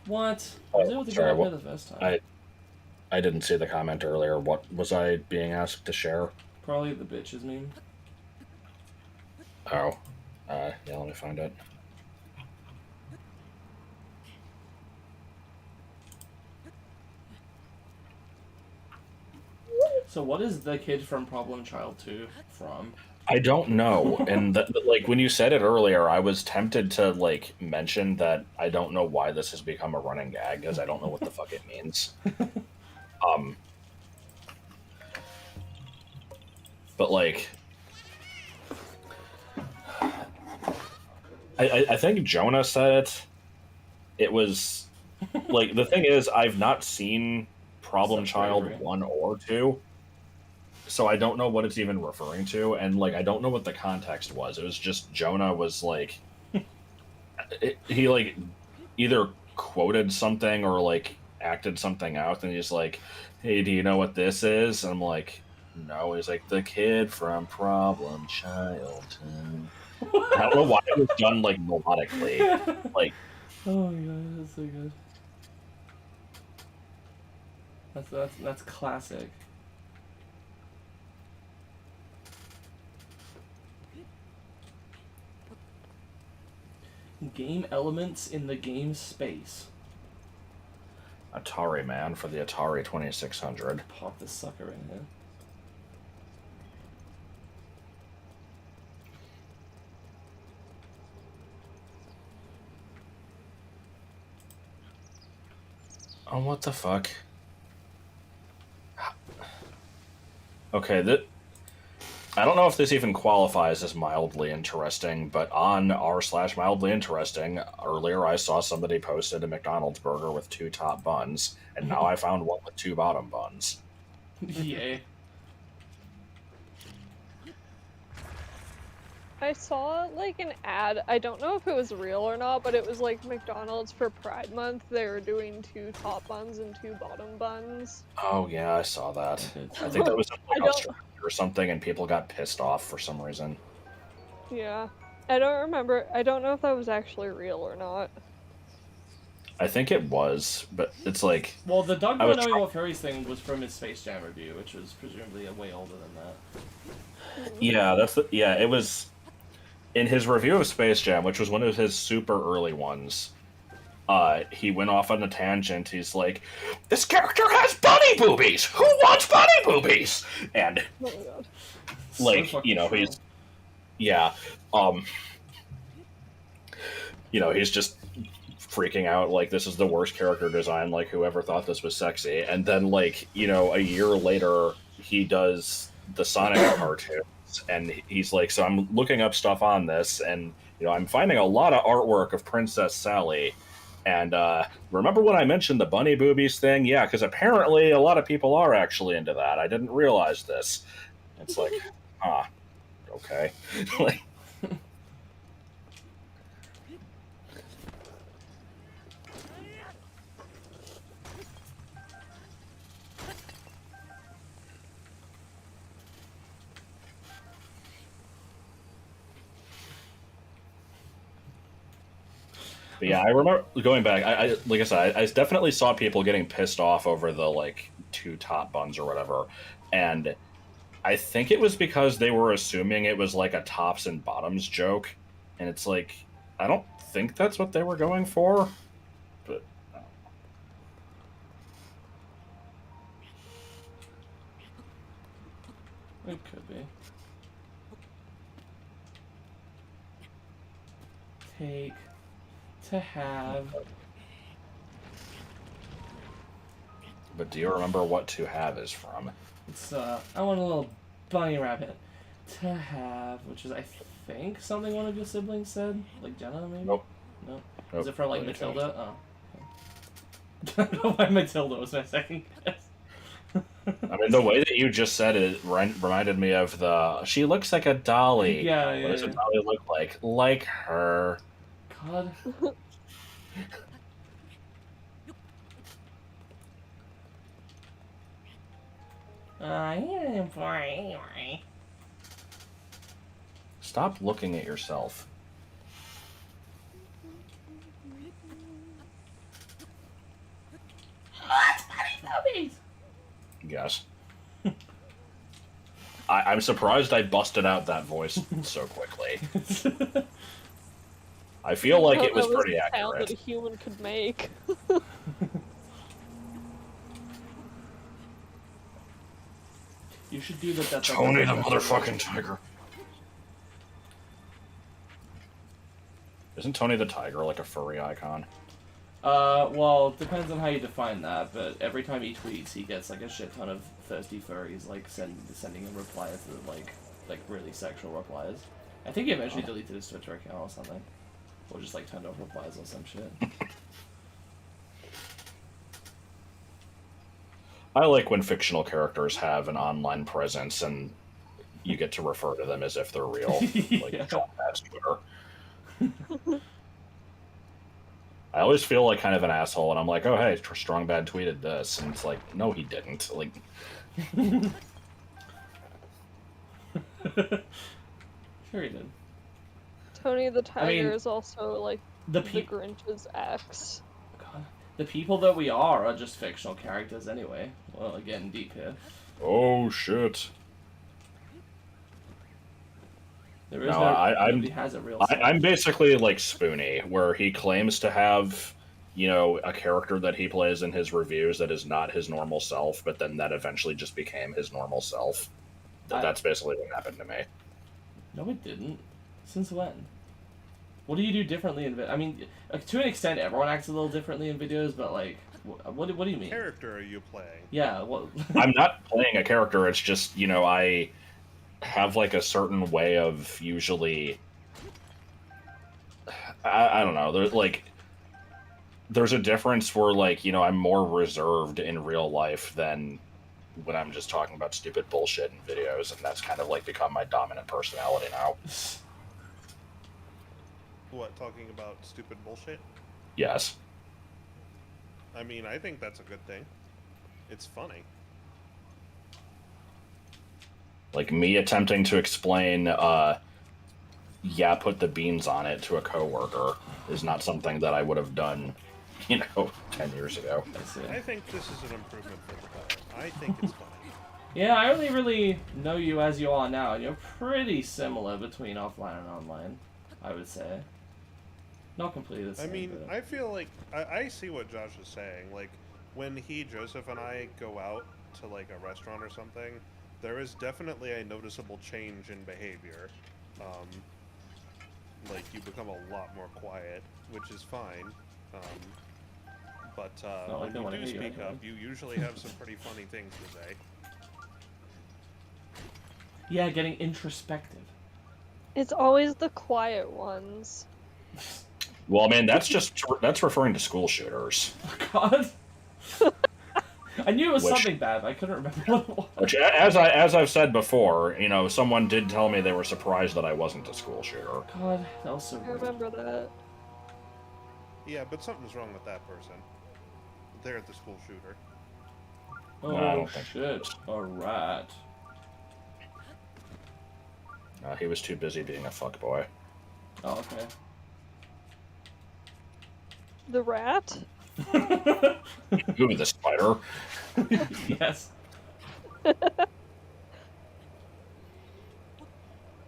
What? I was able to get up here the first time. I didn't see the comment earlier. What was I being asked to share? Probably the bitches meme. Oh. Yeah, let me find it. So what is the kid from Problem Child 2 from? I don't know. And like when you said it earlier, I was tempted to like mention that I don't know why this has become a running gag because I don't know what the fuck it means. But like I think Jonah said it. It was like the thing is I've not seen Problem Child 1 or 2. So I don't know what it's even referring to, and like I don't know what the context was. It was just Jonah was like, he like either quoted something or like acted something out, and he's like, "Hey, do you know what this is?" And I'm like, "No." He's like, "The kid from Problem Child." I don't know why it was done like melodically, like. Oh my god, that's so good. That's classic. Game elements in the game space. Atari man for the Atari 2600. Pop this sucker in here. Oh, what the fuck? Okay, that. I don't know if this even qualifies as mildly interesting, but on r/mildly interesting, earlier I saw somebody posted a McDonald's burger with 2 top buns, and now I found one with 2 bottom buns. Yay. I saw like an ad. I don't know if it was real or not, but it was like McDonald's for Pride Month. They were doing 2 top buns and 2 bottom buns. Oh yeah, I saw that. Okay. I think that was in, like, I don't- Australia or something, and people got pissed off for some reason. Yeah. I don't remember. I don't know if that was actually real or not. I think it was, but it's like, Well, the Doug I was not knowing try- what furries thing was from his Space Jam review, which was presumably way older than that. yeah, it was in his review of Space Jam, which was one of his super early ones. He went off on a tangent. He's like, "This character has bunny boobies. Who wants bunny boobies?" And Oh my god. like, So you know, fucking he's yeah, you know, he's just freaking out like this is the worst character design. Like, whoever thought this was sexy? And then, like, you know, a year later, he does the Sonic cartoons, and he's like, "So I'm looking up stuff on this, and you know, I'm finding a lot of artwork of Princess Sally." And remember when I mentioned the bunny boobies thing? Yeah, because apparently a lot of people are actually into that. I didn't realize this. It's like, okay. Like, but yeah, I remember going back. I like I said, I definitely saw people getting pissed off over the like 2 top buns or whatever, and I think it was because they were assuming it was like a tops and bottoms joke, and it's like, I don't think that's what they were going for, but It could be. Take. To have. but do you remember what "to have" is from? It's, I want a little bunny rabbit. To have, which is, I think, something one of your siblings said? Like Jenna, maybe? Nope. No? Nope. Is it from, like, Really Matilda? Oh. Okay. I don't know why Matilda was my second guess. I mean, the way that you just said it reminded me of the "she looks like a dolly." Yeah, What yeah, does a yeah. dolly look like? Like her. God. I am for anyway. Stop looking at yourself. Puppies! Yes. I'm surprised I busted out that voice so quickly. I feel like it was That pretty the sound that a accurate. human could make. You should do that. That's Tony the motherfucking tiger. Isn't Tony the tiger like a furry icon? Well, it depends on how you define that, but every time he tweets, he gets like a shit ton of thirsty furries like sending him replies that like really sexual replies. I think he eventually deleted his Twitter account or something, or just like turned off replies or some shit. I like when fictional characters have an online presence and you get to refer to them as if they're real, like Yeah. John Bad's Twitter. I always feel like kind of an asshole, and I'm like, "Oh hey, Strong Bad tweeted this," and it's like, "No, he didn't." Like, Sure he did. Tony the Tiger mean, is also like The the people, Grinch's ex. the people that we are just fictional characters anyway. Well, again, deep here. oh shit. There is No, nobody has a real. self. I'm basically like Spoonie, where he claims to have, you know, a character that he plays in his reviews that is not his normal self, but then that eventually just became his normal self. That's basically what happened to me. No, it didn't. Since when? What do you do differently in? I mean, to an extent, everyone acts a little differently in videos, but like, what do you mean? Character are you playing? Yeah. What? I'm not playing a character. It's just, you know, have like a certain way of usually. I don't know. There's a difference where like, you know, I'm more reserved in real life than when I'm just talking about stupid bullshit in videos, and that's kind of like become my dominant personality now. What, talking about stupid bullshit? Yes. I mean, I think that's a good thing. It's funny. Like me attempting to explain, yeah, put the beans on it to a coworker is not something that I would have done, you know, 10 years ago. I see. I think this is an improvement for the better. I think it's funny. Yeah, I only really know you as you are now, and you're pretty similar between offline and online, I would say. Not completely the same. I mean, but... I feel like I see what Josh is saying. Like, when Joseph, and I go out to like a restaurant or something, there is definitely a noticeable change in behavior. Like, you become a lot more quiet, which is fine. But when you do speak up, you usually have some pretty funny things to say. Yeah, getting introspective. It's always the quiet ones. Well, I mean, that's referring to school shooters. God. I knew it was Which- something bad, but I couldn't remember what it was. Which, as I've said before, you know, someone did tell me they were surprised that I wasn't a school shooter. God, that was so I weird. remember that. Yeah, but something's wrong with that person. They're the school shooter. Oh, I don't think shit. Alright. He was too busy being a fuckboy. Oh, okay. The rat? Ooh, the spider. Yes.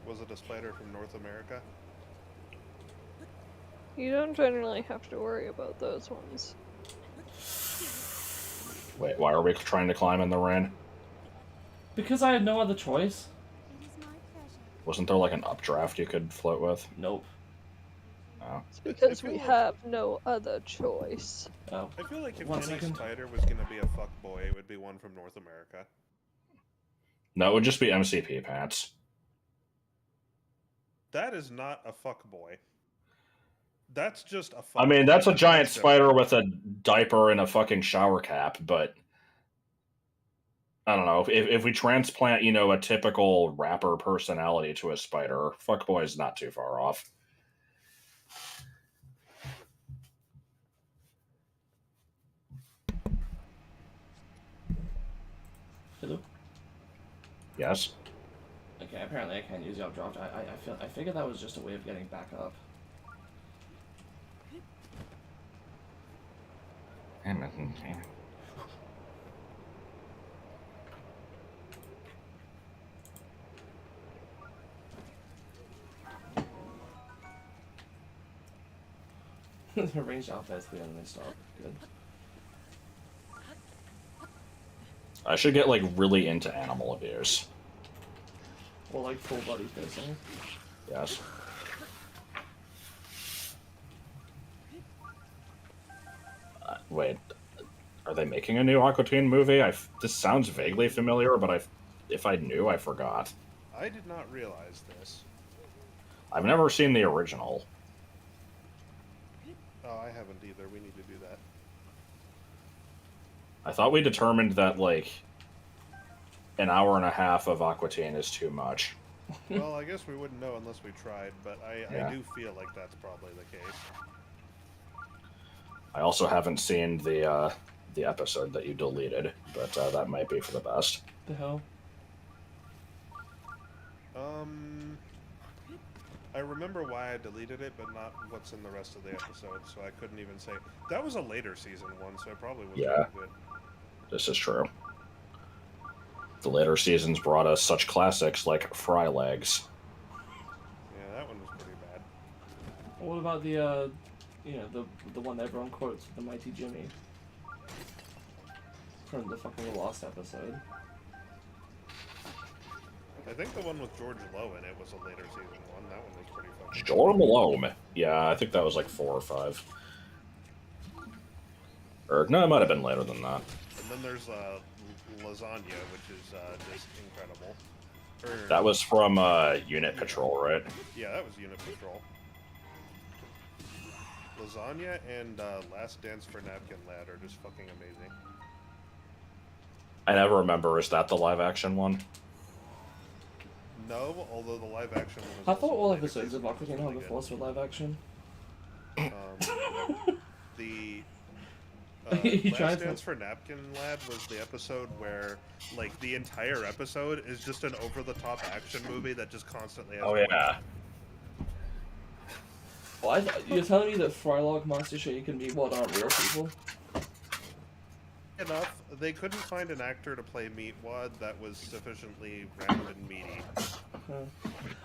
Was it a spider from North America? You don't generally have to worry about those ones. Wait, why are we trying to climb in the rain? Because I had no other choice. Wasn't there like an updraft you could float with? Nope. Oh. It's because feel we like- have no other choice. Oh. I feel like if 1 any second. spider was gonna be a fuckboy, it would be one from North America. No, it would just be MCP pants. That is not a fuckboy. That's just a fuck. I mean, that's a giant simple. spider with a diaper and a fucking shower cap, but I don't know. If we transplant, you know, a typical rapper personality to a spider, fuckboy's not too far off. Hello? Yes? Okay, apparently I can't use the updraft. I figured that was just a way of getting back up. The ranged outfits the enemy stop. Good. I should get like really into animal abuse. Or like full body piercing. Yes. Wait, are they making a new Aqua Teen movie? This sounds vaguely familiar, but if I knew, I forgot. I did not realize this. I've never seen the original. Oh, I haven't either. We need to do that. I thought we determined that like an hour and a half of Aqua Teen is too much. Well, I guess we wouldn't know unless we tried, but Yeah. I do feel like that's probably the case. I also haven't seen the episode that you deleted, but that might be for the best. The hell? I remember why I deleted it, but not what's in the rest of the episode, so I couldn't even say. That was a later season one, so I probably wasn't Yeah. good. This is true. The later seasons brought us such classics like Fry Legs. Yeah, that one was pretty bad. What about the, you know, the one that everyone quotes, the Mighty Jimmy? From the fucking Lost episode. I think the one with George Lowe in it was a later season one. That one was pretty fucking Jorah Malone. Yeah, I think that was like 4 or 5. Or, no, it might have been later than that. And then there's Lasagna, which is just incredible. That was from Unit Patrol, right? Yeah, that was Unit Patrol. Lasagna and Last Dance for Napkin Lad are just fucking amazing. I never remember. Is that the live action one? No, although the live action one was I thought also all really episodes of good. Aqua Teen Harbor Force were live action. The You tried Last to- Dance for Napkin Lad was the episode where, like, the entire episode is just an over-the-top action movie that just constantly has. Oh yeah. Well, you're telling me that Frylog Master Shade can be what aren't real people? Enough, they couldn't find an actor to play Meatwad that was sufficiently round and meaty.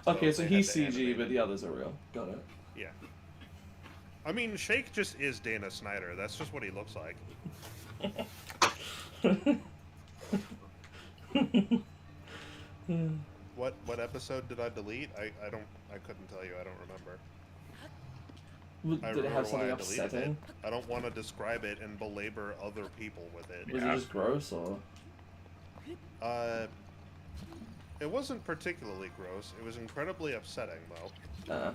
Okay, so they he's had to CG, animate but it. the others are real. Got it. Yeah. I mean, Shake just is Dana Snyder. That's just what he looks like. What episode did I delete? I couldn't tell you. I don't remember. I Did it have remember why something I deleted it. upsetting? I don't want to describe it and belabor other people with it. Was it just gross or? It wasn't particularly gross. It was incredibly upsetting, though.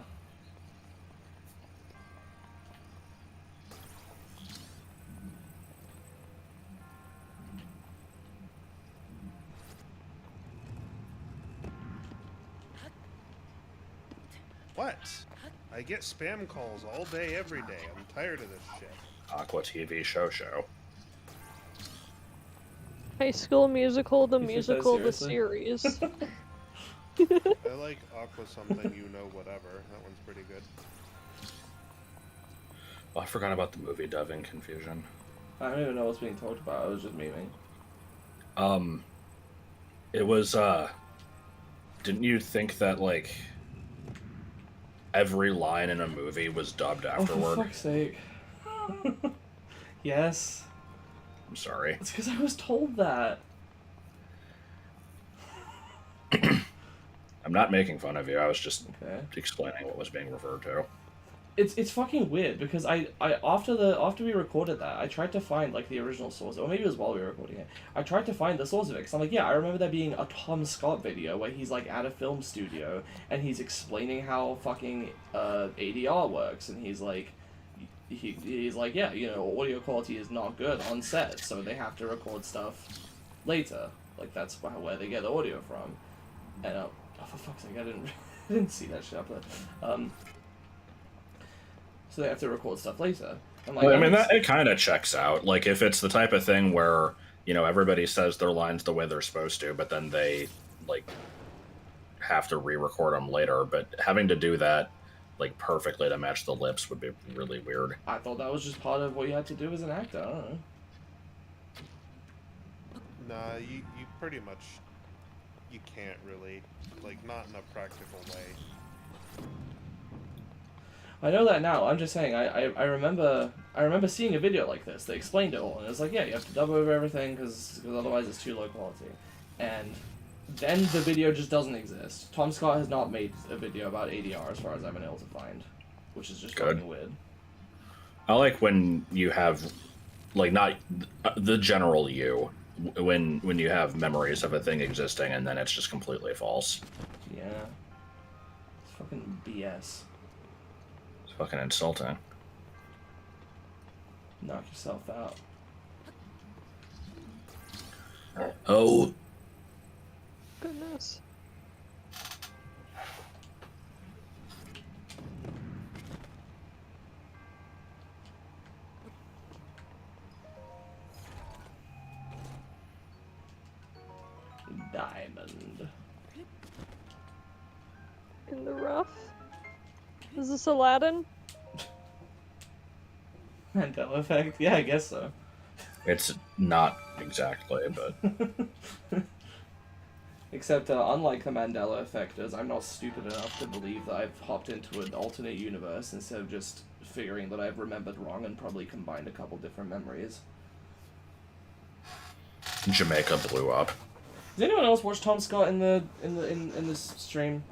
What? I get spam calls all day, every day. I'm tired of this shit. Aqua TV show. High School Musical, the You took that musical, the seriously? series. I like Aqua something, you know, whatever. That one's pretty good. Oh, I forgot about the movie dubbing confusion. I don't even know what's being talked about. I was just memeing. It was didn't you think that like every line in a movie was dubbed Oh, afterward? for fuck's sake. Yes. I'm sorry. It's because I was told that. I'm not making fun of you. I was just Okay. explaining what was being referred to. It's fucking weird because I after we recorded that, I tried to find like the original source, or maybe it was while we were recording it. I tried to find the source of it because I'm like, yeah, I remember there being a Tom Scott video where he's like at a film studio and he's explaining how fucking ADR works, and he's like, he's like, yeah, you know, audio quality is not good on set, so they have to record stuff later. Like that's where they get the audio from. And oh for fuck's sake, I didn't see that shit up there. So they have to record stuff later. I'm like, Well, I mean, that it kind of checks out. Like, if it's the type of thing where, you know, everybody says their lines the way they're supposed to, but then they, like, have to re-record them later. But having to do that, like, perfectly to match the lips would be really weird. I thought that was just part of what you had to do as an actor. I don't know. Nah, you pretty much, you can't really, like, not in a practical way. I know that now. I'm just saying. I remember seeing a video like this. They explained it all, and it was like, yeah, you have to dub over everything because otherwise it's too low quality. And then the video just doesn't exist. Tom Scott has not made a video about ADR as far as I've been able to find, which is just Good. fucking weird. I like when you have, like, not the general you, when you have memories of a thing existing and then it's just completely false. Yeah. It's fucking BS. It's fucking insulting. Knock yourself out. Oh, Goodness. Diamond. In the rough? Is this Aladdin? Mandela effect? Yeah, I guess so. it's not exactly, but Except, unlike the Mandela effect, as I'm not stupid enough to believe that I've hopped into an alternate universe instead of just figuring that I've remembered wrong and probably combined a couple different memories. Jamaica blew up. Does anyone else watch Tom Scott in this stream?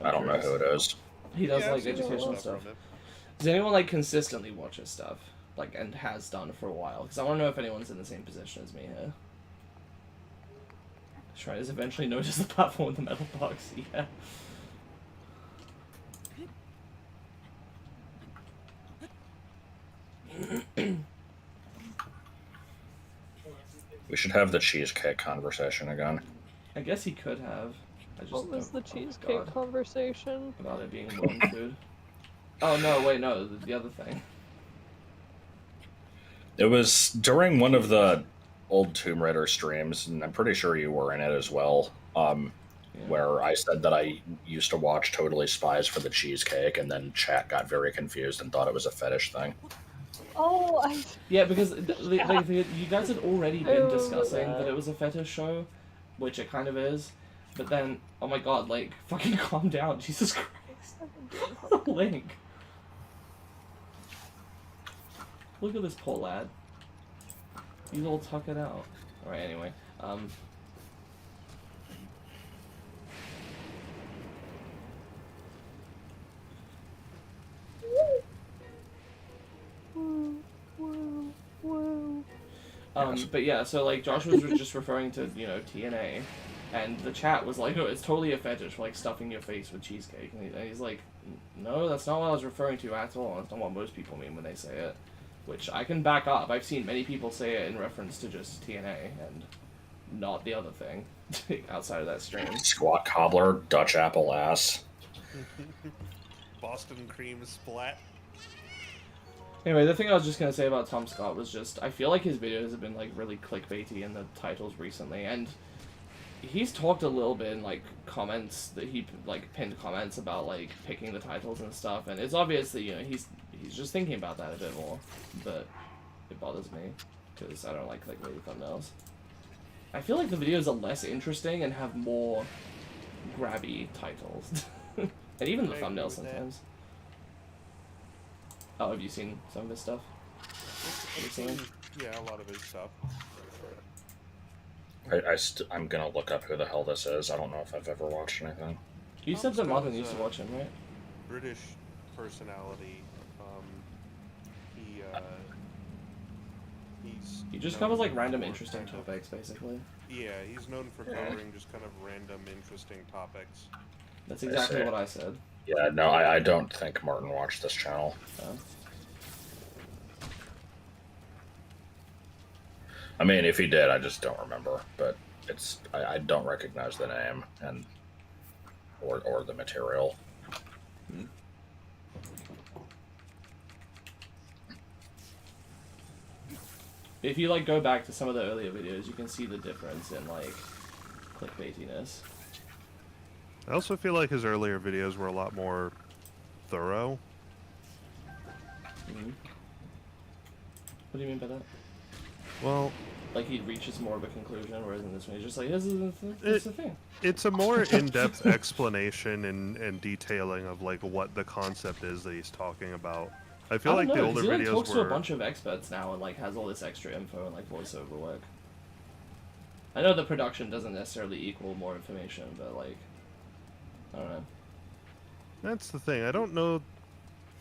I'm I don't know curious. who it is. He does Yeah, I've like seen some educational stuff. from it. Does anyone like consistently watch his stuff, like, and has done for a while? Because I want to know if anyone's in the same position as me here. Shrines eventually notice the platform with the metal box. Yeah. We should have the cheesecake conversation again. I guess he could have. I just What was the oh cheesecake God, conversation? about it being worm food. Oh no, wait, no, the other thing. It was during one of the old Tomb Raider streams, and I'm pretty sure you were in it as well, Yeah. where I said that I used to watch Totally Spies for the cheesecake, and then chat got very confused and thought it was a fetish thing. Oh, Yeah, because you guys had already been remember discussing that. that it was a fetish show, which it kind of is. But then, oh my god, like, fucking calm down, Jesus Christ. Link. Look at this poor lad. He's all tuck it out. Alright, anyway. But yeah, so like Josh was just referring to, you know, TNA, and the chat was like, oh, it's totally a fetish for like stuffing your face with cheesecake, and he's like, no, that's not what I was referring to at all. That's not what most people mean when they say it, which I can back up. I've seen many people say it in reference to just TNA and not the other thing outside of that stream. Squat cobbler, Dutch apple ass. Boston cream splat. Anyway, the thing I was just gonna say about Tom Scott was just, I feel like his videos have been like really clickbaity in the titles recently, and he's talked a little bit in like comments that he like pinned comments about like picking the titles and stuff, and it's obvious that, you know, he's just thinking about that a bit more, but it bothers me because I don't like clickbaity thumbnails. I feel like the videos are less interesting and have more grabby titles, and even the thumbnails sometimes. Oh, have you seen some of his stuff? Yeah, a lot of his stuff. I'm gonna look up who the hell this is. I don't know if I've ever watched anything. You said that Martin used to watch him, right? British personality. He just known covers like for random kind interesting of- topics, basically. Yeah, he's known for Yeah. covering just kind of random interesting topics. That's exactly see. what I said. Yeah, no, I don't think Martin watched this channel. I mean, if he did, I just don't remember. But I don't recognize the name and or the material. If you like go back to some of the earlier videos, you can see the difference in like clickbaitiness. I also feel like his earlier videos were a lot more thorough. Mm-hmm. What do you mean by that? Well, Like he reaches more of a conclusion, whereas in this one he's just like, this is the thing. it's a more in-depth explanation and detailing of like what the concept is that he's talking about. I feel like the older he like, videos talks were. to a bunch of experts now and like has all this extra info and like voiceover work. I know the production doesn't necessarily equal more information, but like, I don't know. That's the thing. I don't know.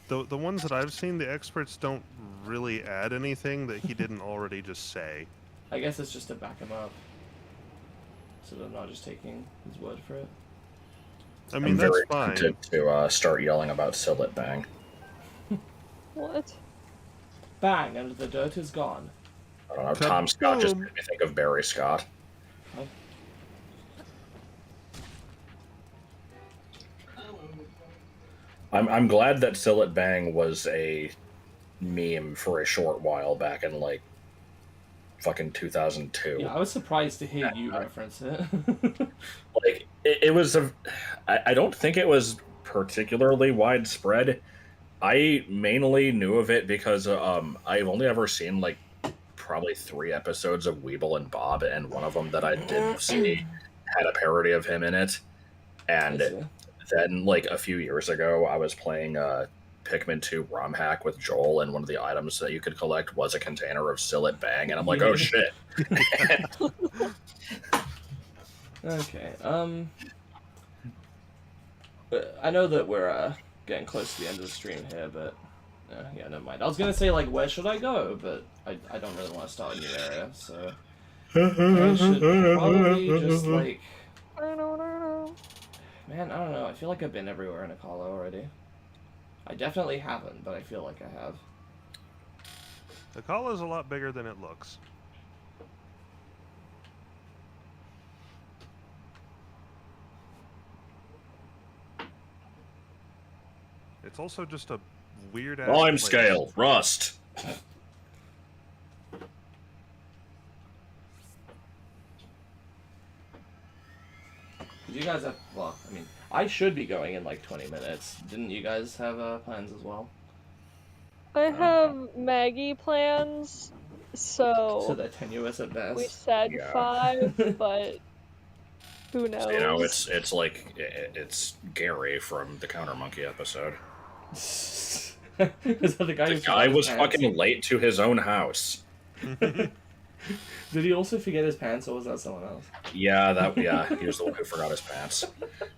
The ones that I've seen, the experts don't really add anything that he didn't already just say. I guess it's just to back him up, so they're not just taking his word for it. I mean, I'm that's very fine. tempted to start yelling about Sillet Bang. What? Bang, and the dirt is gone. I don't know. Tom Scott just Kaboom. made me think of Barry Scott. Oh. I'm glad that Sillet Bang was a meme for a short while back in like fucking 2002. Yeah, I was surprised to hear you reference it. Like it was I don't think it was particularly widespread. I mainly knew of it because I've only ever seen like probably 3 episodes of Weeble and Bob, and one of them that I did see had a parody of him in it. And I see. then like a few years ago, I was playing Pikmin 2 ROM hack with Joel, and one of the items that you could collect was a container of Sillet Bang, and I'm like, oh shit. Okay, but I know that we're getting close to the end of the stream here, but yeah, never mind. I was gonna say like, where should I go, but I don't really want to start a new area, so I should probably just like, No. man, I don't know. I feel like I've been everywhere in Akala already. I definitely haven't, but I feel like I have. The call is a lot bigger than it looks. It's also just a weird ass Time place. scale, rust. Did you guys have? Well, I mean, I should be going in like 20 minutes. Didn't you guys have plans as well? I have Maggie plans, So so they're tenuous at best. we said Yeah. 5, but who knows? You know, it's like it's Gary from the Counter Monkey episode. Is that the guy? The who guy forgot was his pants? fucking late to his own house. Did he also forget his pants, or was that someone else? Yeah, he was the one who forgot his pants.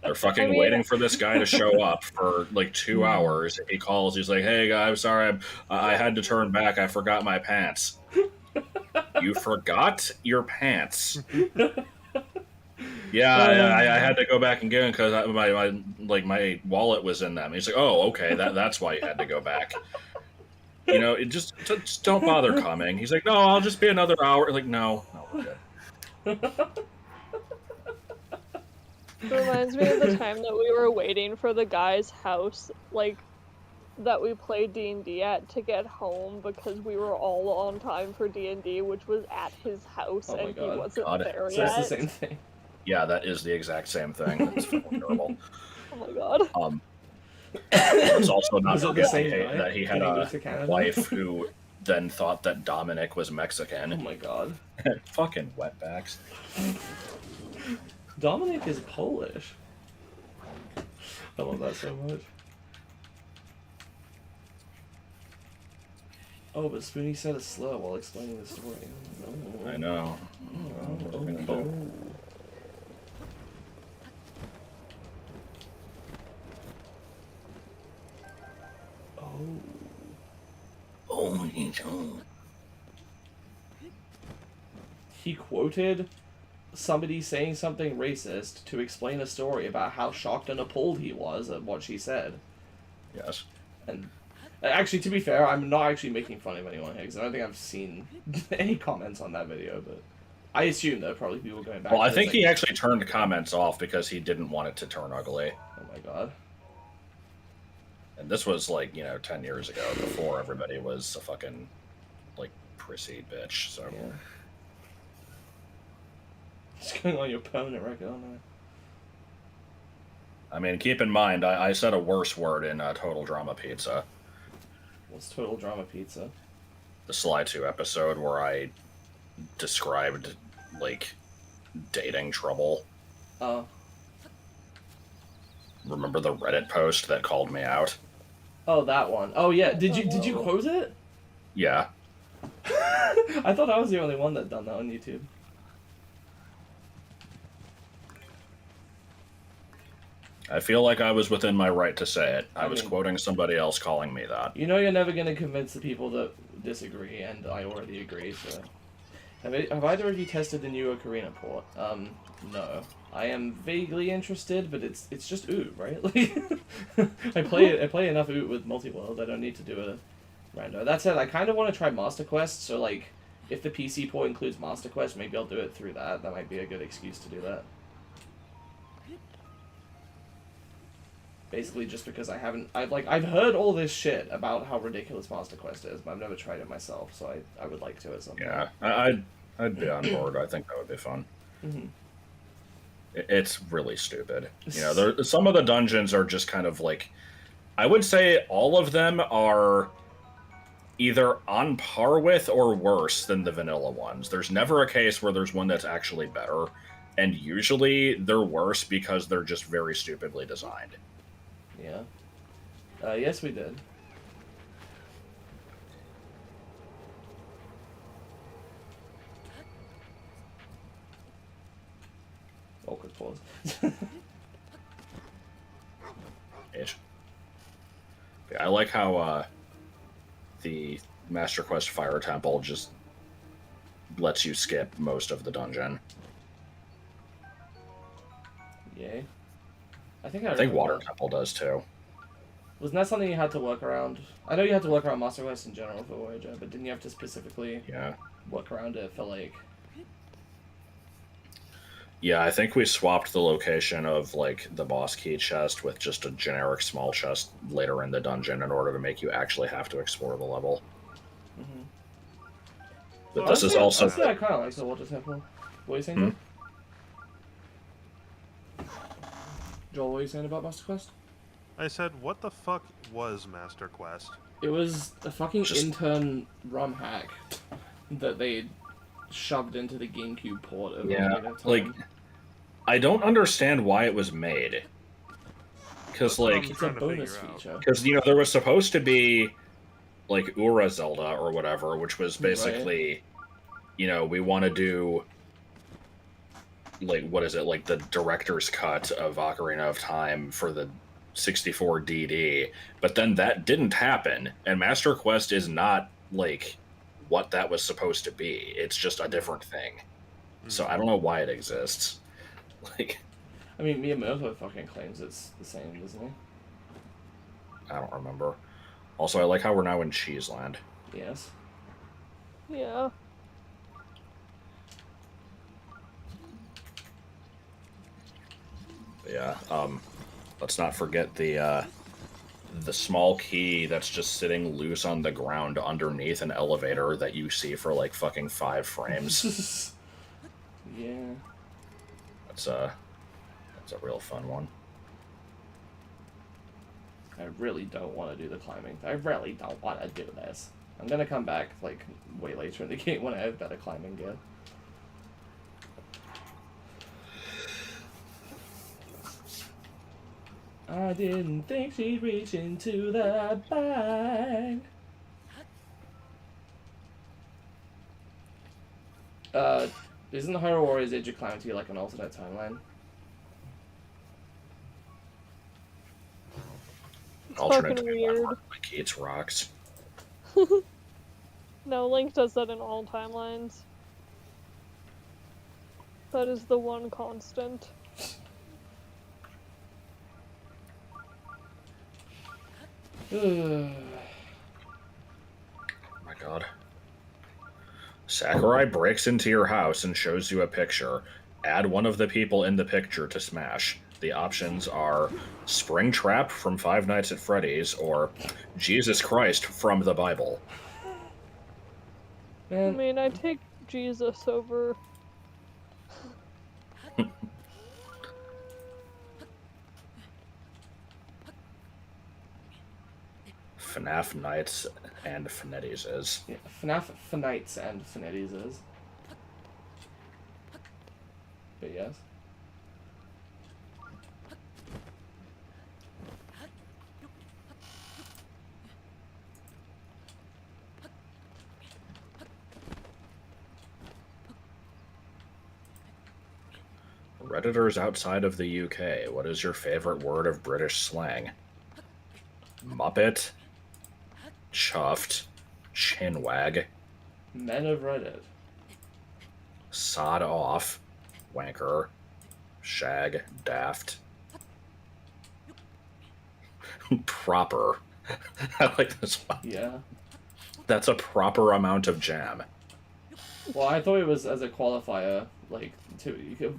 They're fucking I mean- waiting for this guy to show up for like 2 hours. He calls, he's like, "Hey guy, I'm sorry, I had to turn back. I forgot my pants." You forgot your pants? Yeah, I had to go back and get them because my wallet was in them. He's like, "Oh, okay, that's why you had to go back." You know, just don't bother coming. He's like, "No, I'll just be another hour." Like, no, we're good. It reminds me of the time that we were waiting for the guy's house, like, that we played D&D at to get home because we were all on time for D&D, which was at his house, Oh my and God. he wasn't God. there So it's yet. the same thing. Yeah, that is the exact same thing. That's fucking terrible. Oh my god. It's also not Is it the same guy? that he had Did he a move to Canada? wife who then thought that Dominic was Oh Mexican. my god. Fucking wetbacks. Dominic is Polish. I love that so much. Oh, but Spoonie said it slow while explaining the story. Oh. I know. What are we gonna do? Oh. He quoted somebody saying something racist to explain a story about how shocked and appalled he was at what she said. Yes. And actually, to be fair, I'm not actually making fun of anyone here because I don't think I've seen any comments on that video, but I assume there are probably people going back. Well, I to think this, he like, actually turned comments off because he didn't want it to turn ugly. Oh my god. And this was like, 10 years ago, before everybody was a fucking, like, prissy bitch, so... Yeah. It's going on your permanent record, aren't I? I mean, keep in mind, I said a worse word in Total Drama Pizza. What's Total Drama Pizza? The Sly 2 episode where I described, like, dating trouble. Oh. Remember the Reddit post that called me out? Oh, that one. Oh yeah. Did you quote it? Yeah. I thought I was the only one that done that on YouTube. I feel like I was within my right to say it. I I was mean- quoting somebody else calling me that. You know you're never going to convince the people that disagree, and I already agree, so... Have either of you tested the new Ocarina port? No. I am vaguely interested, but it's just Oot, right? Like, I play enough Oot with Multiworld, I don't need to do a rando. That said, I kind of want to try Master Quest, so like, if the PC port includes Master Quest, maybe I'll do it through that. That might be a good excuse to do that. Basically, just because I've heard all this shit about how ridiculous Master Quest is, but I've never tried it myself, so I would like to at some point. Yeah, I'd be on board. I think that would be fun. Mhm. It's really stupid. Some of the dungeons are just kind of like... I would say all of them are either on par with or worse than the vanilla ones. There's never a case where there's one that's actually better, and usually they're worse because they're just very stupidly designed. Yeah. Yes, we did. Awkward pause. Ish. I like how the Master Quest Fire Temple just lets you skip most of the dungeon. Yay. I think Water Temple does too. Wasn't that something you had to work around? I know you had to work around Master Quest in general for Voyager, but didn't you have to specifically work around it for like... Yeah, I think we swapped the location of like the boss key chest with just a generic small chest later in the dungeon in order to make you actually have to explore the level. Mm-hmm. But this is also... Honestly, I kind of like the Water Temple. What are you saying, Joel, what are you saying about Master Quest? I said, what the fuck was Master Quest? It was a fucking intern ROM hack that they shoved into the GameCube port of like, I don't understand why it was made. Because, like... It's a bonus feature. Because, you know, there was supposed to be, like, Ura Zelda or whatever, which was basically, you know, we want to do... like, what is it, like the director's cut of Ocarina of Time for the 64 DD, but then that didn't happen, and Master Quest is not, like, what that was supposed to be. It's just a different thing. So I don't know why it exists. Like, I mean, Miyamoto fucking claims it's the same, doesn't he? I don't remember. Also, I like how we're now in Cheeseland. Yes. Yeah. Yeah, let's not forget the small key that's just sitting loose on the ground underneath an elevator that you see for like fucking 5 frames. Yeah. That's a real fun one. I really don't want to do the climbing. I really don't want to do this. I'm gonna come back like way later in the game when I have better climbing gear. I didn't think she'd reach into the bag. Isn't Hyrule Warriors Age of Calamity like an alternate timeline? Alternate fucking timeline weird. where Keats rocks. No, Link does that in all timelines. That is the one constant. Oh my god. Sakurai breaks into your house and shows you a picture. Add one of the people in the picture to Smash. The options are Springtrap from Five Nights at Freddy's or Jesus Christ from the Bible. I mean, I take Jesus over... FNAF Nights and Finetti's is. Yeah, FNAF Nights and Finetti's is. But yes. Redditors outside of the UK, what is your favorite word of British slang? Muppet? Chuffed? Chinwag? Men of Reddit. Sod off? Wanker? Shag? Daft? Proper. I like this one. Yeah. That's a proper amount of jam. Well, I thought it was as a qualifier, like,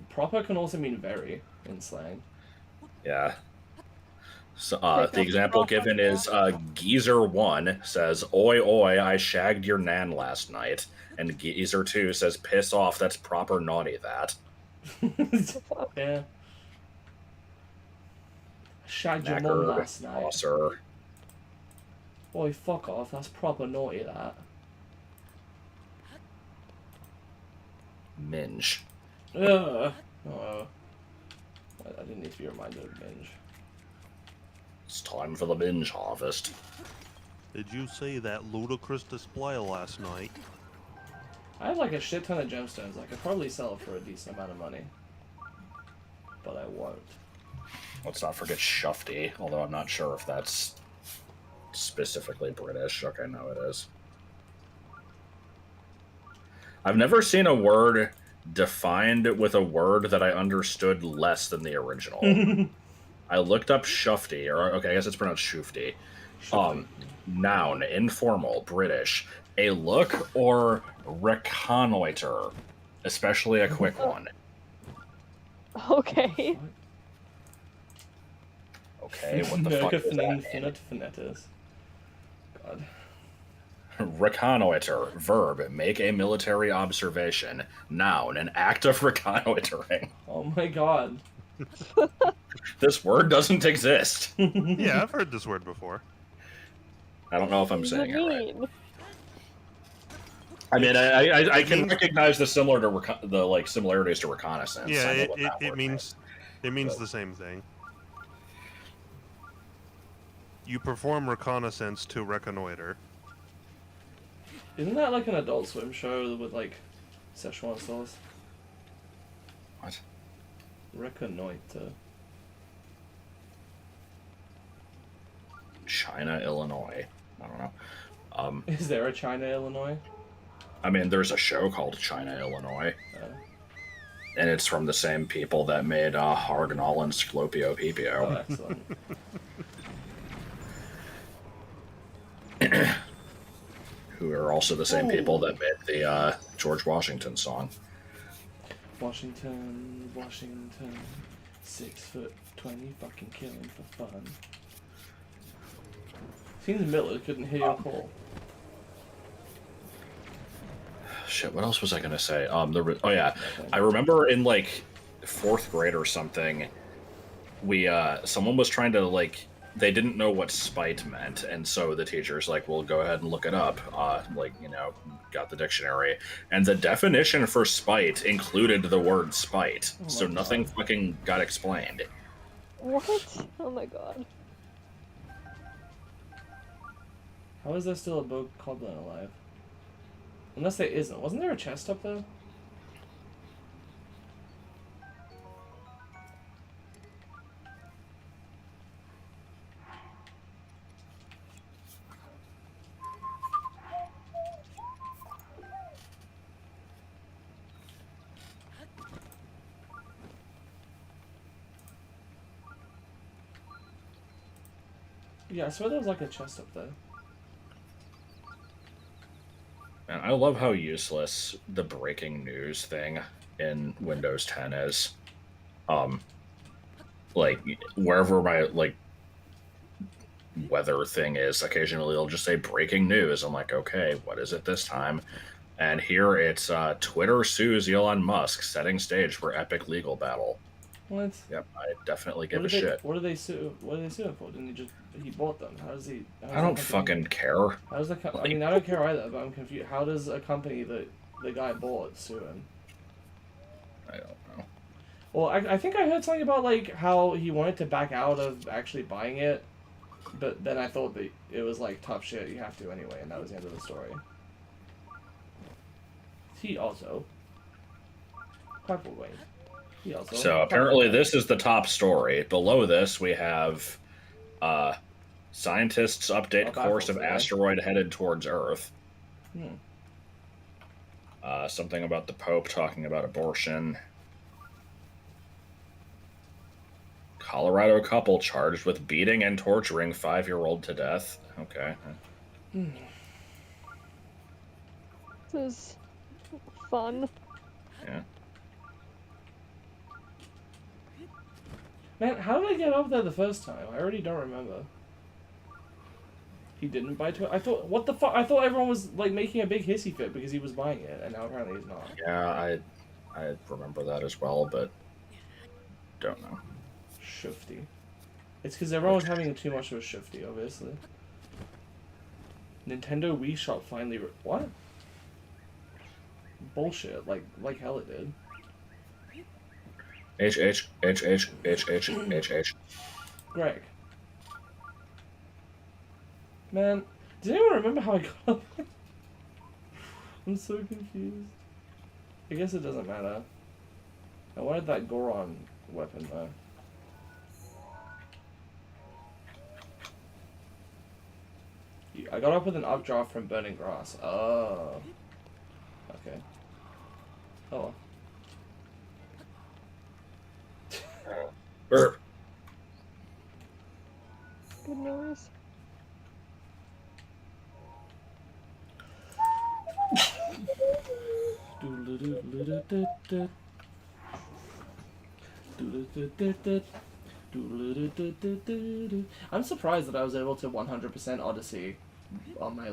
proper can also mean very in slang. Yeah. So, the example given is Geezer1 says, "Oi, oi, I shagged your nan last night." And Geezer2 says, "Piss off, that's proper naughty, that." Yeah. Shagged your mum last night. Saucer. Boy, fuck off, that's proper naughty, that. Minge. Ugh. Oh. I didn't need to be reminded of Minge. It's time for the minge harvest. Did you see that ludicrous display last night? I have like a shit ton of gemstones. I could probably sell it for a decent amount of money. But I won't. Let's not forget Shufty, although I'm not sure if that's specifically British. Okay, no, it is. I've never seen a word defined with a word that I understood less than the original. I looked up shufty, or okay, I guess it's pronounced shufty. Noun, informal, British. A look or reconnoiter, especially a quick one. Okay. Okay, what the fuck does that mean? Phonetus. God. Reconnoiter, verb, make a military observation. Noun, an act of reconnoitering. Oh my god. This word doesn't exist. Yeah, I've heard this word before. I don't know if I'm What does saying it it right. mean? I mean, I can recognize the similarities to reconnaissance. Yeah, I know what that it word means the same thing. You perform reconnaissance to reconnoiter. Isn't that like an Adult Swim show with like Szechuan sauce? What? Reconnoiter. China, Illinois. I don't know. Is there a China, Illinois? I mean, there's a show called China, Illinois. And it's from the same people that made Hargnal and Sclopio Pipio. Oh, excellent. Who are also the same people that made the George Washington song. Washington, 6'20", fucking killing for fun. Seems Miller couldn't hear your call. Shit, what else was I gonna say? Oh yeah, I remember in like 4th grade or something, we someone was trying to like, they didn't know what spite meant, and so the teacher's like, well, go ahead and look it up. Got the dictionary, and the definition for spite included the word spite, so nothing fucking got explained. What? Oh my god. How is there still a bokoblin alive? Unless there isn't. Wasn't there a chest up there? Yeah, I swear there was like a chest up there. And I love how useless the breaking news thing in Windows 10 is. Like, wherever my, like, weather thing is, occasionally it'll just say breaking news. I'm like, okay, what is it this time? And here it's Twitter sues Elon Musk, setting stage for epic legal battle. What? Yep, I definitely give a shit. shit. What do they sue? What are they suing for? Didn't he bought them? How does he? I don't fucking care. How does I mean, I don't care either, but I'm confused. How does a company that the guy bought sue him? I don't know. Well, I think I heard something about like how he wanted to back out of actually buying it, but then I thought that it was like tough shit. You have to anyway, and that was the end of the story. He also. Purple Wayne. So apparently this is the top story. Below this we have scientists update course of asteroid headed towards Earth. Something about the Pope talking about abortion. Colorado couple charged with beating and torturing 5-year-old to death. Okay. This is fun. Yeah. Man, how did I get up there the first time? I already don't remember. He didn't buy it. I thought, what the fuck? I thought everyone was like making a big hissy fit because he was buying it, and now apparently he's not. Yeah, I remember that as well, but don't know. Shifty. It's because everyone was having too much of a shifty, obviously. Nintendo Wii Shop finally. What? Bullshit. Like hell it did. H. Greg. Man, does anyone remember how I got up there? I'm so confused. I guess it doesn't matter. I wanted that Goron weapon though. I got up with an updraft from burning grass. Oh. Okay. Oh. Burp. Good noise. I'm surprised that I was able to 100% Odyssey on my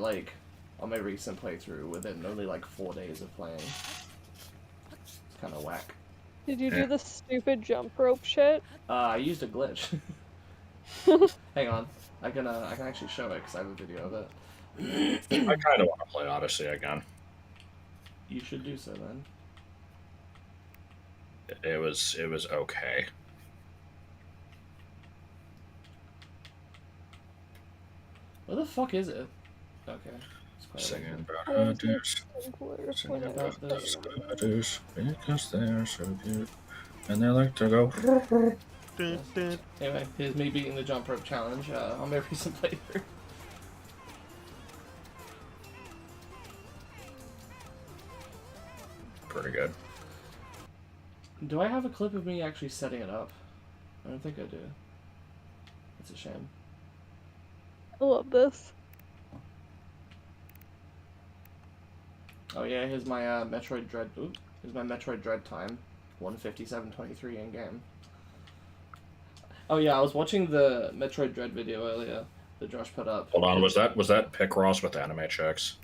recent playthrough within only like 4 days of playing. It's kind of whack. Did you do the stupid jump rope shit? I used a glitch. Hang on, I can actually show it because I have a video of it. I kind of want to play Odyssey again. You should do so then. It was okay. Where the fuck is it? Okay. It's quite Singing a about Odyssey. Singing about the Scottish because they're so cute. And they like to go. Anyway, here's me beating the jump rope challenge on my recent playthrough. Pretty good. Do I have a clip of me actually setting it up? I don't think I do. It's a shame. I love this. Oh yeah, here's my Metroid Dread. Ooh, here's my Metroid Dread time. 1:57:23 in game. Oh yeah, I was watching the Metroid Dread video earlier that Josh put up. Hold on, was that Picross with anime checks?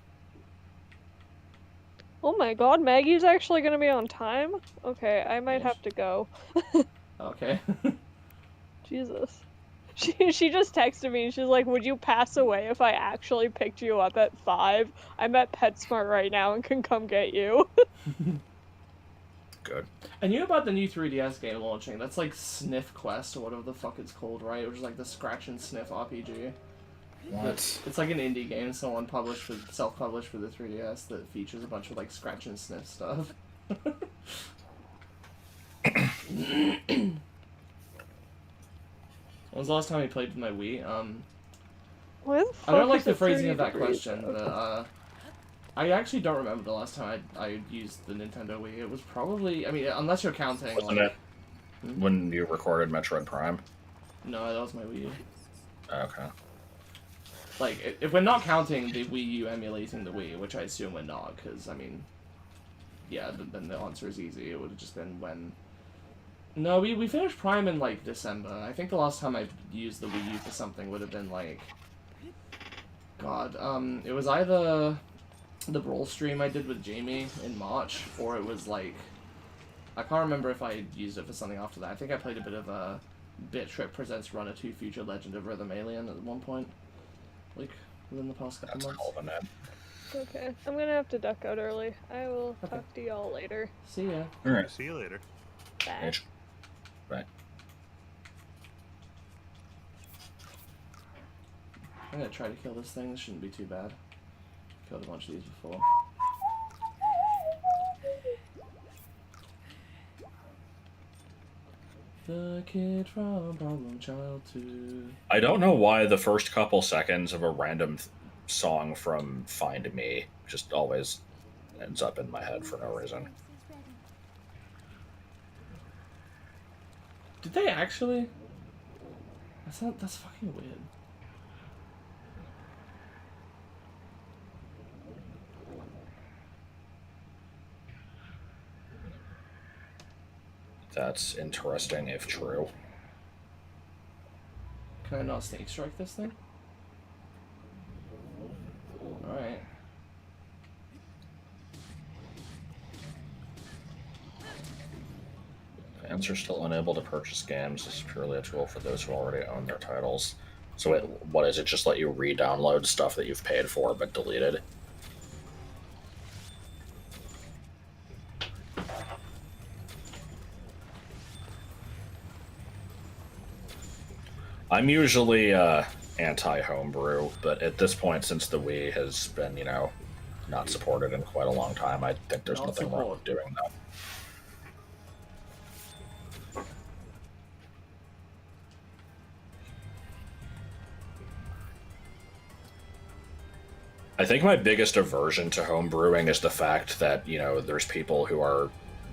Oh my god, Maggie's actually gonna be on time? Okay, I might have to go. Okay. Jesus. She just texted me and she's like, would you pass away if I actually picked you up at 5? I'm at PetSmart right now and can come get you. Good. I knew about the new 3DS game launching. That's like Sniff Quest or whatever the fuck it's called, right? Which is like the scratch and sniff RPG. What? It's like an indie game someone self-published for the 3DS that features a bunch of like scratch and sniff stuff. When was the last time you played with my Wii? Why the I fuck don't like is the it phrasing 30 of that degrees question, out? but I actually don't remember the last time I used the Nintendo Wii. It was probably, I mean, unless you're counting. Wasn't like, it when you recorded Metroid Prime? No, that was my Wii U. Okay. Like, if we're not counting the Wii U emulating the Wii, which I assume we're not, because, I mean, yeah, then the answer is easy. It would have just been when... No, we finished Prime in, like, December. I think the last time I used the Wii U for something would have been, like... God, it was either the Brawl stream I did with Jamie in March, or it was, like... I can't remember if I used it for something after that. I think I played a bit of a Bit Trip Presents Runner 2 Future Legend of Rhythm Alien at one point. Like, within the past couple That's months. all of a net. Okay, I'm gonna have to duck out early. I will talk to y'all later. See ya. Alright. See you later. Bye. Bye. I'm gonna try to kill this thing. This shouldn't be too bad. Killed a bunch of these before. The kid from Problem Child 2. I don't know why the first couple seconds of a random song from Find Me just always ends up in my head for no reason. Did they actually? That's fucking weird. That's interesting if true. Can I not snake strike this thing? Alright. Fans are still unable to purchase games. This is purely a tool for those who already own their titles. So what is it? Just let you re-download stuff that you've paid for but deleted? I'm usually anti-homebrew, but at this point, since the Wii has been, not supported in quite a long time, I think there's Not nothing wrong support. with doing that. I think my biggest aversion to homebrewing is the fact that, there's people who are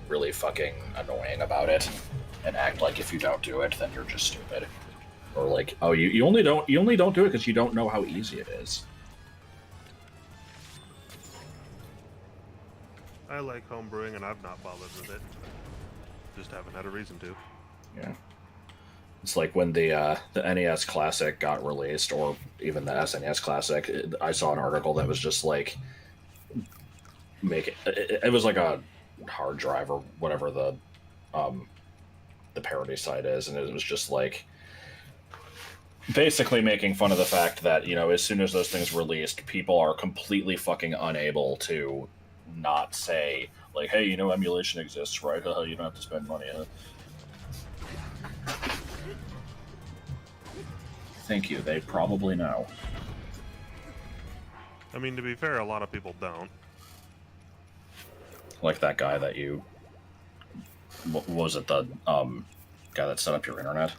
really fucking annoying about it and act like if you don't do it, then you're just stupid. Or like, oh, you only don't do it because you don't know how easy it is. I like homebrewing, and I've not bothered with it. Just haven't had a reason to. Yeah. It's like when the NES Classic got released, or even the SNES Classic, I saw an article that was just like, it was like a hard drive or whatever the parody site is, and it was just like, basically making fun of the fact that, you know, as soon as those things released, people are completely fucking unable to not say, like, hey, you know, emulation exists, right? You don't have to spend money. Thank you. They probably know. I mean, to be fair, a lot of people don't. Like that guy that you... What was it? The guy that set up your internet?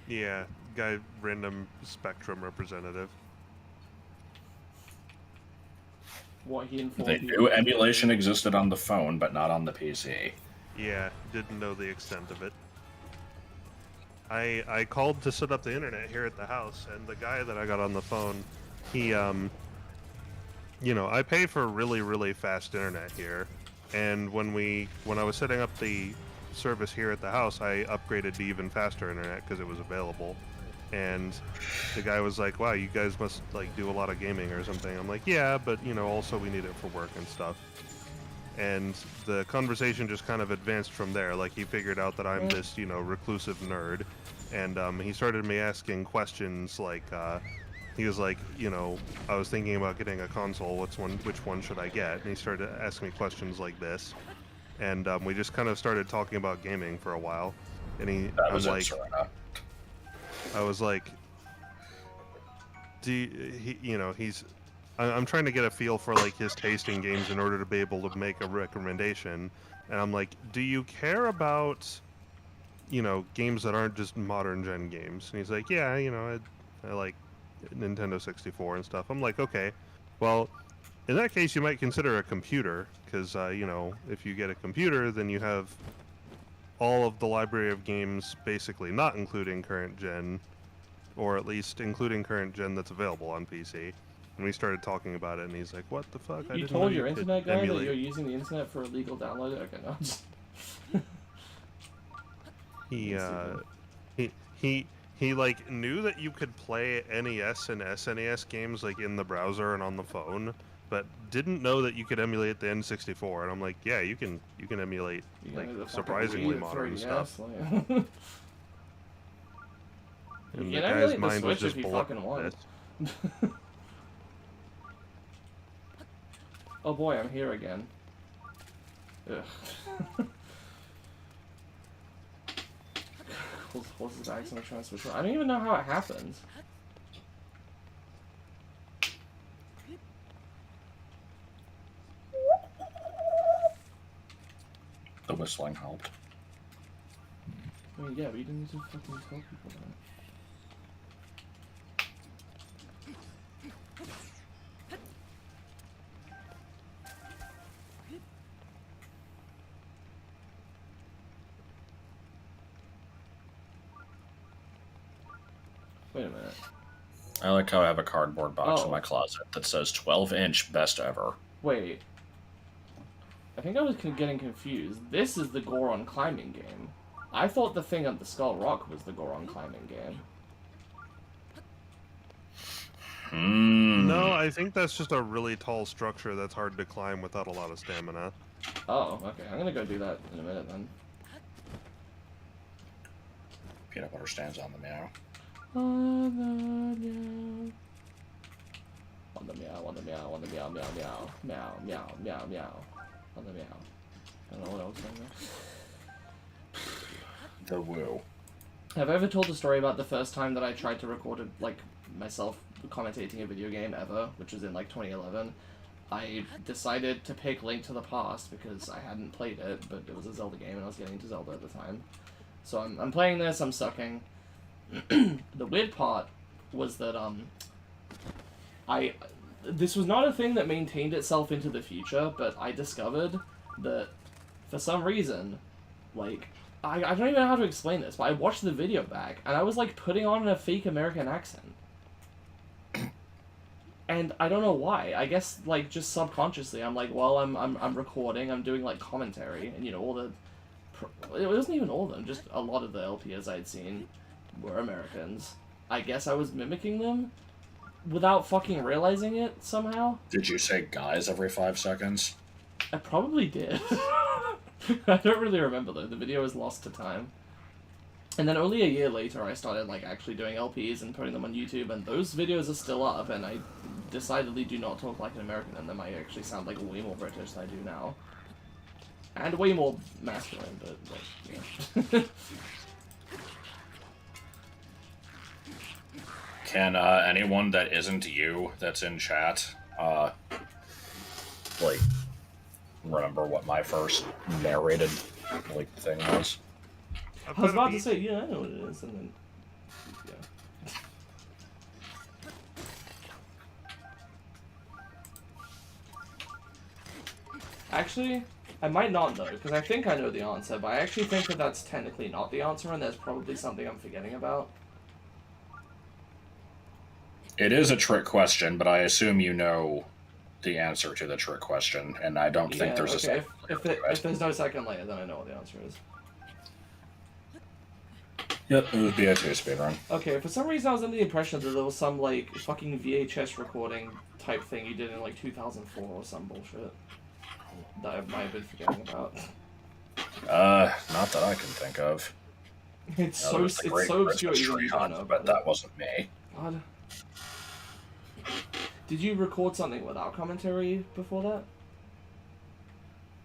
Yeah, guy, random Spectrum representative. What he informed They knew emulation existed on the phone, but not on the PC. Yeah, didn't know the extent of it. I called to set up the internet here at the house, and the guy that I got on the phone, he, you know, I pay for really, really fast internet here, and when I was setting up the service here at the house, I upgraded to even faster internet because it was available. And the guy was like, wow, you guys must like do a lot of gaming or something. I'm like, yeah, but you know, also we need it for work and stuff. And the conversation just kind of advanced from there. Like, he figured out that I'm this, you know, reclusive nerd, and he started me asking questions like, he was like, you know, I was thinking about getting a console, which one should I get? And he started asking me questions like this, and we just kind of started talking about gaming for a while. And I was like, you know, I'm trying to get a feel for like his taste in games in order to be able to make a recommendation. And I'm like, do you care about, you know, games that aren't just modern gen games? And he's like, yeah, you know, I like Nintendo 64 and stuff. I'm like, okay, well, in that case, you might consider a computer, because, you know, if you get a computer, then you have all of the library of games, basically, not including current gen, or at least including current gen that's available on PC. And we started talking about it, and he's like, what the fuck? You told your internet guy that you're using the internet for illegal download? Okay, no. He like knew that you could play NES and SNES games like in the browser and on the phone, but didn't know that you could emulate the N64. And I'm like, yeah, you can emulate like surprisingly modern stuff. Like... And you the can guy's mind was Switch just if you blown. fucking want. Oh boy, I'm here again. Ugh. Close his bags and I'm trying to switch around. I don't even know how it happens. The whistling helped. I mean, yeah, but you didn't need to fucking tell people that. Wait a minute. I like how I have a cardboard box in Oh. my closet that says 12-inch best ever. Wait. I think I was getting confused. This is the Goron climbing game. I thought the thing at the Skull Rock was the Goron climbing game. No, I think that's just a really tall structure that's hard to climb without a lot of stamina. Oh, okay. I'm gonna go do that in a minute then. Peanut butter stands on the meow. On the meow. On the meow, on the meow, on the meow, meow, meow, meow, meow, meow, meow. On the meow. I don't know what else going there. The woo. Have I ever told the story about the first time that I tried to record it, like, myself commentating a video game ever, which was in, like, 2011? I decided to pick Link to the Past because I hadn't played it, but it was a Zelda game and I was getting into Zelda at the time. So I'm playing this, I'm sucking. The weird part was that, this was not a thing that maintained itself into the future, but I discovered that for some reason, like, I don't even know how to explain this, but I watched the video back, and I was, like, putting on a fake American accent. And I don't know why. I guess, like, just subconsciously, I'm like, well, I'm recording, I'm doing, like, commentary, and, you know, all the... It wasn't even all of them, just a lot of the LPs I'd seen were Americans. I guess I was mimicking them without fucking realizing it somehow. Did you say guys every 5 seconds? I probably did. I don't really remember, though. The video is lost to time. And then only a year later, I started, like, actually doing LPs and putting them on YouTube, and those videos are still up, and I decidedly do not talk like an American in them. I actually sound, like, way more British than I do now. And way more masculine, but, like, yeah. Can anyone that isn't you that's in chat, like, remember what my first narrated, like, thing was? I was about to say, yeah, I know what it is, and then, yeah. Actually, I might not know, because I think I know the answer, but I actually think that that's technically not the answer, and there's probably something I'm forgetting about. It is a trick question, but I assume you know the answer to the trick question, and I don't think there's a second. If there's no second layer, then I know what the answer is. Yep, it would be a 2 speedrun. Okay, for some reason I was under the impression that there was some, like, fucking VHS recording type thing you did in, like, 2004 or some bullshit. That I might have been forgetting about. Not that I can think of. It's No, so there was the Great obscure Christmas even Tree you don't Hunt, know. but that wasn't me. God. Did you record something without commentary before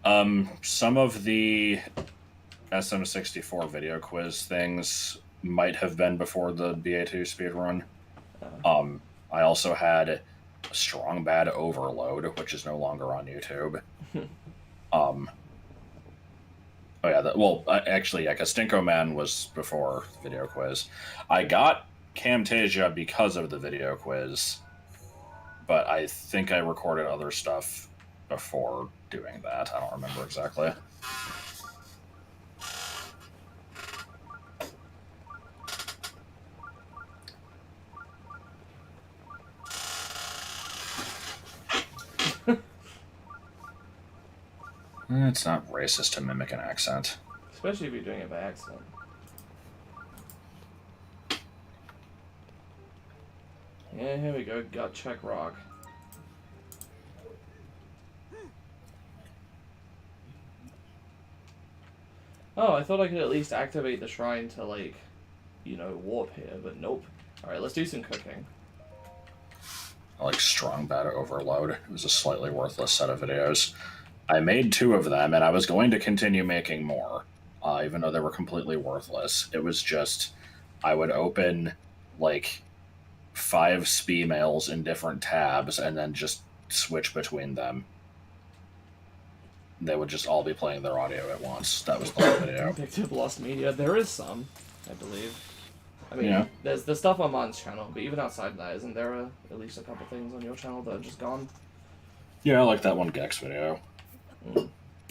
that? Some of the SM64 video quiz things might have been before the BA2 speedrun. I also had Strong Bad Overload, which is no longer on YouTube. Oh yeah, actually, yeah, Stinko Man was before the video quiz. I got Camtasia because of the video quiz, but I think I recorded other stuff before doing that. I don't remember exactly. It's not racist to mimic an accent. Especially if you're doing it by accident. Yeah, here we go. Gut check rock. Oh, I thought I could at least activate the shrine to, like, you know, warp here, but nope. Alright, let's do some cooking. I like Strong Bad Overload. It was a slightly worthless set of videos. I made 2 of them, and I was going to continue making more, even though they were completely worthless. It was just, I would open, like, 5 SPE mails in different tabs, and then just switch between them. They would just all be playing their audio at once. That was the whole video. Bikdip lost media. There is some, I believe. I mean, Yeah. there's the stuff on Mon's channel, but even outside that, isn't there at least a couple things on your channel that are just gone? Yeah, I like that one Gex video.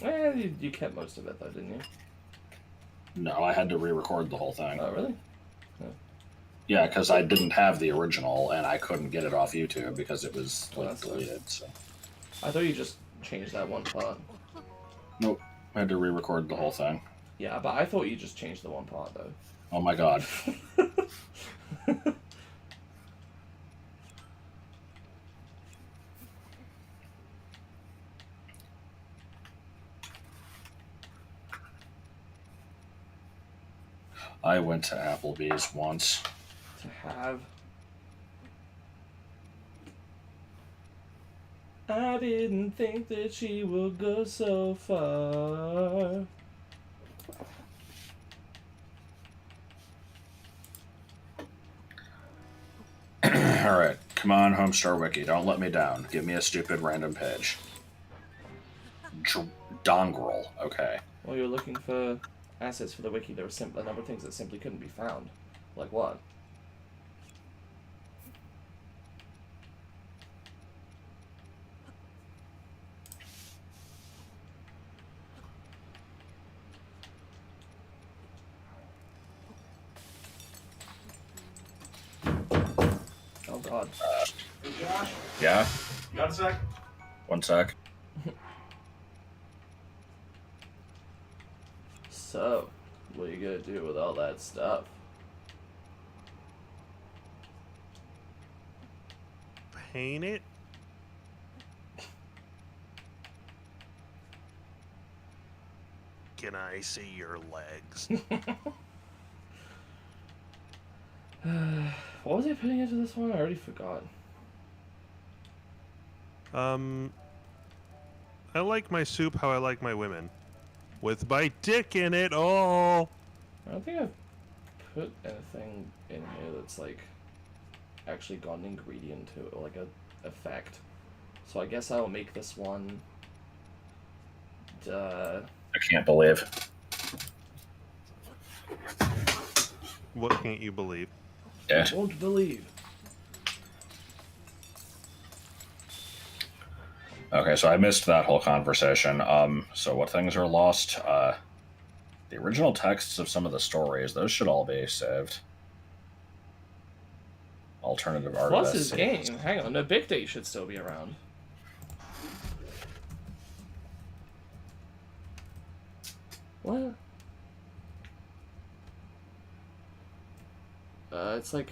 You kept most of it, though, didn't you? No, I had to re-record the whole thing. Oh, really? Yeah, because I didn't have the original, and I couldn't get it off YouTube because it was Oh, like, that sucks. deleted. So. I thought you just changed that one part. Nope, I had to re-record the whole thing. Yeah, but I thought you just changed the one part, though. Oh my god. I went to Applebee's once. To have. I didn't think that she would go so far. Alright, come on, Homestar Wiki, don't let me down. Give me a stupid random page. Dongrel, okay. While you're looking for assets for the wiki, there were a number of things that simply couldn't be found. Like what? God. Yeah? You got a sec? One sec. So, what are you gonna do with all that stuff? Paint it? Can I see your legs? What was I putting into this one? I already forgot. I like my soup how I like my women. With my dick in it, oh! I don't think I've put anything in here that's like actually got an ingredient to it, or like a effect. So I guess I'll make this one. I can't believe. What can't you believe? Yeah. Won't believe. Okay, so I missed that whole conversation. So what things are lost? The original texts of some of the stories, those should all be saved. Alternative art. Plus his game. Hang on, no, Bikdip should still be around. What? It's like...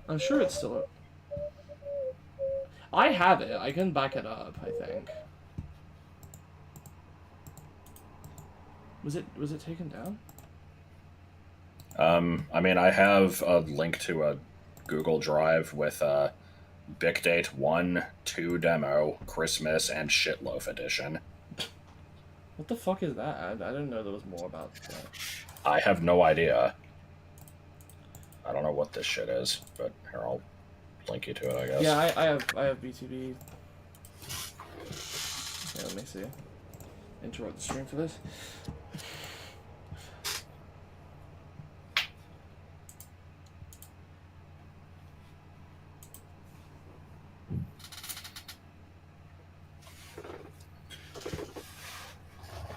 I'm sure it's still... I have it. I can back it up, I think. Was it taken down? I mean, I have a link to a Google Drive with Bikdip 1, 2 demo, Christmas, and Shitloaf edition. What the fuck is that? I didn't know there was more about that. I have no idea. I don't know what this shit is, but here, I'll link you to it, I guess. Yeah, I have BTB. Yeah, let me see. Interrupt the stream for this.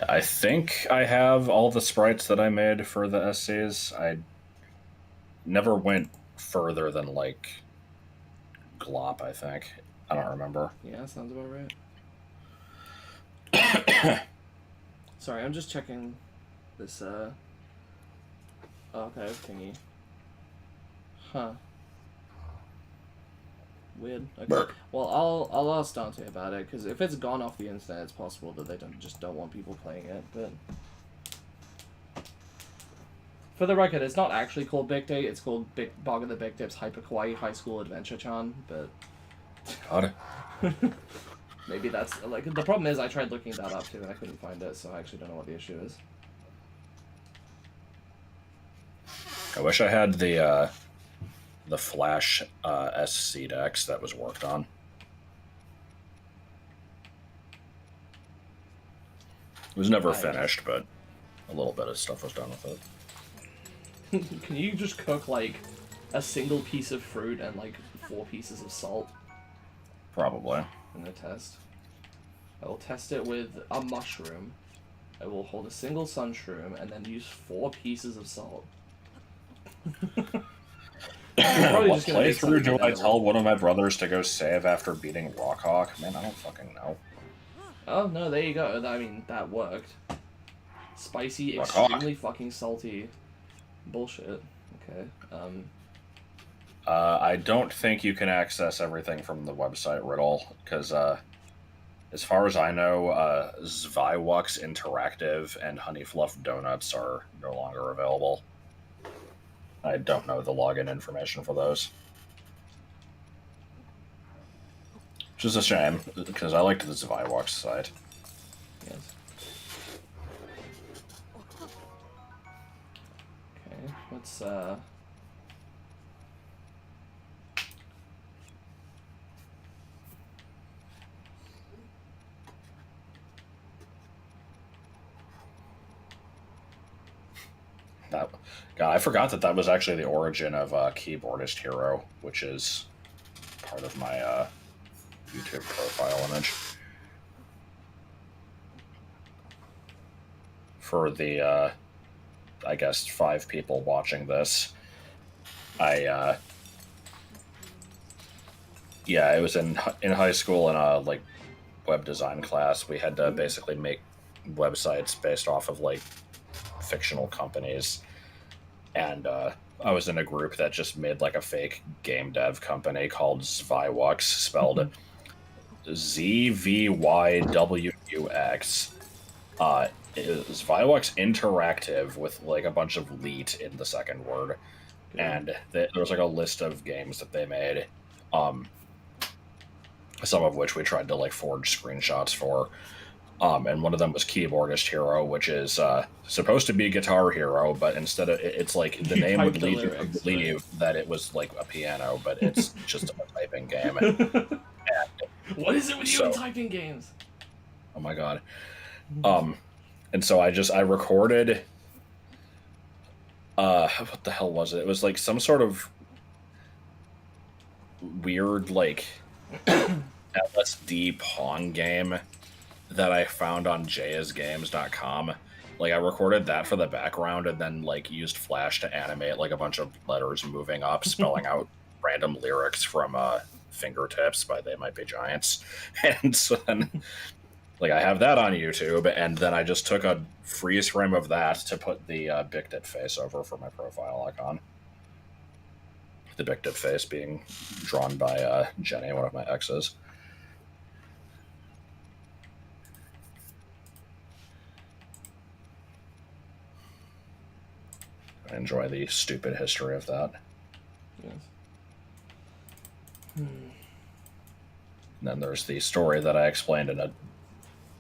I think I have all the sprites that I made for the SCs. I never went further than, like, Glop, I think. I don't remember. Yeah, sounds about right. Sorry, I'm just checking this, okay, thingy. Huh. Weird. Okay. Burp. Well, I'll ask Dante about it, because if it's gone off the internet, it's possible that they don't want people playing it, but... For the record, it's not actually called Bikdip, it's called Bog of the Bikdip's Hyper Kawaii High School Adventure Chan, but... God. Maybe that's, like, the problem is I tried looking that up too and I couldn't find it, so I actually don't know what the issue is. I wish I had the Flash SC decks that was worked on. It was never finished, but a little bit of stuff was done with it. Can you just cook, like, a single piece of fruit and, like, 4 pieces of salt Probably. in the test? I will test it with a mushroom. I will hold a single sunshroom and then use 4 pieces of salt. What just gonna make playthrough something do I edible. tell one of my brothers to go save after beating Rockhawk? Man, I don't fucking know. Oh, no, there you go. I mean, that worked. Spicy, Rock extremely fucking salty bullshit. Okay, I don't think you can access everything from the website Riddle, because as far as I know, Zwywux Interactive and Honey Fluff Donuts are no longer available. I don't know the login information for those. Which is a shame, because I liked the Zwywux site. yes. Okay, let's, That, God, I forgot that was actually the origin of Keyboardist Hero, which is part of my YouTube profile image. for the, I guess, 5 people watching this, I was in high school in a like web design class. We had to basically make websites based off of like fictional companies, and I was in a group that just made like a fake game dev company called Zvywux, spelled ZVYWUX. It was Zvywux Interactive with like a bunch of leet in the second word, and there was like a list of games that they made. Some of which we tried to like forge screenshots for. And one of them was Keyboardist Hero, which is supposed to be Guitar Hero, but instead of it's like the name would lead you to believe that it was like a piano, but it's just a typing game. What is it with you and typing games? Oh my god. And so I recorded. What the hell was it? It was like some sort of weird like LSD Pong game that I found on jayasgames.com. Like I recorded that for the background and then like used Flash to animate like a bunch of letters moving up, spelling out random lyrics from Fingertips by They Might Be Giants. And so then like I have that on YouTube, and then I just took a freeze frame of that to put the Bikdip face over for my profile icon. The Bikdip face being drawn by Jenny, one of my exes. I enjoy the stupid history of that. Yes. And then there's the story that I explained in a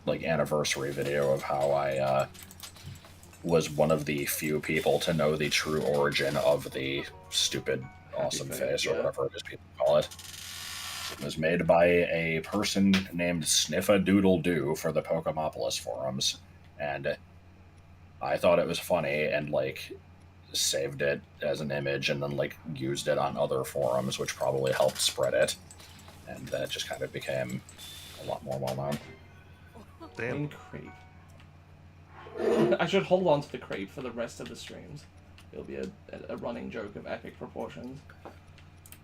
like anniversary video of how I was one of the few people to know the true origin of the stupid awesome face, or whatever it is people call it. It was made by a person named Sniffadoodledoo for the Pokemopolis forums, and I thought it was funny and like saved it as an image and then like used it on other forums, which probably helped spread it, and then it just kind of became a lot more well-known. Damn. Crepe. I should hold on to the crepe for the rest of the streams. It'll be a running joke of epic proportions.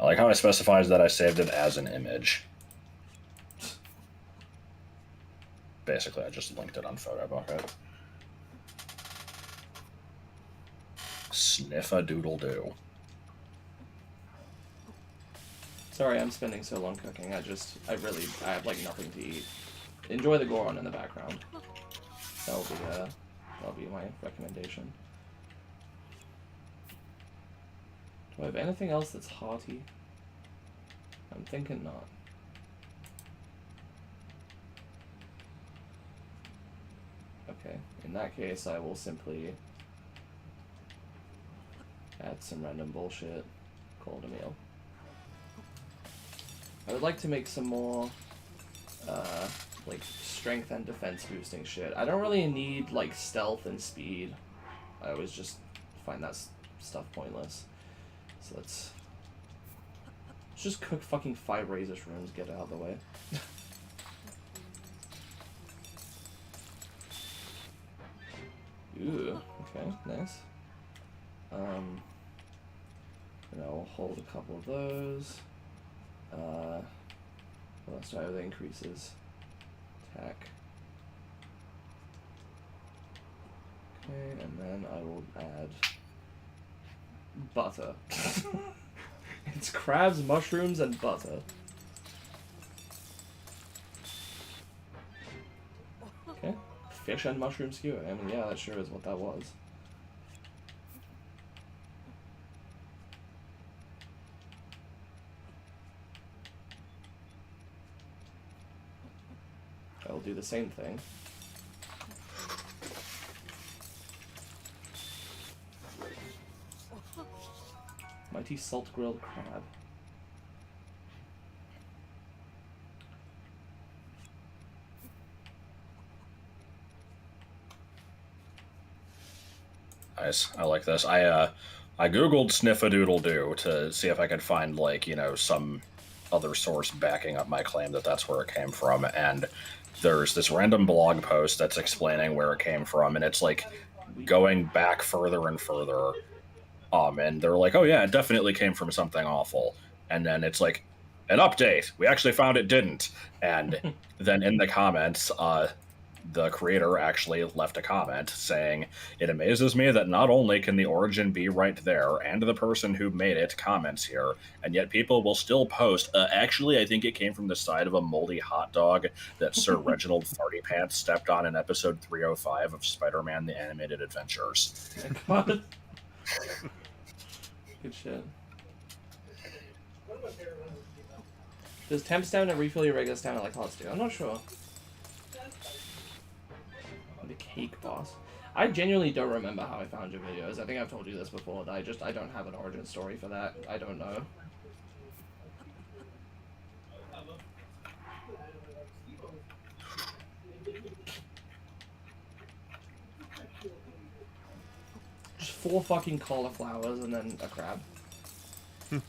I like how I specifies that I saved it as an image. Basically, I just linked it on Photobucket. Sniffadoodledoo. Sorry, I'm spending so long cooking. I have like nothing to eat. Enjoy the Goron in the background. That'll be my recommendation. Do I have anything else that's hearty? I'm thinking not. Okay, in that case I will simply add some random bullshit, call it a meal. I would like to make some more like strength and defense boosting shit. I don't really need like stealth and speed. I always just find that stuff pointless. So let's just cook fucking 5 razor shrooms, get it out of the way. Ooh, okay, nice. And I'll hold a couple of those. What else do I have that increases? Attack. Okay, and then I will add butter. It's crabs, mushrooms, and butter. Okay. Fish and mushroom skewer. I mean, yeah, that sure is what that was. I'll do the same thing. Mighty salt grilled crab. Nice. I like this. I googled Sniffadoodledoo to see if I could find like, you know, some other source backing up my claim that that's where it came from, and there's this random blog post that's explaining where it came from, and it's like going back further and further. And they're like, oh yeah, it definitely came from something awful. And then it's like, an update. We actually found it didn't. And then in the comments, the creator actually left a comment saying, it amazes me that not only can the origin be right there, and the person who made it comments here, and yet people will still post, actually, I think it came from the side of a moldy hot dog that Sir Reginald Farty Pants stepped on in episode 305 of Spider-Man The Animated Adventures. Oh my God. Good shit. Does temp stamina refill your regular stamina like hearts do? I'm not sure. The cake boss. I genuinely don't remember how I found your videos. I think I've told you this before. That I don't have an origin story for that. I don't know. Just 4 fucking cauliflowers and then a crab.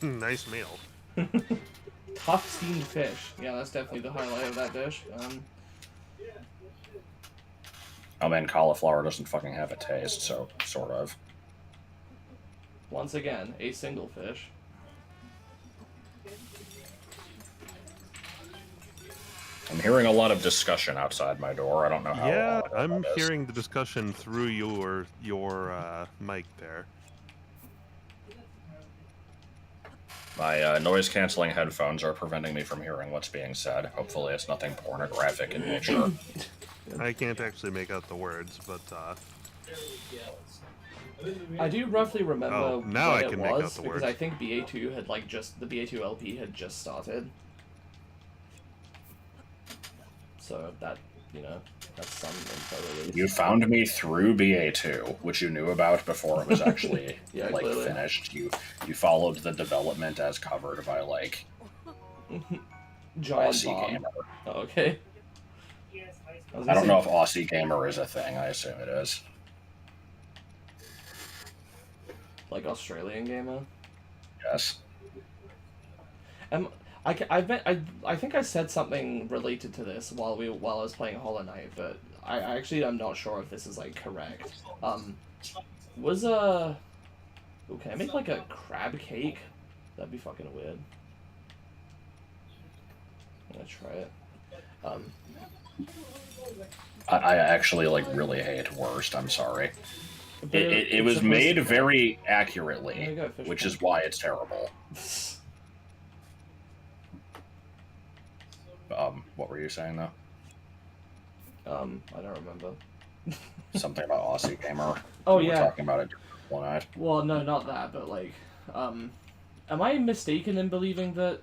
Nice meal. Tough steamed fish. Yeah, that's definitely the highlight of that dish. Oh man, cauliflower doesn't fucking have a taste, so sort of. Once again, a single fish. I'm hearing a lot of discussion outside my door. I don't know how. Yeah, how I'm that is. hearing the discussion through your mic there. My noise-canceling headphones are preventing me from hearing what's being said. Hopefully it's nothing pornographic in nature. I can't actually make out the words, but I do roughly remember Oh, now what I can it make out was the because words. I think BA2 had like the BA2 LP had just started. So that, you know, that's some info release. You found me through BA2, which you knew about before it was actually Yeah, like clearly. finished. You followed the development as covered by like Giant Aussie bomb. Gamer. Oh, okay. I don't know if Aussie Gamer is a thing. I assume it is. Like Australian gamer. Yes. I think I said something related to this while I was playing Hollow Knight, but I actually I'm not sure if this is like correct. Was oh, can I make like a crab cake? That'd be fucking weird. I'm gonna try it. I actually like really hate Worst. I'm sorry. But It it's was supposed made to- very There you accurately, go, fish which pond. is why it's terrible. What were you saying though? I don't remember. Something about Aussie Gamer. Oh, We were yeah. talking about it one night. Well, no, not that, but like, am I mistaken in believing that?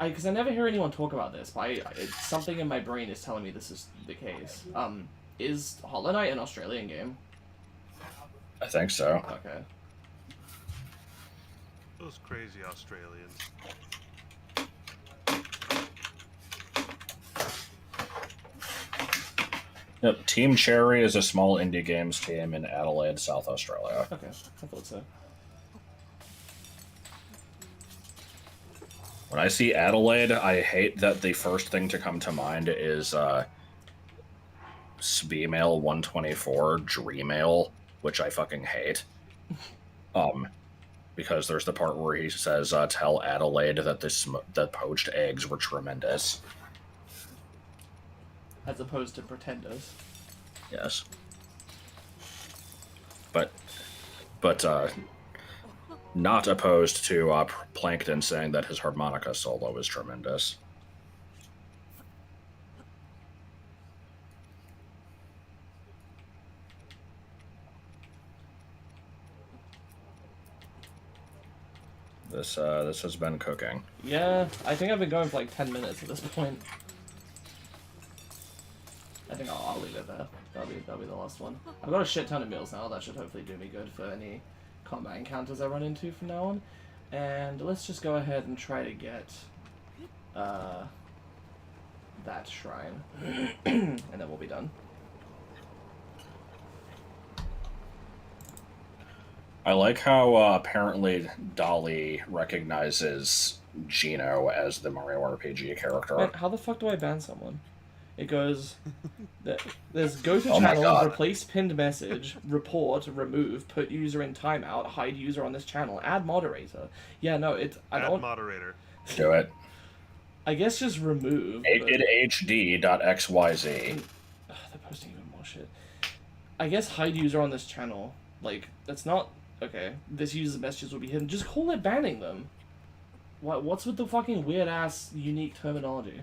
Because I never hear anyone talk about this, but it's something in my brain is telling me this is the case. Is Hollow Knight an Australian game? I think so. Okay. those crazy Australians. Yep, Team Cherry is a small indie games team in Adelaide, South Australia. Okay, I thought so. When I see Adelaide, I hate that the first thing to come to mind is Sbmail 124 Dreamail, which I fucking hate. Because there's the part where he says, "Tell Adelaide that the poached eggs were tremendous." As opposed to Pretenders. Yes. But not opposed to Plankton saying that his harmonica solo is tremendous. This has been cooking. Yeah, I think I've been going for like 10 minutes at this point. I think I'll leave it there. That'll be the last one. I've got a shit ton of meals now. That should hopefully do me good for any combat encounters I run into from now on. And let's just go ahead and try to get that shrine, and then we'll be done. I like how apparently Dolly recognizes Gino as the Mario RPG character. Man, how the fuck do I ban someone? It goes, there's go to Oh my channel, God. replace pinned message, report, remove, put user in timeout, hide user on this channel, add moderator. Yeah, no, I Add don't. moderator. Do it. I guess just remove. But, nakedhd.xyz. ugh, they're posting even more shit. I guess hide user on this channel. Like, that's not okay. This user's messages will be hidden. Just call it banning them. What's with the fucking weird ass unique terminology?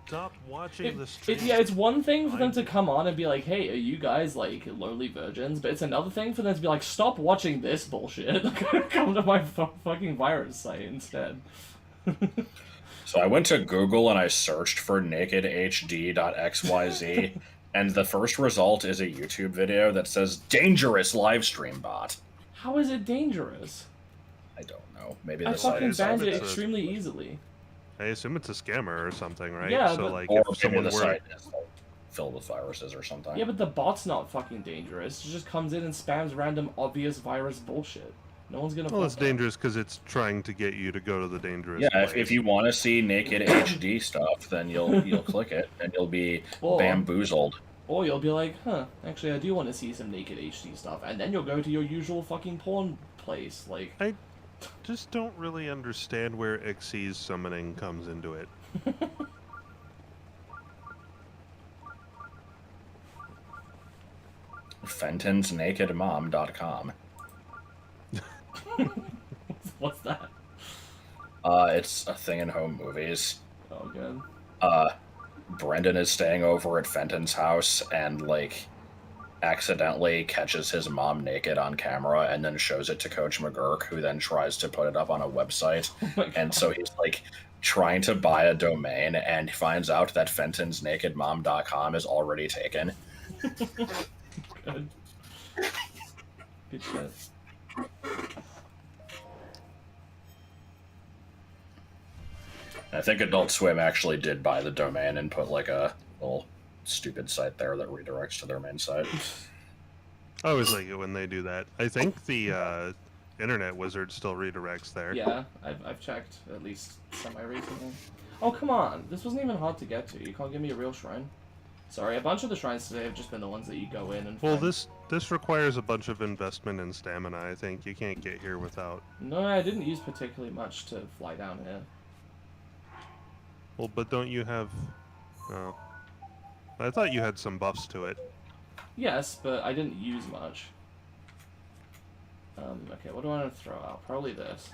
Stop watching the stream. Yeah, it's one thing for them to come on and be like, hey, are you guys, like, lowly virgins? But it's another thing for them to be like, stop watching this bullshit. Come to my fucking virus site instead. So I went to Google and I searched for nakedhd.xyz, and the first result is a YouTube video that says dangerous live stream bot. How is it dangerous? I don't know. Maybe I the site fucking is banned it it's a- extremely easily. I assume it's a scammer or something, right? Yeah, so but- like or if maybe someone the were site is like, filled with viruses or something. Yeah, but the bot's not fucking dangerous. It just comes in and spams random obvious virus bullshit. No one's gonna. well, it's fuck that. dangerous because it's trying to get you to go to the dangerous. Yeah, place. if you want to see naked HD stuff, then you'll click it and you'll be Or- bamboozled. Or you'll be like, huh, actually I do want to see some naked HD stuff, and then you'll go to your usual fucking porn place, like. I just don't really understand where Xyz summoning comes into it. Fenton'sNakedMom.com. What's that? It's a thing in home movies. Oh, good. Brendan is staying over at Fenton's house and, like, accidentally catches his mom naked on camera and then shows it to Coach McGurk, who then tries to put it up on a website. Oh my God. And so he's, like, trying to buy a domain and finds out that Fenton'sNakedMom.com is already taken. Good. Good shit. I think Adult Swim actually did buy the domain and put, like, a little stupid site there that redirects to their main site. I always like it when they do that. I think the Internet Wizard still redirects there. Yeah, I've checked at least semi-recently. Oh, come on. This wasn't even hard to get to. You can't give me a real shrine. Sorry, a bunch of the shrines today have just been the ones that you go in and Well, find. this requires a bunch of investment in stamina. I think you can't get here without. No, I didn't use particularly much to fly down here. Well, but don't you have? Oh, I thought you had some buffs to it. Yes, but I didn't use much. Okay, what do I want to throw out? Probably this.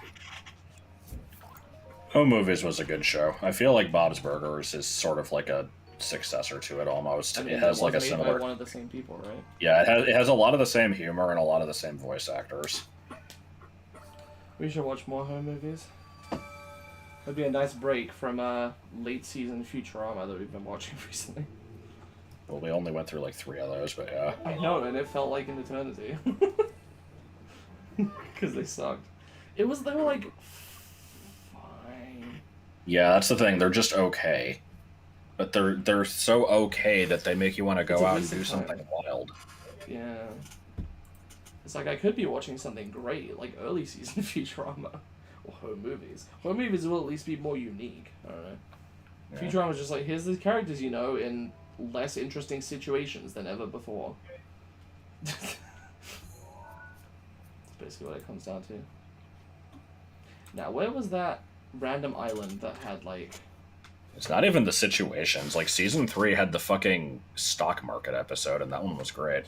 Home Movies was a good show. I feel like Bob's Burgers is sort of like a successor to it almost. I mean, It has like a was made by similar. one of the same people, right? Yeah, it has a lot of the same humor and a lot of the same voice actors. We should watch more home movies. That'd be a nice break from late season Futurama that we've been watching recently. Well, we only went through like 3 of those, but yeah. I know, and it felt like an eternity. Because they sucked. They were like fine. Yeah, that's the thing. They're just okay, but they're so okay that they make you want to It's go a out and waste do of something time. wild. Yeah. It's like I could be watching something great, like early season Futurama. Or home movies. Home movies will at least be more unique. I don't know. Yeah. Futurama's just like, here's the characters you know in less interesting situations than ever before. That's basically what it comes down to. Now, where was that random island that had, like... It's not even the situations. Like, season 3 had the fucking stock market episode, and that one was great.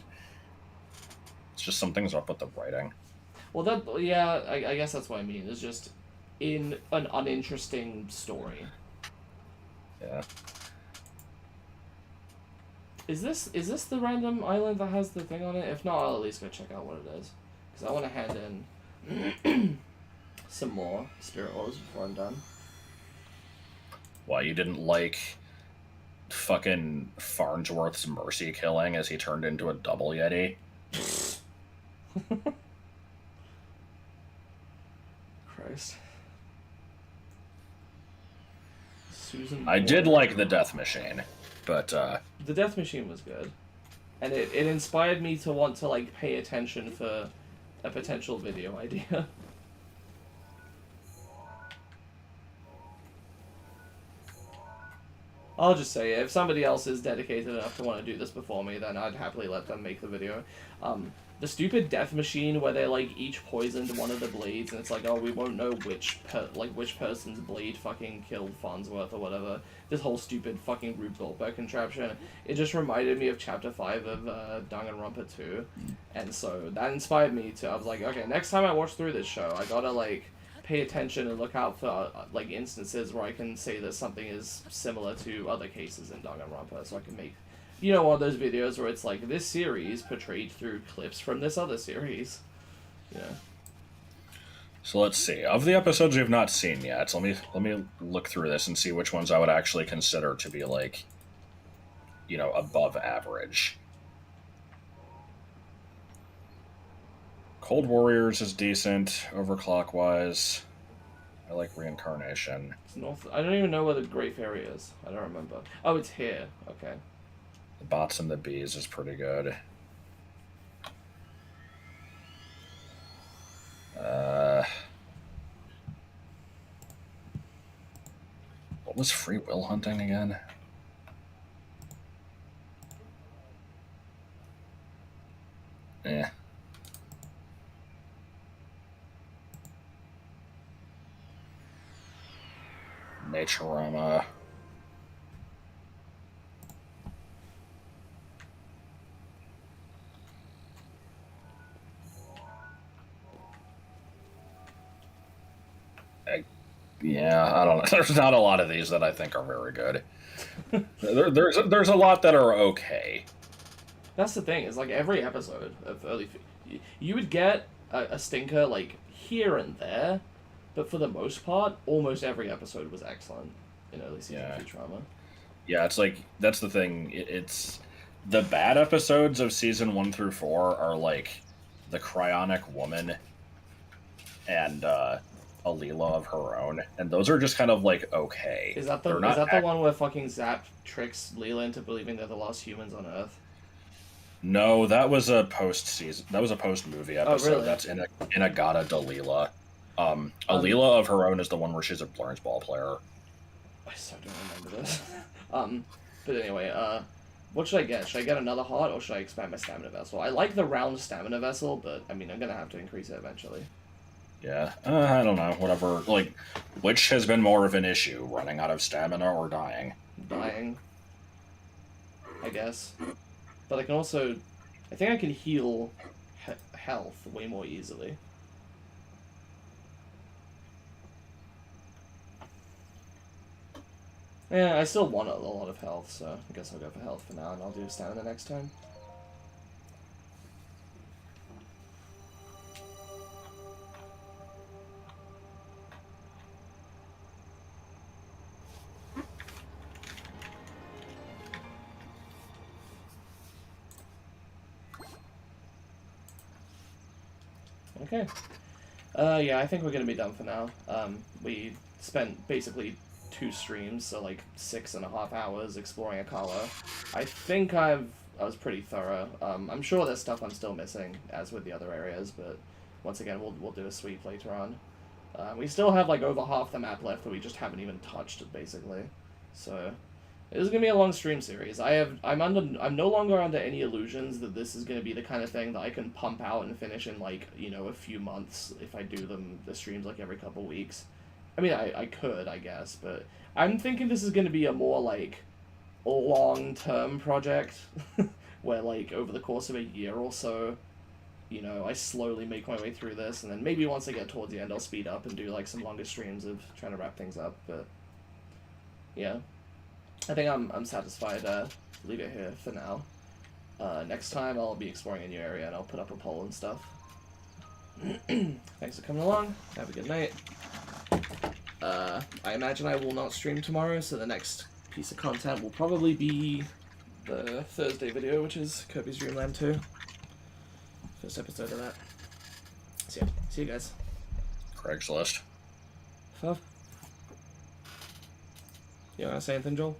It's just something's up with the writing. Well, yeah, I guess that's what I mean. It's just in an uninteresting story. Yeah. Is this the random island that has the thing on it? If not, I'll at least go check out what it is. Because I want to hand in some more spirit orbs before I'm done. Why, you didn't like fucking Farnsworth's mercy killing as he turned into a double Yeti? Christ. Susan. I did Moore. like the death machine, but The Death Machine was good, and it inspired me to want to like pay attention for a potential video idea. I'll just say, if somebody else is dedicated enough to want to do this before me, then I'd happily let them make the video. The stupid death machine where they like each poisoned one of the blades, and it's like, oh, we won't know which person's blade fucking killed Farnsworth or whatever. This whole stupid fucking Rube Goldberg contraption. It just reminded me of Chapter 5 of Danganronpa 2, and so that inspired me to. I was like, okay, next time I watch through this show, I gotta like pay attention and look out for like instances where I can say that something is similar to other cases in Danganronpa, so I can make, you know, one of those videos where it's like this series portrayed through clips from this other series. Yeah. So let's see. Of the episodes we've not seen yet, so let me look through this and see which ones I would actually consider to be like, you know, above average. Cold Warriors is decent, overclockwise. I like Reincarnation. It's north. I don't even know where the Great Fairy is. I don't remember. Oh, it's here. Okay. The Bots and the Bees is pretty good. What was Free Will Hunting again? Eh. Naturama. Yeah, I don't know. There's not a lot of these that I think are very good. There's a lot that are okay. That's the thing, is like every episode of you would get a stinker like here and there, but for the most part, almost every episode was excellent in early season Futurama. Yeah, it's like, that's the thing. It's the bad episodes of season 1 through 4 are like the Cryonic Woman and Alila of Her Own, and those are just kind of like okay. Is that the one where fucking Zap tricks Leela into believing they're the last humans on Earth? No, that was a post-season. That was a post-movie episode. Oh, really? That's Inagata Dalila. Alila of Her Own is the one where she's a Lawrence Ball player. I so don't remember this. But anyway, what should I get? Should I get another heart, or should I expand my stamina vessel? I like the round stamina vessel, but I mean, I'm gonna have to increase it eventually. Yeah, I don't know. Whatever. Like, which has been more of an issue, running out of stamina or dying? Dying, I guess. But I can also, I think I can heal health way more easily. Yeah, I still want a lot of health, so I guess I'll go for health for now, and I'll do stamina next time. Okay. Yeah, I think we're gonna be done for now. We spent basically 2 streams, so like 6.5 hours exploring Akala. I think I was pretty thorough. I'm sure there's stuff I'm still missing, as with the other areas, but once again, we'll do a sweep later on. We still have like over half the map left that we just haven't even touched, basically. So this is gonna be a long stream series. I'm no longer under any illusions that this is gonna be the kind of thing that I can pump out and finish in like, you know, a few months if I do the streams like every couple weeks. I mean, I could, I guess, but I'm thinking this is gonna be a more like long-term project where like over the course of a year or so, you know, I slowly make my way through this, and then maybe once I get towards the end, I'll speed up and do like some longer streams of trying to wrap things up. But yeah. I think I'm satisfied. Leave it here for now. Next time I'll be exploring a new area, and I'll put up a poll and stuff. Thanks for coming along. Have a good night. I imagine I will not stream tomorrow, so the next piece of content will probably be the Thursday video, which is Kirby's Dream Land 2. First episode of that. So yeah, see you guys. Craigslist. Fuff. You wanna say anything, Joel?